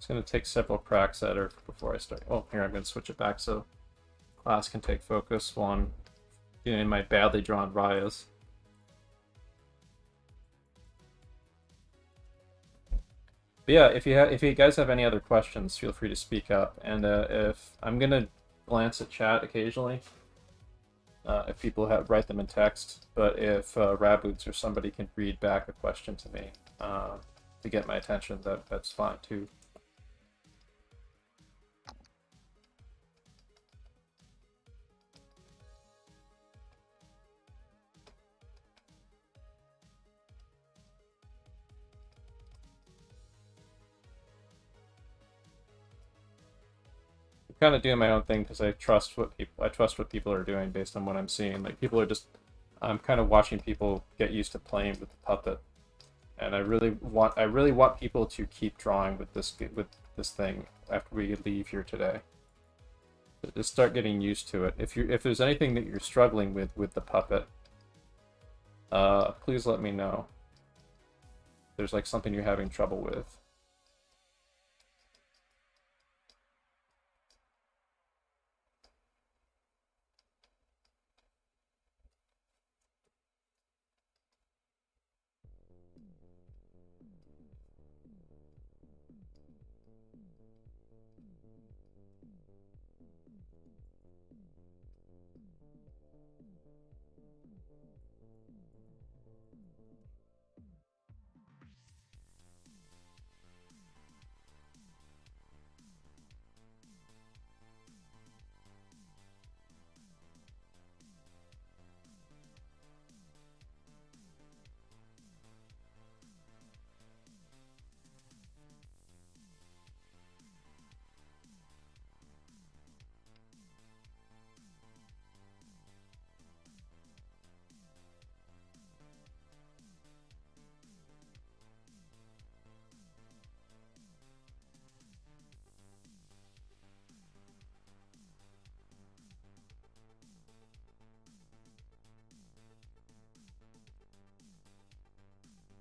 It's going to take several cracks at her before I start. Oh, here, I'm going to switch it back so class can take focus while I'm doing my badly drawn Rayas. But yeah, if you guys have any other questions, feel free to speak up. And if I'm going to glance at chat occasionally, if people write them in text, but if Raboots or somebody can read back a question to me to get my attention, that's fine too. I'm kind of doing my own thing because I trust what people are doing based on what I'm seeing. Like people are just, I'm kind of watching people get used to playing with the puppet, and I really want people to keep drawing with this thing after we leave here today. Just start getting used to it. If there's anything that you're struggling with the puppet, please let me know. If there's like something you're having trouble with.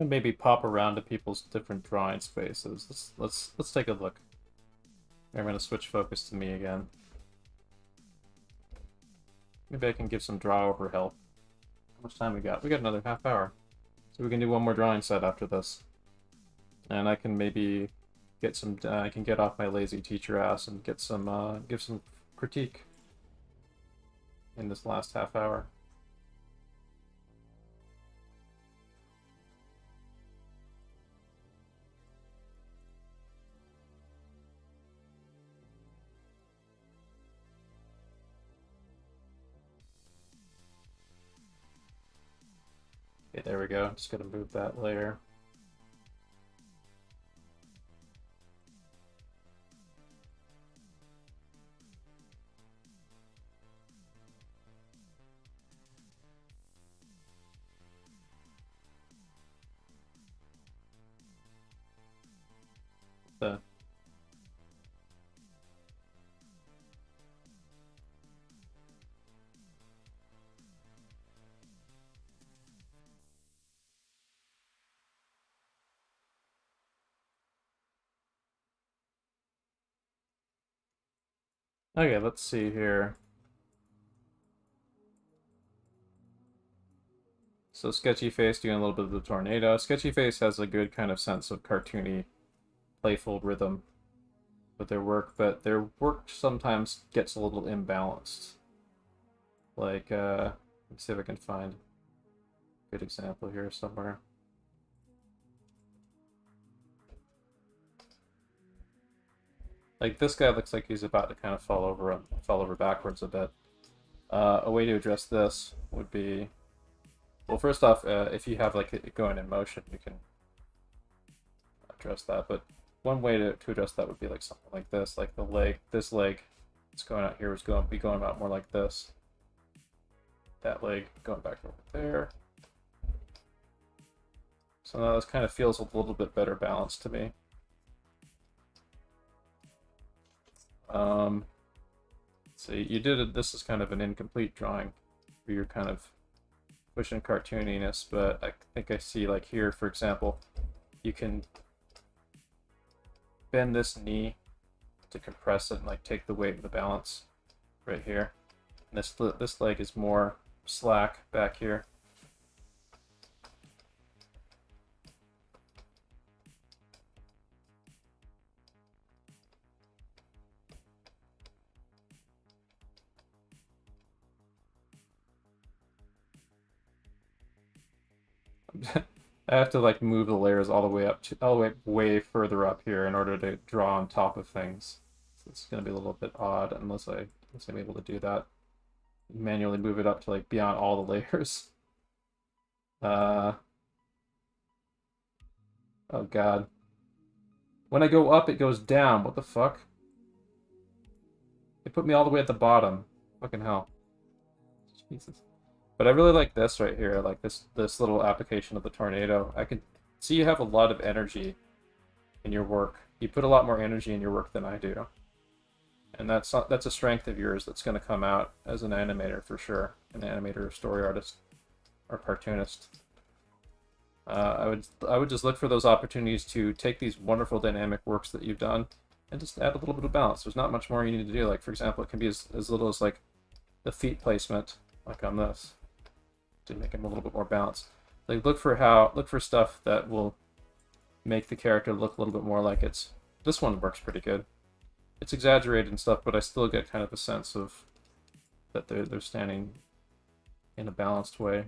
And maybe pop around to people's different drawing spaces. Let's take a look. I'm gonna switch focus to me again. Maybe I can give some draw over help. How much time we got? We got another half hour. So we can do one more drawing set after this. And I can maybe get some I can get off my lazy teacher ass and get some give some critique in this last half hour. Okay, there we go. Just gonna move that layer. Okay, let's see here. So Sketchy Face doing a little bit of the tornado. Sketchy Face has a good kind of sense of cartoony, playful rhythm with their work, but their work sometimes gets a little imbalanced. Like, let's see if I can find a good example here somewhere. Like this guy looks like he's about to kind of fall over backwards a bit. A way to address this would be, well, first off, if you have like it going in motion, you can address that. But one way to address that would be like something like this, like the leg. This leg that's going out here is going to be going out more like this. That leg going back over there. So now this kind of feels a little bit better balanced to me. So you did it. This is kind of an incomplete drawing where you're kind of pushing cartooniness, but I think I see like here, for example, you can bend this knee to compress it and like take the weight of the balance right here. And this leg is more slack back here. I have to like move the layers all the way up to all the way way further up here in order to draw on top of things. So it's gonna be a little bit odd unless I'm able to do that. Manually move it up to like beyond all the layers. Oh god. When I go up it goes down. What the fuck? It put me all the way at the bottom. Fucking hell. Jesus. But I really like this right here, like this little application of the tornado. I can see you have a lot of energy in your work. You put a lot more energy in your work than I do. And that's a strength of yours that's going to come out as an animator for sure. An animator or story artist or cartoonist. I would just look for those opportunities to take these wonderful dynamic works that you've done and just add a little bit of balance. There's not much more you need to do. Like, for example, it can be as little as like the feet placement, like on this, to make them a little bit more balanced. Like look for stuff that will make the character look a little bit more like it's. This one works pretty good. It's exaggerated and stuff, but I still get kind of a sense of that they're standing in a balanced way.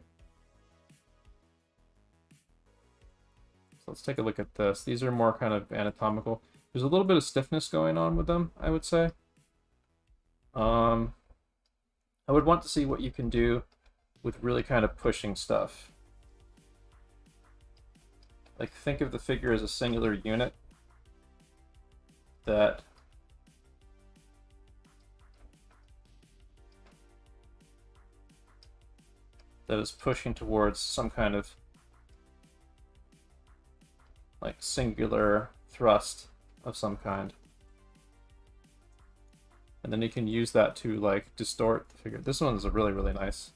So let's take a look at this. These are more kind of anatomical. There's a little bit of stiffness going on with them, I would say. I would want to see what you can do with really kind of pushing stuff. Like, think of the figure as a singular unit that is pushing towards some kind of like singular thrust of some kind. And then you can use that to like distort the figure. This one's a really, really nice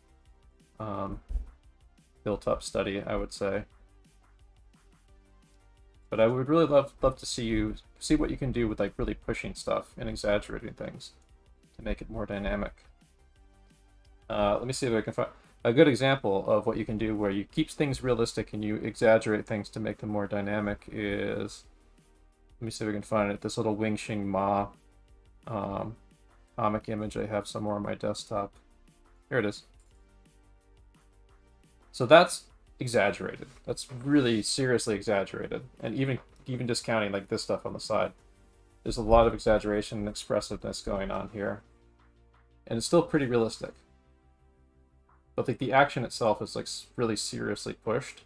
built-up study, I would say. But I would really love to see what you can do with like really pushing stuff and exaggerating things to make it more dynamic. Let me see if I can find a good example of what you can do where you keep things realistic and you exaggerate things to make them more dynamic is, let me see if we can find it, this little Wing Shing Ma comic image I have somewhere on my desktop. Here it is. So that's exaggerated. That's really seriously exaggerated. And even discounting like this stuff on the side, there's a lot of exaggeration and expressiveness going on here. And it's still pretty realistic. But like the action itself is like really seriously pushed.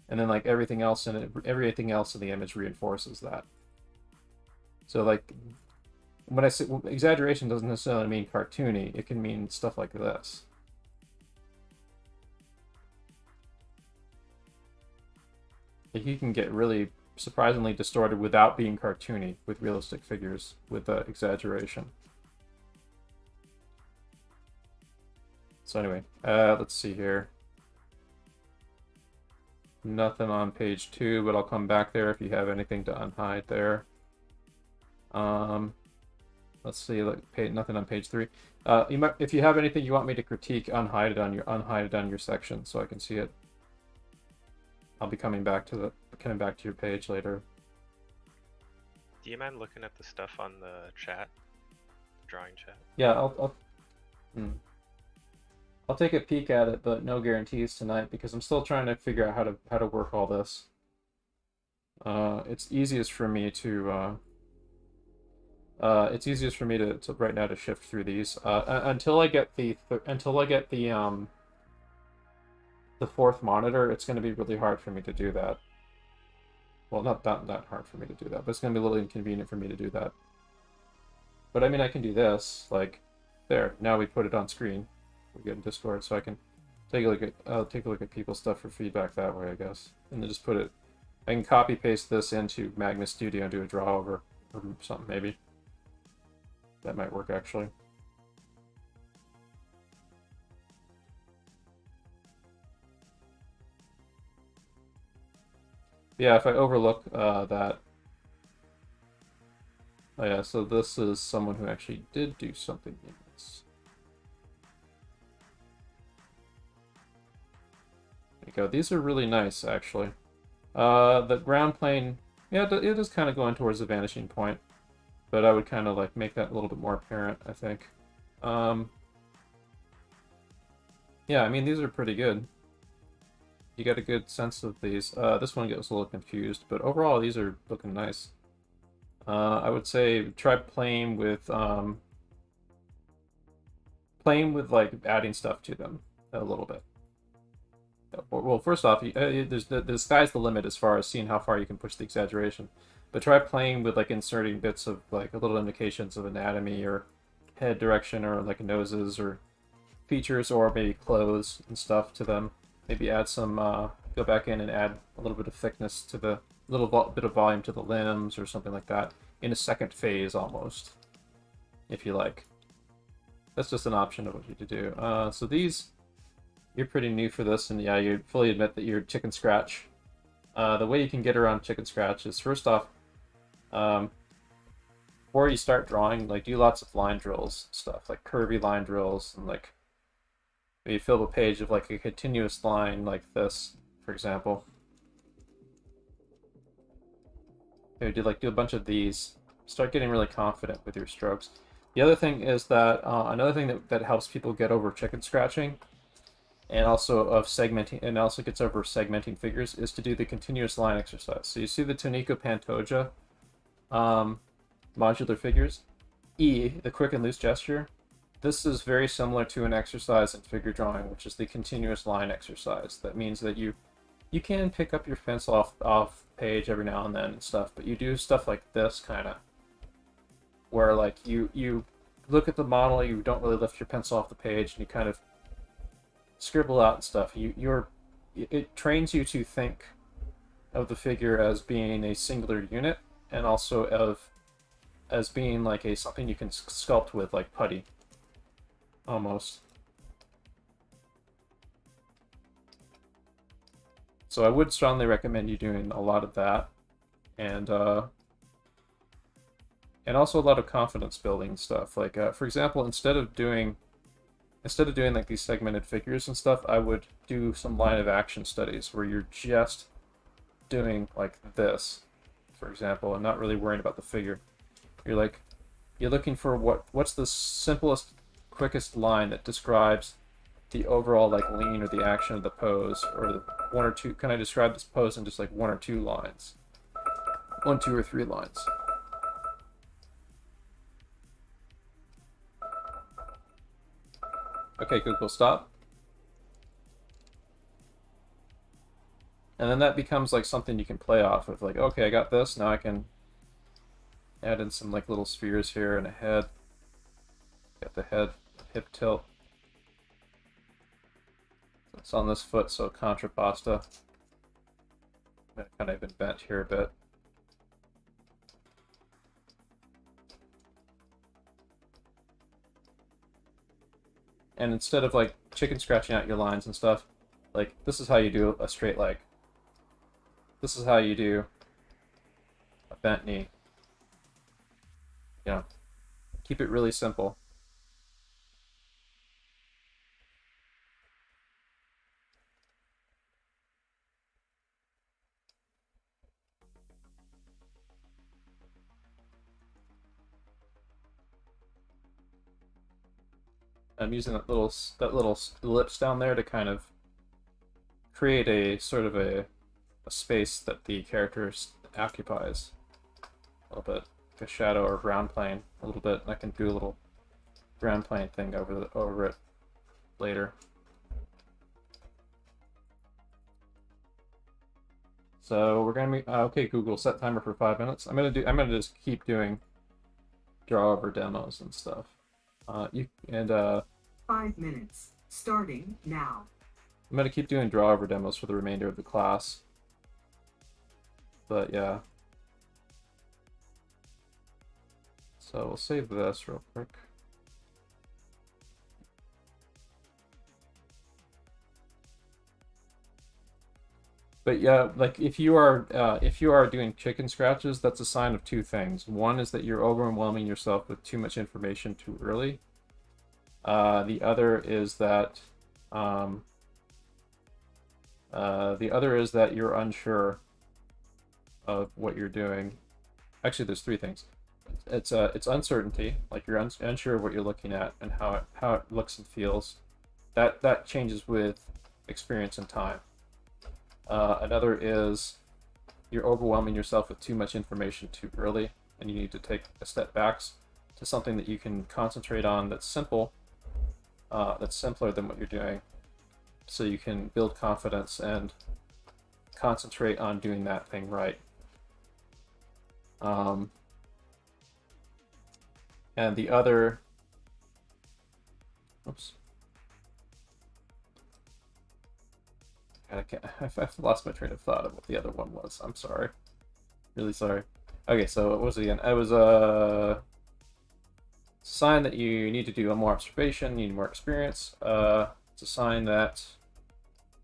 And then like everything else in the image reinforces that. So like when I say exaggeration doesn't necessarily mean cartoony, it can mean stuff like this. Like you can get really surprisingly distorted without being cartoony with realistic figures with exaggeration. So anyway, let's see here. Nothing on page 2, but I'll come back there if you have anything to unhide there. Let's see, like nothing on page 3. If you have anything you want me to critique, unhide it on your section so I can see it. I'll be coming back to your page later. Do you mind looking at the stuff on the chat, drawing chat? Yeah, I'll take a peek at it, but no guarantees tonight because I'm still trying to figure out how to work all this. It's easiest for me to right now to shift through these until I get the fourth monitor. It's going to be really hard for me to do that. Well, not that hard for me to do that, but it's going to be a little inconvenient for me to do that. But I mean, I can do this, like, there. Now we put it on screen. We get in Discord, so I can take a look at people's stuff for feedback that way, I guess. And then just put it. I can copy paste this into Magma Studio and do a draw over or something maybe. That might work actually. Yeah, if I overlook that Oh yeah, so this is someone who actually did do something in this. There you go. These are really nice, actually. The ground plane, yeah, it is kind of going towards the vanishing point, but I would kind of like make that a little bit more apparent, I think. Yeah, I mean, these are pretty good. You get a good sense of these. This one gets a little confused, but overall, these are looking nice. I would say try playing with like adding stuff to them a little bit. Well, first off, the sky's the limit as far as seeing how far you can push the exaggeration. But try playing with like inserting bits of like little indications of anatomy or head direction or like noses or features or maybe clothes and stuff to them. Maybe add some, go back in and add a little bit of thickness to the, little bit of volume to the limbs or something like that in a second phase almost, if you like. That's just an option of what you to do. So these, you're pretty new for this, and yeah, you fully admit that you're chicken scratch. The way you can get around chicken scratch is first off, before you start drawing, like do lots of line drills stuff, like curvy line drills, and like you fill a page of like a continuous line like this, for example. You do a bunch of these. Start getting really confident with your strokes. The other thing is that another thing that helps people get over chicken scratching, and also of segmenting, and also gets over segmenting figures, is to do the continuous line exercise. So you see the Tonico Pantoja modular figures. E, the quick and loose gesture. This is very similar to an exercise in figure drawing, which is the continuous line exercise. That means that you can pick up your pencil off page every now and then and stuff, but you do stuff like this kind of, where like you look at the model, you don't really lift your pencil off the page, and you kind of scribble out and stuff. It trains you to think of the figure as being a singular unit, and also as being like something you can sculpt with, like putty, almost. So I would strongly recommend you doing a lot of that, and also a lot of confidence building stuff. Like for example, instead of doing like these segmented figures and stuff, I would do some line of action studies where you're just doing like this, for example, and not really worrying about the figure. You're looking for what's the simplest, quickest line that describes the overall like lean or the action of the pose, or the one or two. Can I describe this pose in just like one or two lines? 1, 2, or 3 lines. Okay, Google, stop. And then that becomes like something you can play off of. Like, okay, I got this. Now I can add in some like little spheres here and a head. Got the head, hip tilt. It's on this foot, so contrapposta. Kind of been bent here a bit. And instead of like chicken scratching out your lines and stuff, like this is how you do a straight leg. This is how you do a bent knee. You know, keep it really simple. I'm using that little ellipse down there to kind of create a sort of a space that the character occupies a little bit, like a shadow or ground plane a little bit, and I can do a little ground plane thing over it later. So we're gonna okay, Google, set timer for 5 minutes. I'm gonna just keep doing draw over demos and stuff. 5 minutes, starting now. I'm gonna keep doing draw over demos for the remainder of the class. But yeah. So we'll save this real quick. But yeah, like if you are doing chicken scratches, that's a sign of two things. One is that you're overwhelming yourself with too much information too early. The other is that you're unsure of what you're doing. Actually, there's three things. It's uncertainty, like you're unsure of what you're looking at and how it looks and feels. That changes with experience and time. Another is you're overwhelming yourself with too much information too early, and you need to take a step back to something that you can concentrate on that's simple, that's simpler than what you're doing, so you can build confidence and concentrate on doing that thing right. And the other, oops. I've lost my train of thought of what the other one was. I'm sorry. Really sorry. Okay, so what was it again? It was a sign that you need to do more observation, you need more experience. It's a sign that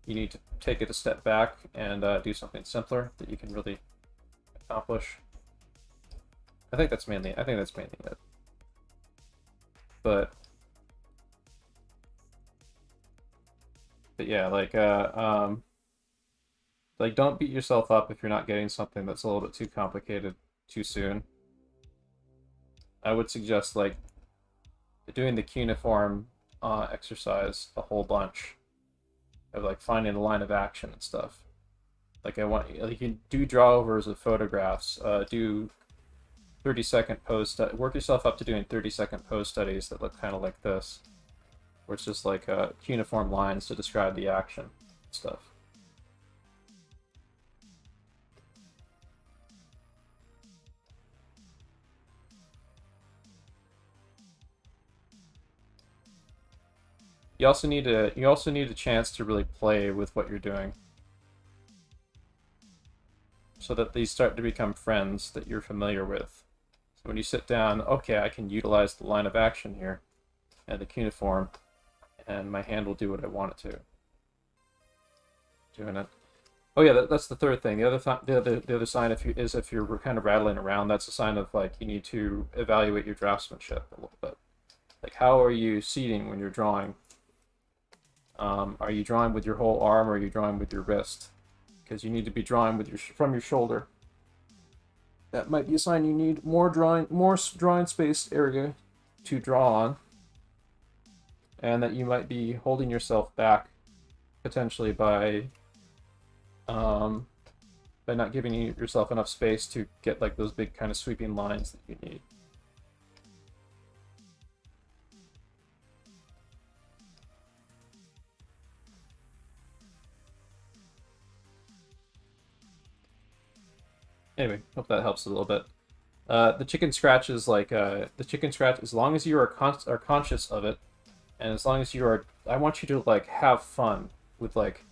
you need to take it a step back and do something simpler that you can really accomplish. I think that's mainly it. But yeah, like don't beat yourself up if you're not getting something that's a little bit too complicated too soon. I would suggest like doing the cuneiform exercise a whole bunch of like finding a line of action and stuff. Like you can do drawovers of photographs, do 30-second pose work yourself up to doing 30-second pose studies that look kind of like this, where it's just like cuneiform lines to describe the action and stuff. You also need a chance to really play with what you're doing, so that these start to become friends that you're familiar with. So when you sit down, okay, I can utilize the line of action here and the cuneiform, and my hand will do what I want it to. Doing it. Oh yeah, that's the third thing. The other sign if you're kind of rattling around, that's a sign of like you need to evaluate your draftsmanship a little bit. Like how are you seating when you're drawing? Are you drawing with your whole arm, or are you drawing with your wrist? Because you need to be drawing with from your shoulder. That might be a sign you need more drawing space area to draw on, and that you might be holding yourself back potentially by not giving yourself enough space to get like those big kind of sweeping lines that you need. Anyway, hope that helps a little bit. The chicken scratch is like as long as you are conscious of it, and as long as you are, I want you to like have fun with like,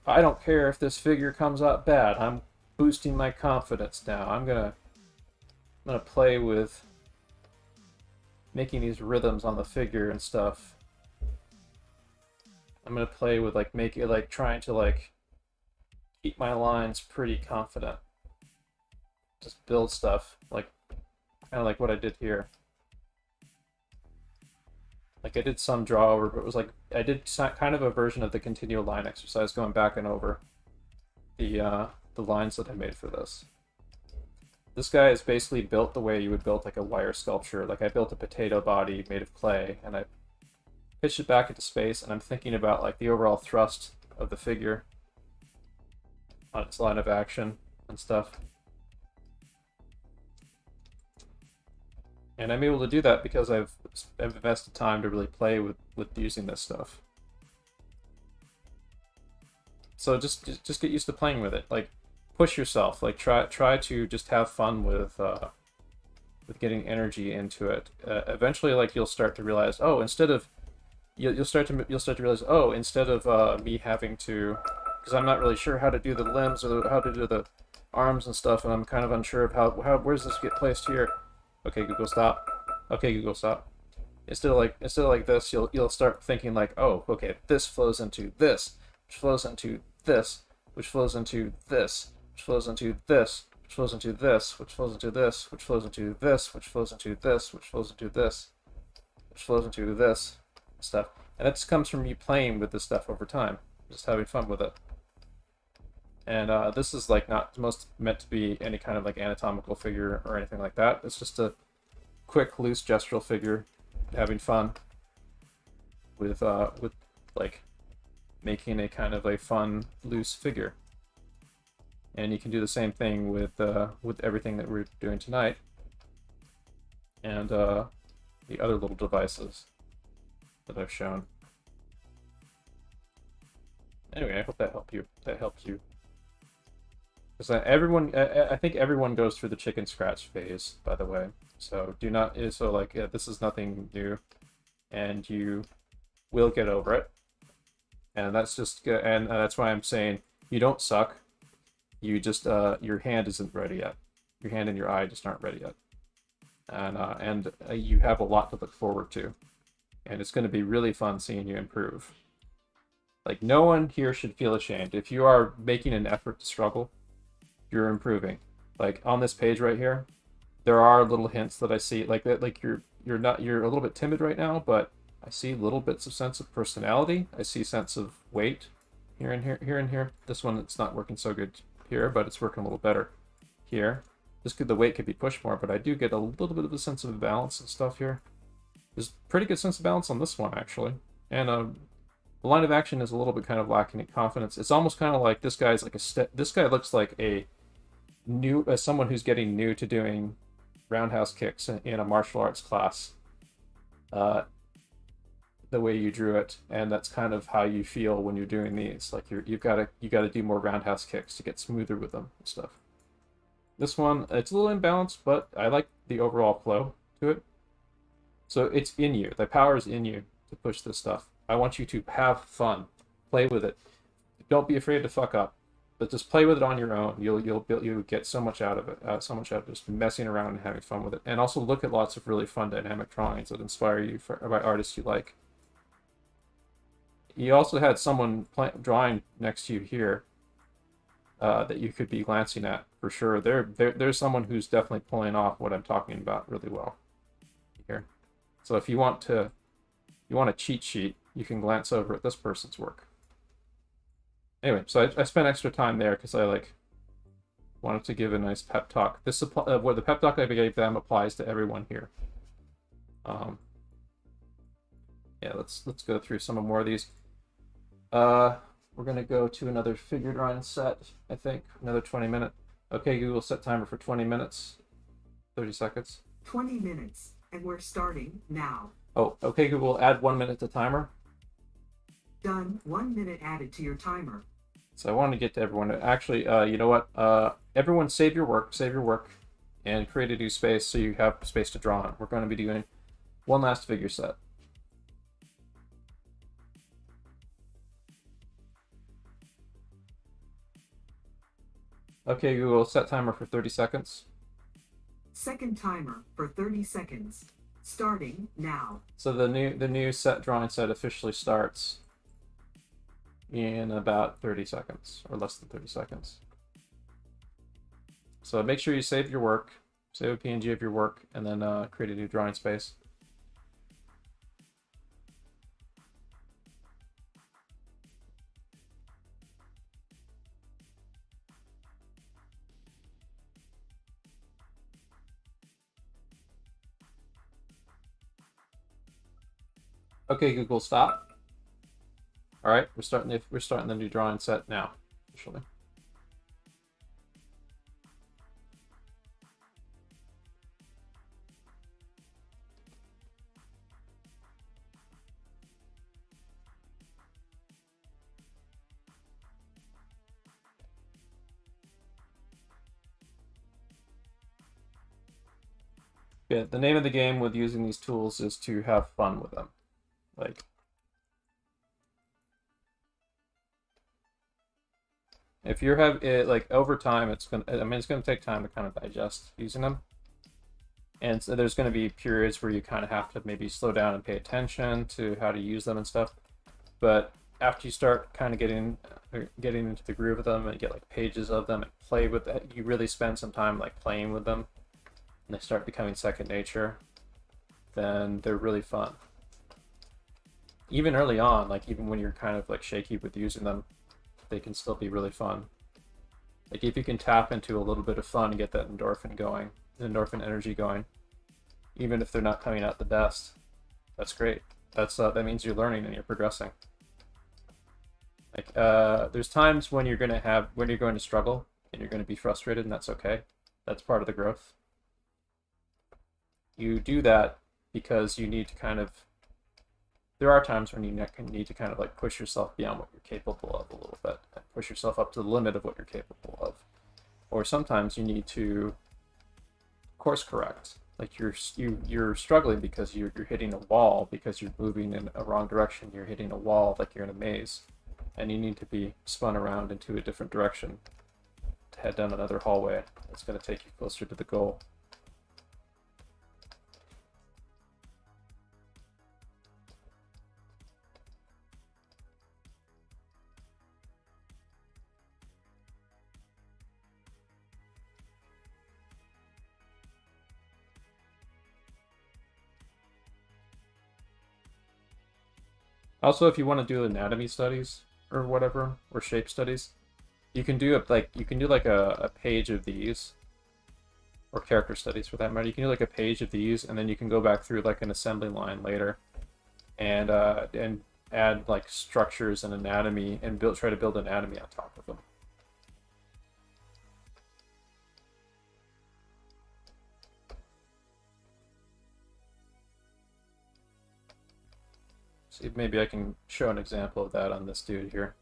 I don't care if this figure comes out bad. I'm boosting my confidence now. I'm gonna play with making these rhythms on the figure and stuff. I'm gonna play with like trying to like keep my lines pretty confident. Just build stuff, like kind of like what I did here. Like I did some draw over, but it was like I did kind of a version of the continual line exercise, going back and over the lines that I made for this. This guy is basically built the way you would build like a wire sculpture. Like I built a potato body made of clay, and I pitched it back into space, and I'm thinking about like the overall thrust of the figure on its line of action and stuff. And I'm able to do that because I've invested time to really play with using this stuff. So just get used to playing with it. Like push yourself. Like try to just have fun with getting energy into it. Eventually, like you'll start to realize, oh, you'll start to realize, oh, instead of me having to, because I'm not really sure how to do the limbs or how to do the arms and stuff, and I'm kind of unsure of how where does this get placed here. Okay, Google, stop. Okay, Google, stop. Instead of like this, you'll start thinking like, oh, okay, this flows into this, which flows into this, which flows into this, which flows into this, which flows into this, which flows into this, which flows into this, which flows into this, which flows into this, which flows into this stuff. And that just comes from you playing with this stuff over time, just having fun with it. And this is like not meant to be any kind of like anatomical figure or anything like that. It's just a quick, loose gestural figure, having fun with like making a kind of a fun, loose figure. And you can do the same thing with everything that we're doing tonight, and the other little devices that I've shown. Anyway, I hope that helped you. Because I think everyone goes through the chicken scratch phase, by the way. So do not. So like, this is nothing new, and you will get over it. And that's just. And that's why I'm saying you don't suck. You just your hand isn't ready yet. Your hand and your eye just aren't ready yet. And you have a lot to look forward to, and it's going to be really fun seeing you improve. Like, no one here should feel ashamed. If you are making an effort to struggle, you're improving. Like on this page right here, there are little hints that I see, like that. Like you're a little bit timid right now, but I see little bits of sense of personality. I see sense of weight here and here. This one, it's not working so good here, but it's working a little better here. The weight could be pushed more, but I do get a little bit of a sense of balance and stuff here. There's pretty good sense of balance on this one actually, and the line of action is a little bit kind of lacking in confidence. It's almost kind of like this guy's like this guy looks like a new someone who's getting new to doing roundhouse kicks in a martial arts class. The way you drew it, and that's kind of how you feel when you're doing these. Like you gotta do more roundhouse kicks to get smoother with them and stuff. This one, it's a little imbalanced, but I like the overall flow to it. So it's in you. The power is in you to push this stuff. I want you to have fun, play with it. Don't be afraid to fuck up, but just play with it on your own. You'll get so much out of it. So much out of just messing around and having fun with it. And also look at lots of really fun by inspire you by artists you like. You also had someone drawing next to you here that you could be glancing at for sure. There's someone who's definitely pulling off what I'm talking about really well here. So if you want a cheat sheet, you can glance over at this person's work. Anyway, so I spent extra time there because I wanted to give a nice pep talk. This what the pep talk I gave them applies to everyone here. Yeah, let's go through some more of these. We're gonna go to another figure drawing set. I think another 20-minute. Okay, Google, set timer for 20 minutes. 30 seconds. 20 minutes, and we're starting now. Oh, okay, Google, add 1 minute to timer. Done. 1 minute added to your timer. So I wanted to get to everyone. Actually, you know what? Everyone save your work, and create a new space so you have space to draw on. We're going to be doing one last figure set. Okay, Google, set timer for 30 seconds. Second timer for 30 seconds. Starting now. So the new drawing set officially starts in about 30 seconds, or less than 30 seconds. So make sure you save your work, save a PNG of your work, and then create a new drawing space. Okay, Google, stop. All right, we're starting the new drawing set now, officially. Yeah, the name of the game with using these tools is to have fun with them. Like, if you have it, like, over time, it's gonna take time to kind of digest using them. And so there's going to be periods where you kind of have to maybe slow down and pay attention to how to use them and stuff. But after you start kind of getting into the groove of them and get like pages of them and play with that, you really spend some time like playing with them, and they start becoming second nature, then they're really fun. Even early on, like even when you're kind of like shaky with using them, they can still be really fun. Like if you can tap into a little bit of fun and get that endorphin going, endorphin energy going, even if they're not coming out the best, that's great. That means you're learning and you're progressing. Like there's times when you're going to struggle and you're going to be frustrated, and that's okay. That's part of the growth. You do that because you need to kind of, there are times when you need to kind of like push yourself beyond what you're capable of a little bit, and push yourself up to the limit of what you're capable of. Or sometimes you need to course correct. Like you're struggling because you're hitting a wall, because you're moving in a wrong direction. You're hitting a wall like you're in a maze, and you need to be spun around into a different direction to head down another hallway that's going to take you closer to the goal. Also, if you want to do anatomy studies or whatever, or shape studies, you can do like a page of these, or character studies for that matter. You can do like a page of these, and then you can go back through like an assembly line later, and add like structures and anatomy, and try to build anatomy on top of them. See, maybe I can show an example of that on this dude here.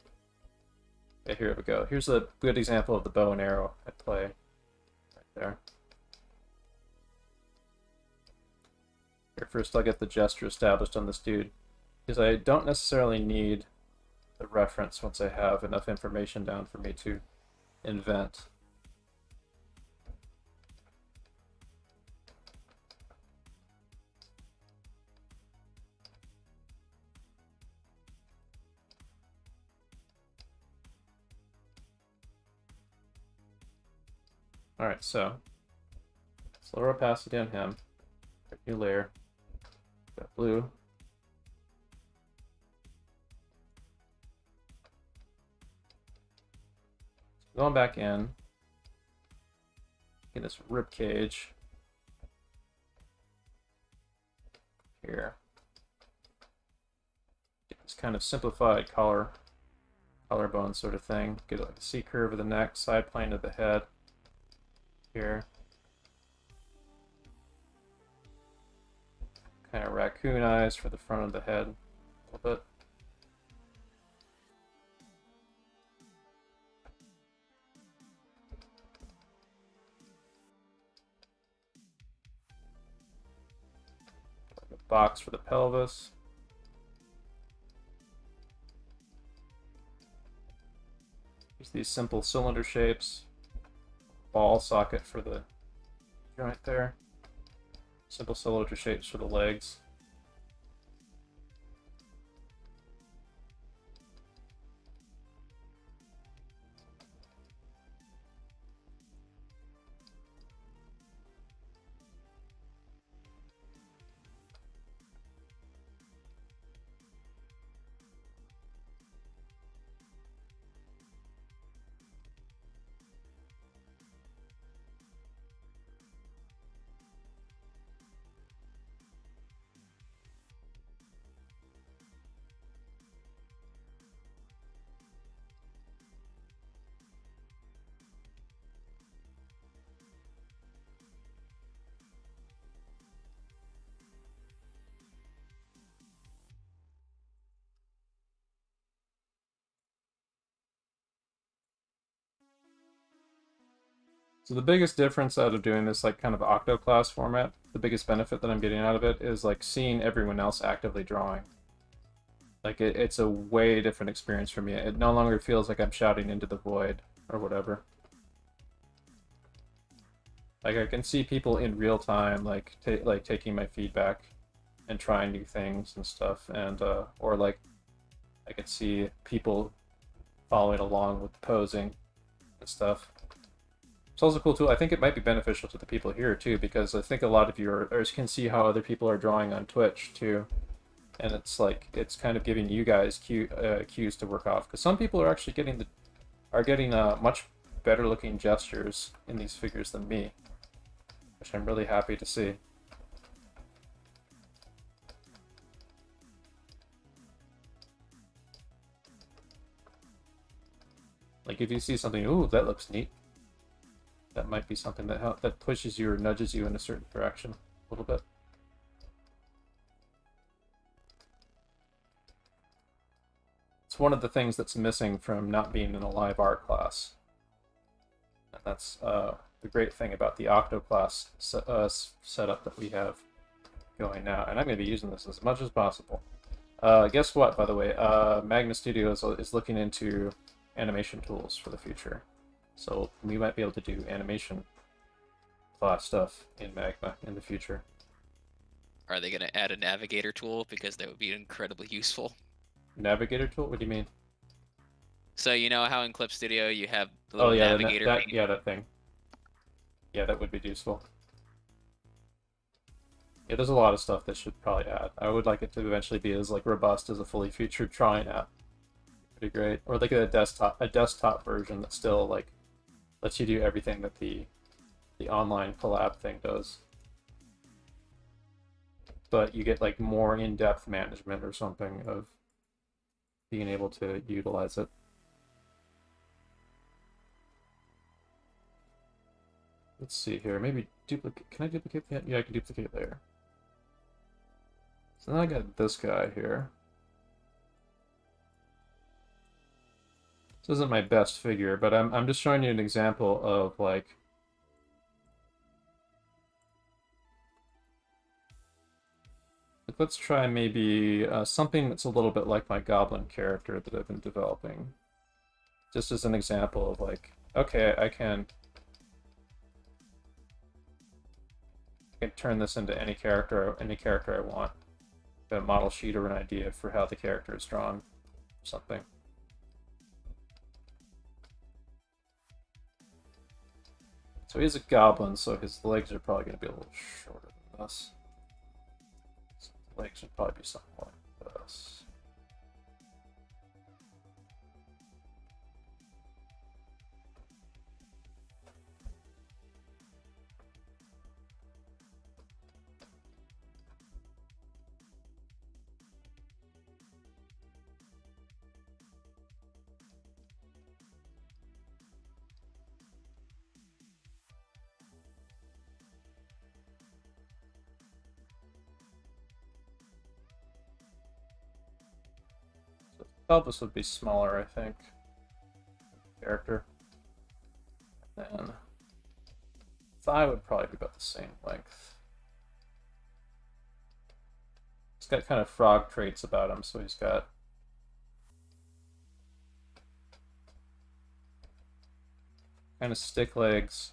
Okay, here we go. Here's a good example of the bow and arrow at play. Right there. Here, first I'll get the gesture established on this dude, because I don't necessarily need the reference once I have enough information down for me to invent. Alright, so slower opacity on him. New layer. Got blue. Going back in. Get this rib cage. Here. Get this kind of simplified collarbone sort of thing. Get like a C curve of the neck, side plane of the head. Here. Kind of raccoon eyes for the front of the head a little bit. Like a box for the pelvis. Use these simple cylinder shapes. Ball socket for the joint there. Simple cylinder shapes for the legs. So the biggest difference out of doing this like kind of octo class format, the biggest benefit that I'm getting out of it is like seeing everyone else actively drawing. Like it's a way different experience for me. It no longer feels like I'm shouting into the void or whatever. Like I can see people in real time, like taking my feedback and trying new things and stuff, and or like I could see people following along with the posing and stuff. It's also cool too. I think it might be beneficial to the people here too, because I think a lot of viewers can see how other people are drawing on Twitch too, and it's like it's kind of giving you guys cues to work off. Because some people are actually getting much better looking gestures in these figures than me, which I'm really happy to see. Like if you see something, ooh, that looks neat. That might be something that pushes you or nudges you in a certain direction a little bit. It's one of the things that's missing from not being in a live art class. And that's the great thing about the Octo class setup that we have going now. And I'm going to be using this as much as possible. Guess what, by the way? Magna Studios is looking into animation tools for the future. So we might be able to do animation class stuff in Magma in the future. Are they going to add a navigator tool? Because that would be incredibly useful. Navigator tool? What do you mean? So you know how in Clip Studio you have the little navigator? That thing. Yeah, that would be useful. Yeah, there's a lot of stuff that should probably add. I would like it to eventually be as like robust as a fully featured drawing app. Pretty great. Or like a desktop version that still like lets you do everything that the online collab thing does. But you get like more in-depth management or something of being able to utilize it. Let's see here. Maybe duplicate. Can I duplicate that? Yeah, I can duplicate there. So now I got this guy here. This isn't my best figure, but I'm just showing you an example of like let's try maybe something that's a little bit like my goblin character that I've been developing. Just as an example of like, okay, I can turn this into any character I want. A model sheet or an idea for how the character is drawn, something. So he's a goblin, so his legs are probably going to be a little shorter than this. So the legs should probably be something like this. Pelvis would be smaller, I think. Character. And then thigh would probably be about the same length. He's got kind of frog traits about him, so he's got kind of stick legs,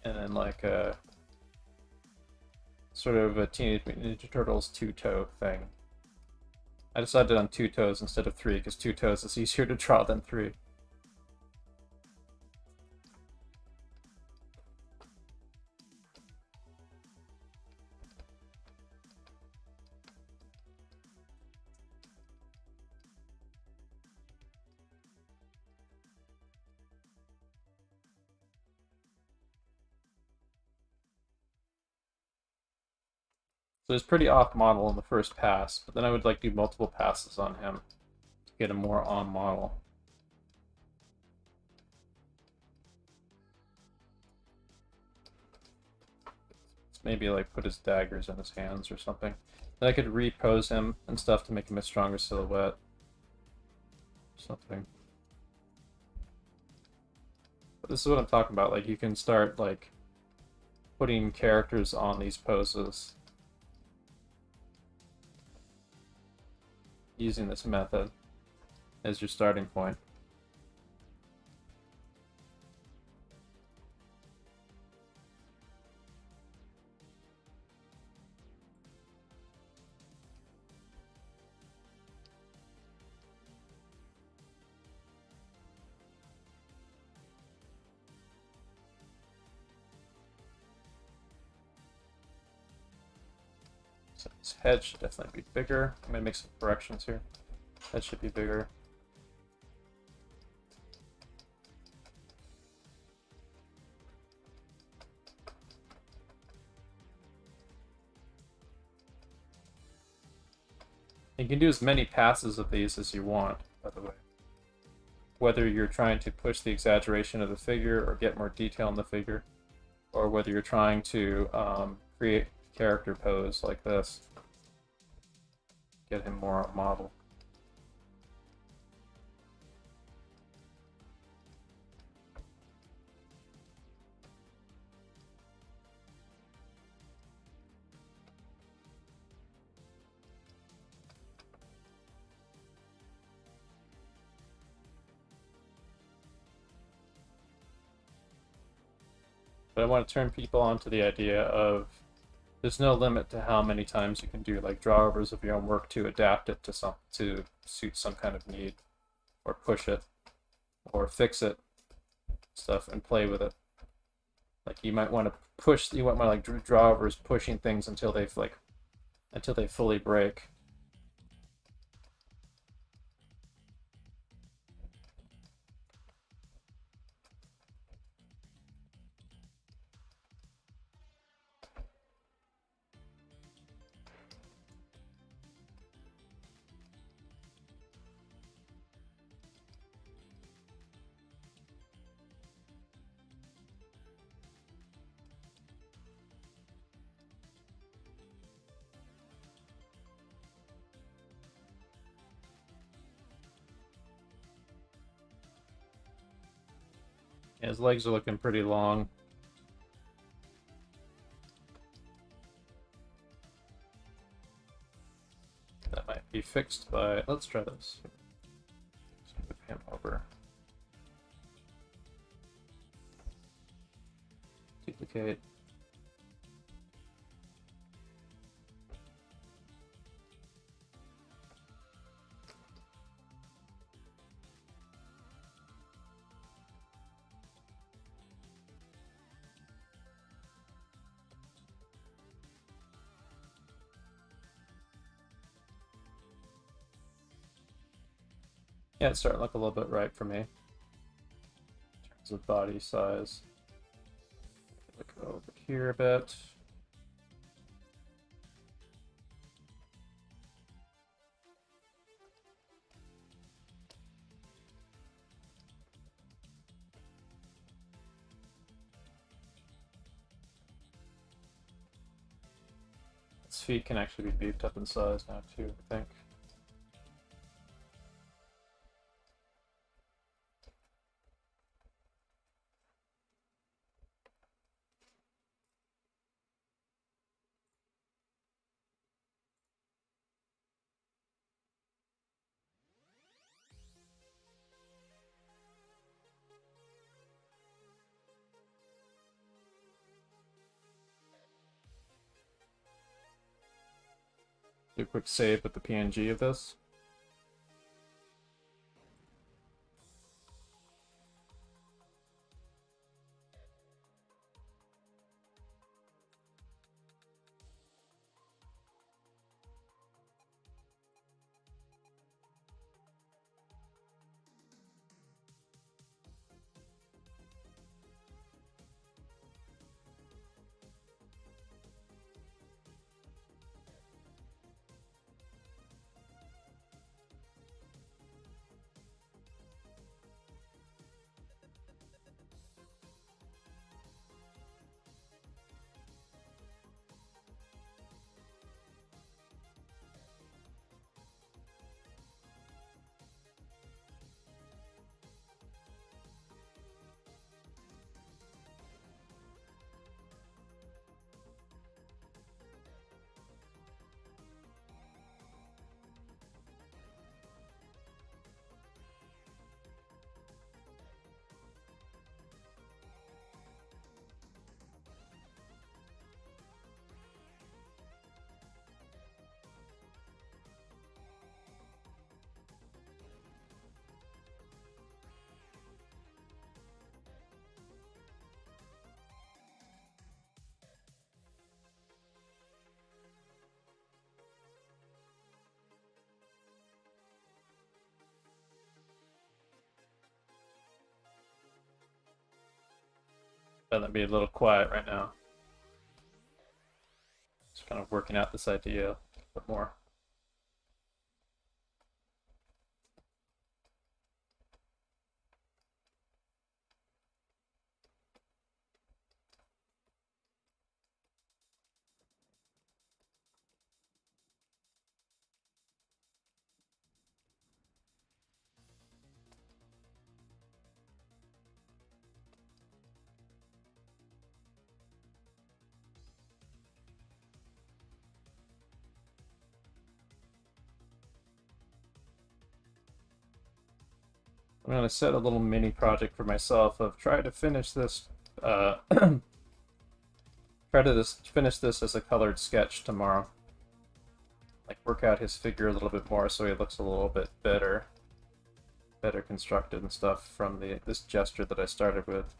and then like a sort of a Teenage Mutant Ninja Turtles two-toe thing. I decided on 2 toes instead of 3 because 2 toes is easier to draw than 3. So it's pretty off model in the first pass, but then I would like do multiple passes on him to get him more on model. Let's maybe like put his daggers in his hands or something. Then I could repose him and stuff to make him a stronger silhouette. Something. But this is what I'm talking about. Like you can start like putting characters on these poses using this method as your starting point. So his head should definitely be bigger. I'm gonna make some corrections here. Head should be bigger. You can do as many passes of these as you want, by the way. Whether you're trying to push the exaggeration of the figure or get more detail in the figure, or whether you're trying to create character pose like this, get him more on model. But I want to turn people onto the idea of there's no limit to how many times you can do like drawovers of your own work to adapt it to suit some kind of need, or push it, or fix it, stuff, and play with it. Like you might want to push, you want my like drawovers pushing things until they fully break. Yeah, his legs are looking pretty long. That might be fixed by, let's try this. Let's move him over. Duplicate. Yeah, it's starting to look a little bit right for me. In terms of body size. Look over here a bit. His feet can actually be beefed up in size now too, I think. Do a quick save with the PNG of this. Better be a little quiet right now. Just kind of working out this idea a bit more. I'm going to set a little mini project for myself of trying to finish this, try to finish this as a colored sketch tomorrow. Like work out his figure a little bit more so he looks a little bit better constructed and stuff from this gesture that I started with.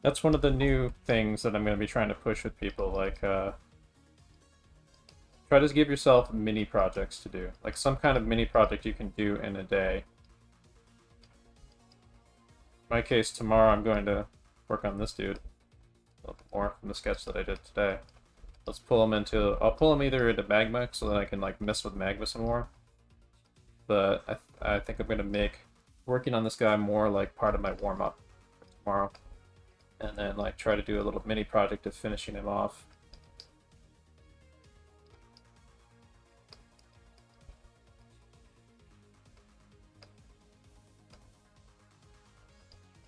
That's one of the new things that I'm going to be trying to push with people, like, try to give yourself mini projects to do. Like, some kind of mini project you can do in a day. In my case, tomorrow I'm going to work on this dude. A little more from the sketch that I did today. Let's pull him into... I'll pull him either into magma so that I can, like, mess with magma some more. But I think I'm going to make working on this guy more, like, part of my warm-up for tomorrow. And then, like, try to do a little mini project of finishing him off.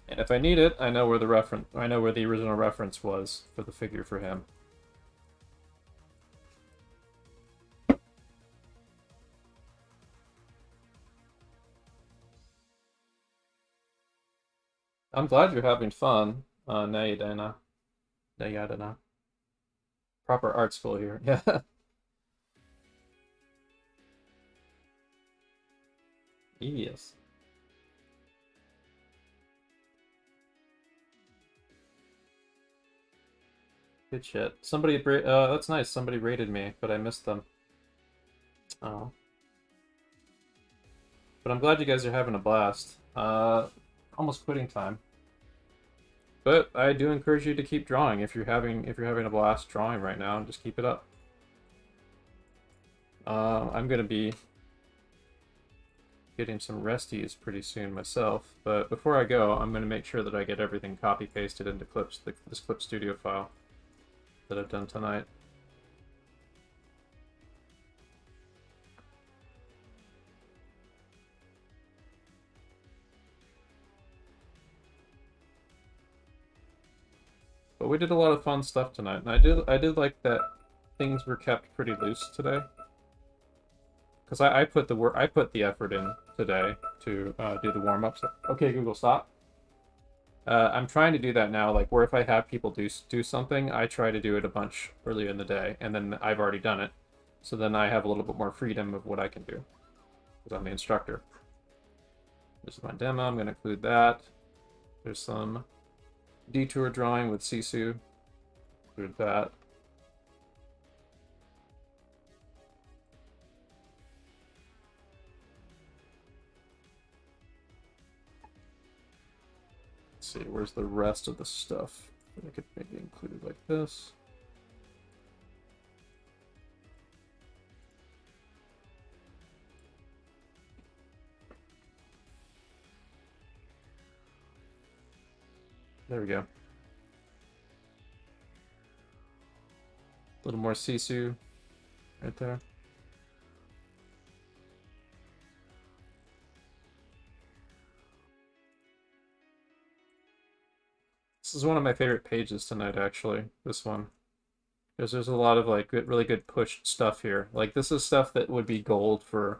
And if I need it, I know where the original reference was for the figure for him. I'm glad you're having fun. Nayadana. Proper art school here. Yeah. Yes. Good shit. Somebody, that's nice. Somebody rated me, but I missed them. Oh. But I'm glad you guys are having a blast. Almost quitting time. But I do encourage you to keep drawing if you're having a blast drawing right now, and just keep it up. I'm gonna be getting some resties pretty soon myself, but before I go, I'm gonna make sure that I get everything copy pasted into this Clip Studio file that I've done tonight. But we did a lot of fun stuff tonight, and I did like that things were kept pretty loose today. Because I put the effort in today to do the warm-ups. Okay, Google, stop. I'm trying to do that now, like where if I have people do something, I try to do it a bunch earlier in the day, and then I've already done it. So then I have a little bit more freedom of what I can do, because I'm the instructor. This is my demo, I'm going to include that. There's some detour drawing with Sisu. Include that. Let's see, where's the rest of the stuff that I could maybe include like this? There we go. A little more Sisu right there. This is one of my favorite pages tonight, actually. This one. Because there's a lot of like really good push stuff here. Like this is stuff that would be gold for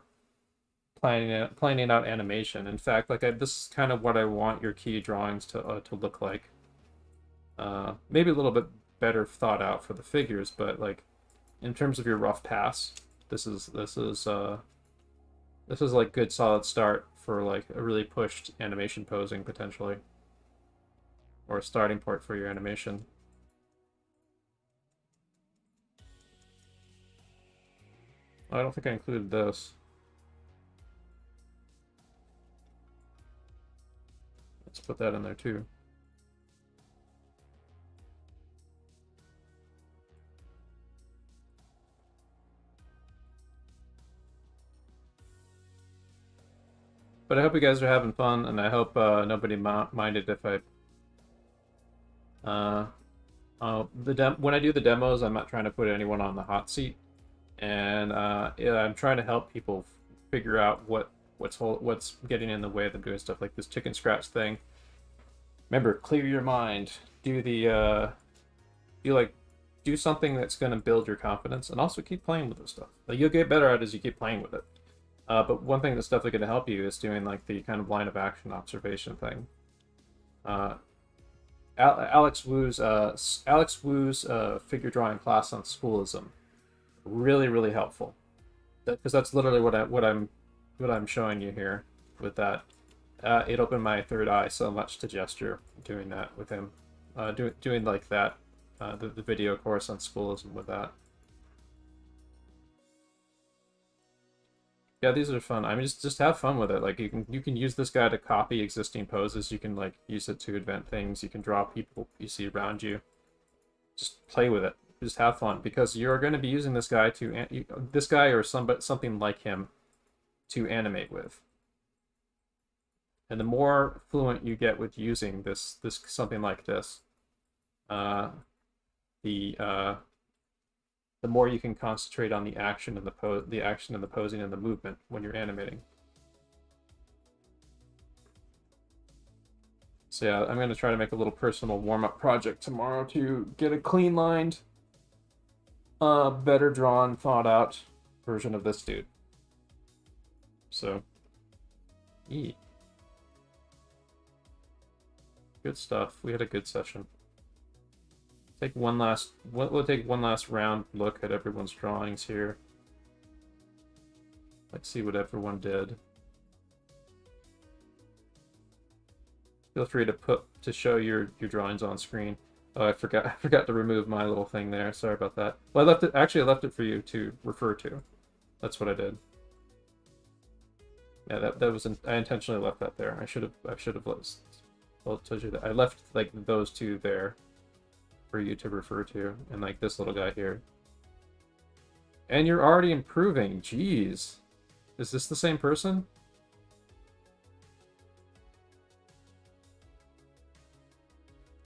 planning out animation. In fact, like this is kind of what I want your key drawings to look like. Maybe a little bit better thought out for the figures, but like in terms of your rough pass, this is like good solid start for like a really pushed animation posing potentially, or a starting point for your animation. I don't think I included this. Let's put that in there too. But I hope you guys are having fun, and I hope nobody minded if I when I do the demos, I'm not trying to put anyone on the hot seat, and yeah, I'm trying to help people figure out what's getting in the way of them doing stuff like this chicken scratch thing. Remember, clear your mind. Do the do something that's going to build your confidence, and also keep playing with this stuff. Like, you'll get better at it as you keep playing with it. But one thing that's definitely going to help you is doing like the kind of line of action observation thing. Alex Wu's figure drawing class on schoolism, really helpful, because that's literally what I'm showing you here with that. It opened my third eye so much to gesture doing that with him, doing like that, the video course on schoolism with that. Yeah, these are fun. I mean, just have fun with it. Like you can use this guy to copy existing poses. You can like use it to invent things. You can draw people you see around you. Just play with it. Just have fun, because you're going to be using this guy or something like him to animate with. And the more fluent you get with using this something like this, the more you can concentrate on the action and the posing and the movement when you're animating. So yeah, I'm going to try to make a little personal warm-up project tomorrow to get a clean-lined, better drawn, thought-out version of this dude. So, good stuff. We had a good session. We'll take one last round look at everyone's drawings here. Let's see what everyone did. Feel free to show your drawings on screen. Oh, I forgot to remove my little thing there. Sorry about that. Well, I left it for you to refer to. That's what I did. Yeah, that was I intentionally left that there. I should have told you that. I left like those two there for you to refer to, and like this little guy here. And you're already improving. Jeez. Is this the same person?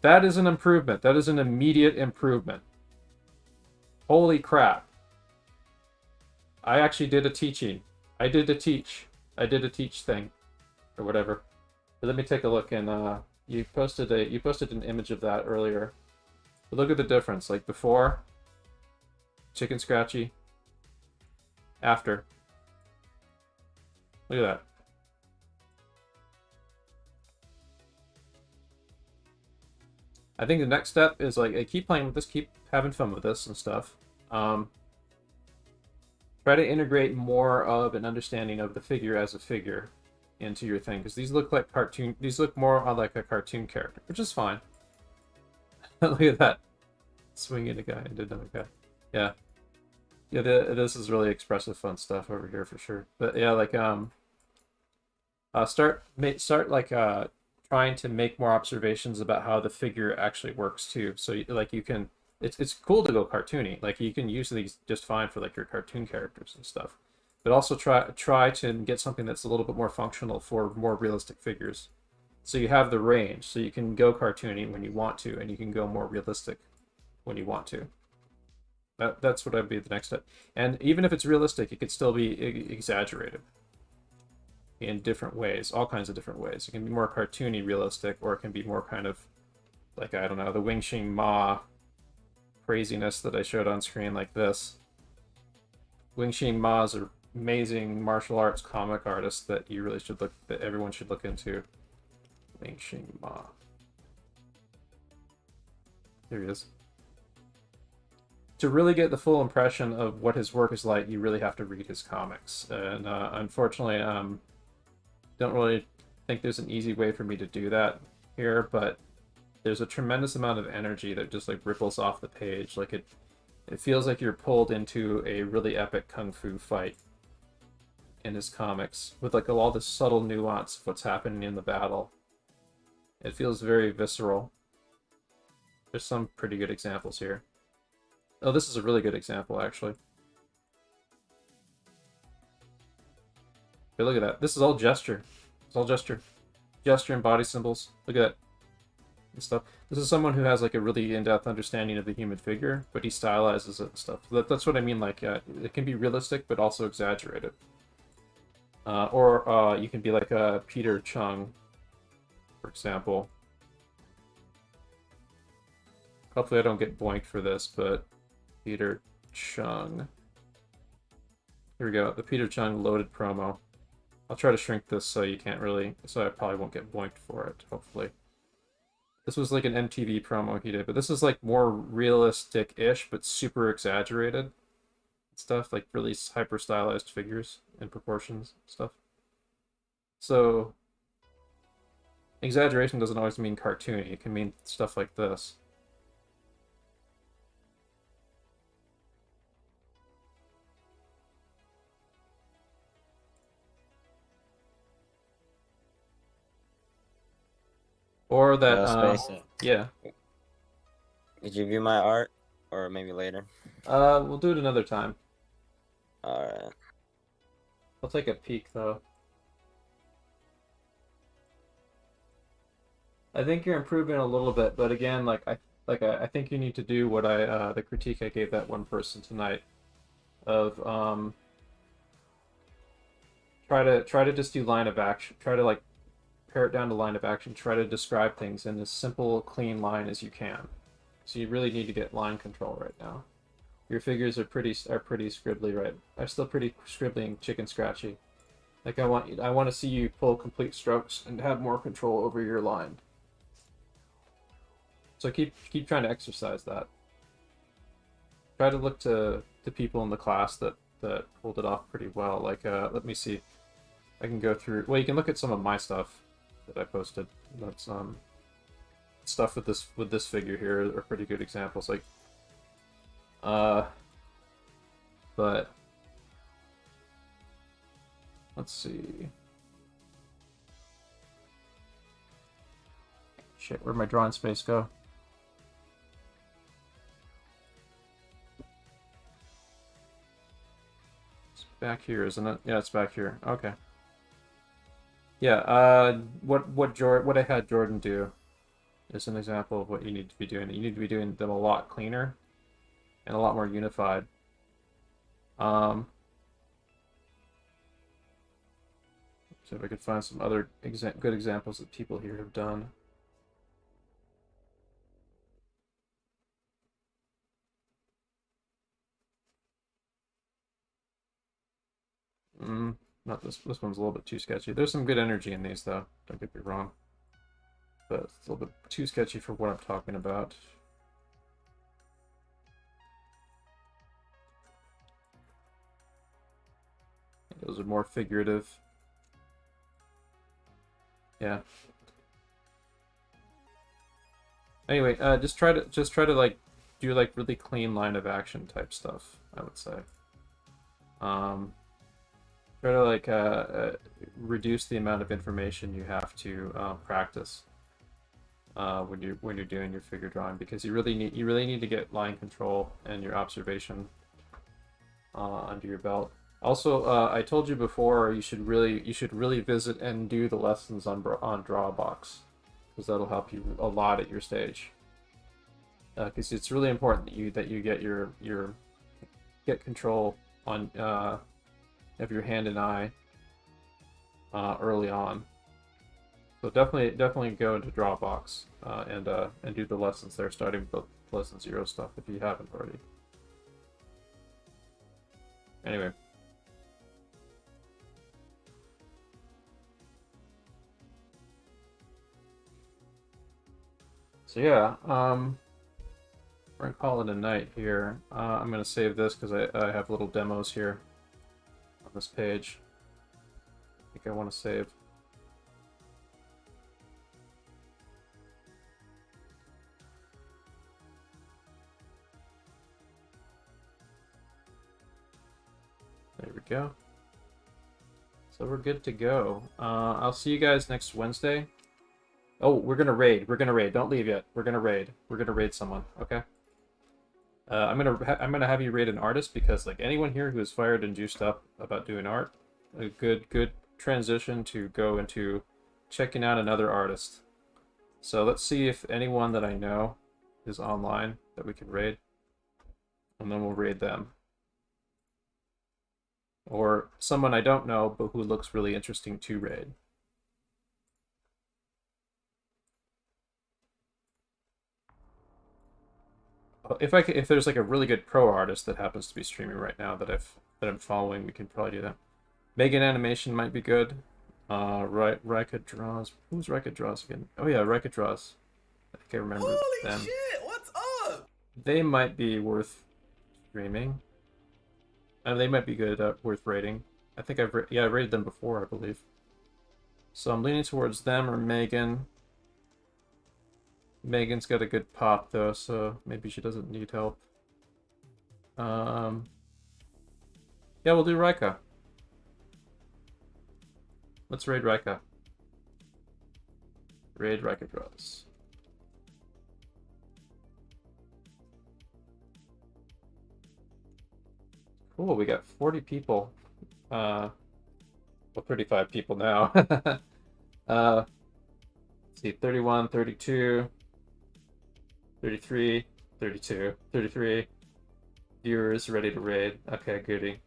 That is an improvement. That is an immediate improvement. Holy crap. I actually did a teaching. I did a teach thing or whatever. But let me take a look, and you posted an image of that earlier. But look at the difference, like before, chicken scratchy, after. Look at that. I think the next step is like, keep playing with this, keep having fun with this and stuff. Try to integrate more of an understanding of the figure as a figure into your thing, because these look more like a cartoon character, which is fine. Look at that. Swinging a guy into another guy. Yeah. Yeah, this is really expressive, fun stuff over here for sure. But yeah, like, start like, trying to make more observations about how the figure actually works too. So like you can, it's cool to go cartoony. Like you can use these just fine for like your cartoon characters and stuff. But also try to get something that's a little bit more functional for more realistic figures. So you have the range, so you can go cartoony when you want to, and you can go more realistic when you want to. That's what would be the next step. And even if it's realistic, it could still be exaggerated in different ways, all kinds of different ways. It can be more cartoony realistic, or it can be more kind of like, I don't know, the Wing Chun Ma craziness that I showed on screen like this. Wing Chun Ma is an amazing martial arts comic artist that you really should that everyone should look into. Wing Chun Ma. There he is. To really get the full impression of what his work is like, you really have to read his comics. And unfortunately, don't really think there's an easy way for me to do that here, but there's a tremendous amount of energy that just like ripples off the page. Like it feels like you're pulled into a really epic kung fu fight in his comics with like all this subtle nuance of what's happening in the battle. It feels very visceral. There's some pretty good examples here. Oh, this is a really good example, actually. But look at that. This is all gesture. It's all gesture. Gesture and body symbols. Look at that. And stuff. This is someone who has like a really in-depth understanding of the human figure, but he stylizes it and stuff. That's what I mean, like, it can be realistic, but also exaggerated. Or you can be like Peter Chung, for example. Hopefully I don't get boinked for this, but Peter Chung. Here we go, the Peter Chung loaded promo. I'll try to shrink this so you can't really, so I probably won't get boinked for it, hopefully. This was like an MTV promo he did, but this is like more realistic-ish, but super exaggerated stuff, like really hyper-stylized figures and proportions and stuff. So, exaggeration doesn't always mean cartoony, it can mean stuff like this. Or that, yeah. Did you view my art? Or maybe later? We'll do it another time. Alright. I'll take a peek, though. I think you're improving a little bit, but again, I think you need to do what the critique I gave that one person tonight, of try to just do line of action. Try to like pare it down to line of action. Try to describe things in as simple, clean line as you can. So you really need to get line control right now. Your figures are pretty scribbly, right? Are still pretty scribbly and chicken scratchy. Like I want to see you pull complete strokes and have more control over your line. So keep trying to exercise that. Try to look to people in the class that pulled it off pretty well. Like let me see. I can go through. Well, you can look at some of my stuff that I posted. That's stuff with this figure here are pretty good examples. Like but let's see. Shit, where'd my drawing space go? It's back here, isn't it? Yeah, it's back here. Okay. Yeah, what I had Jordan do is an example of what you need to be doing. You need to be doing them a lot cleaner and a lot more unified. So if I could find some other good examples that people here have done. Not this. This one's a little bit too sketchy. There's some good energy in these, though. Don't get me wrong. But it's a little bit too sketchy for what I'm talking about. Those are more figurative. Yeah. Anyway, just try to like do like really clean line of action type stuff, I would say. Try to like reduce the amount of information you have to practice when you're doing your figure drawing, because you really need to get line control and your observation under your belt. Also, I told you before, you should really visit and do the lessons on Drawbox, because that'll help you a lot at your stage. Because it's really important that you get control on of your hand and eye early on So definitely go into Dropbox and do the lessons there, starting with lesson 0 stuff if you haven't already. Anyway. So yeah, we're gonna call it a night here. I'm gonna save this because I have little demos here on this page. I think I want to save. There we go. So we're good to go. I'll see you guys next Wednesday. Oh, we're gonna raid. We're gonna raid. Don't leave yet. We're gonna raid. We're gonna raid someone. Okay. I'm gonna have you raid an artist because like anyone here who is fired and juiced up about doing art, a good transition to go into checking out another artist. So let's see if anyone that I know is online that we can raid, and then we'll raid them. Or someone I don't know but who looks really interesting to raid. If there's like a really good pro artist that happens to be streaming right now that I'm following, we can probably do that. Megan Animation might be good. Rika Draws. Who's Rika Draws again? Oh yeah, Rika Draws. I think I remember them. Holy shit! What's up? They might be worth streaming. And they might be good, worth rating. I think I rated them before, I believe. So I'm leaning towards them or Megan. Megan's got a good pop though, so maybe she doesn't need help. Yeah, we'll do Rika. Let's raid Rika. Raid Rika Draws. Cool, we got 40 people. Well, 35 people now. Let's see, 31, 32, 33, 32, 33 viewers ready to raid. Okay, goody.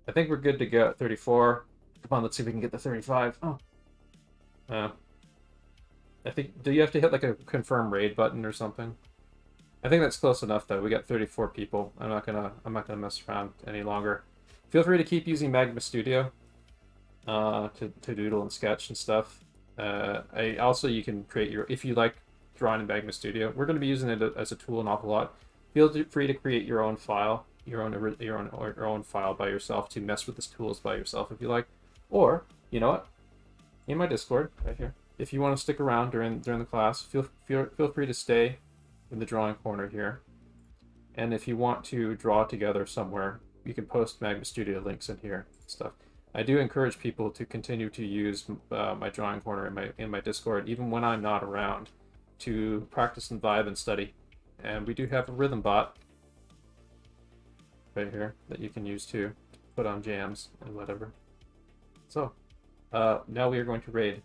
I think we're good to go at 34. Come on, let's see if we can get to 35. Oh. I think, do you have to hit like a confirm raid button or something? I think that's close enough though. We got 34 people. I'm not gonna mess around any longer. Feel free to keep using Magma Studio to doodle and sketch and stuff. You can create your, if you like drawing in Magma Studio, we're going to be using it as a tool an awful lot. Feel free to create your own file, your own file by yourself to mess with the tools by yourself if you like. Or you know what? In my Discord right here, if you want to stick around during the class, feel free to stay in the drawing corner here. And if you want to draw together somewhere, you can post Magma Studio links in here and stuff. I do encourage people to continue to use my drawing corner in my Discord, even when I'm not around, to practice and vibe and study. And we do have a rhythm bot right here that you can use to put on jams and whatever. So now we are going to raid.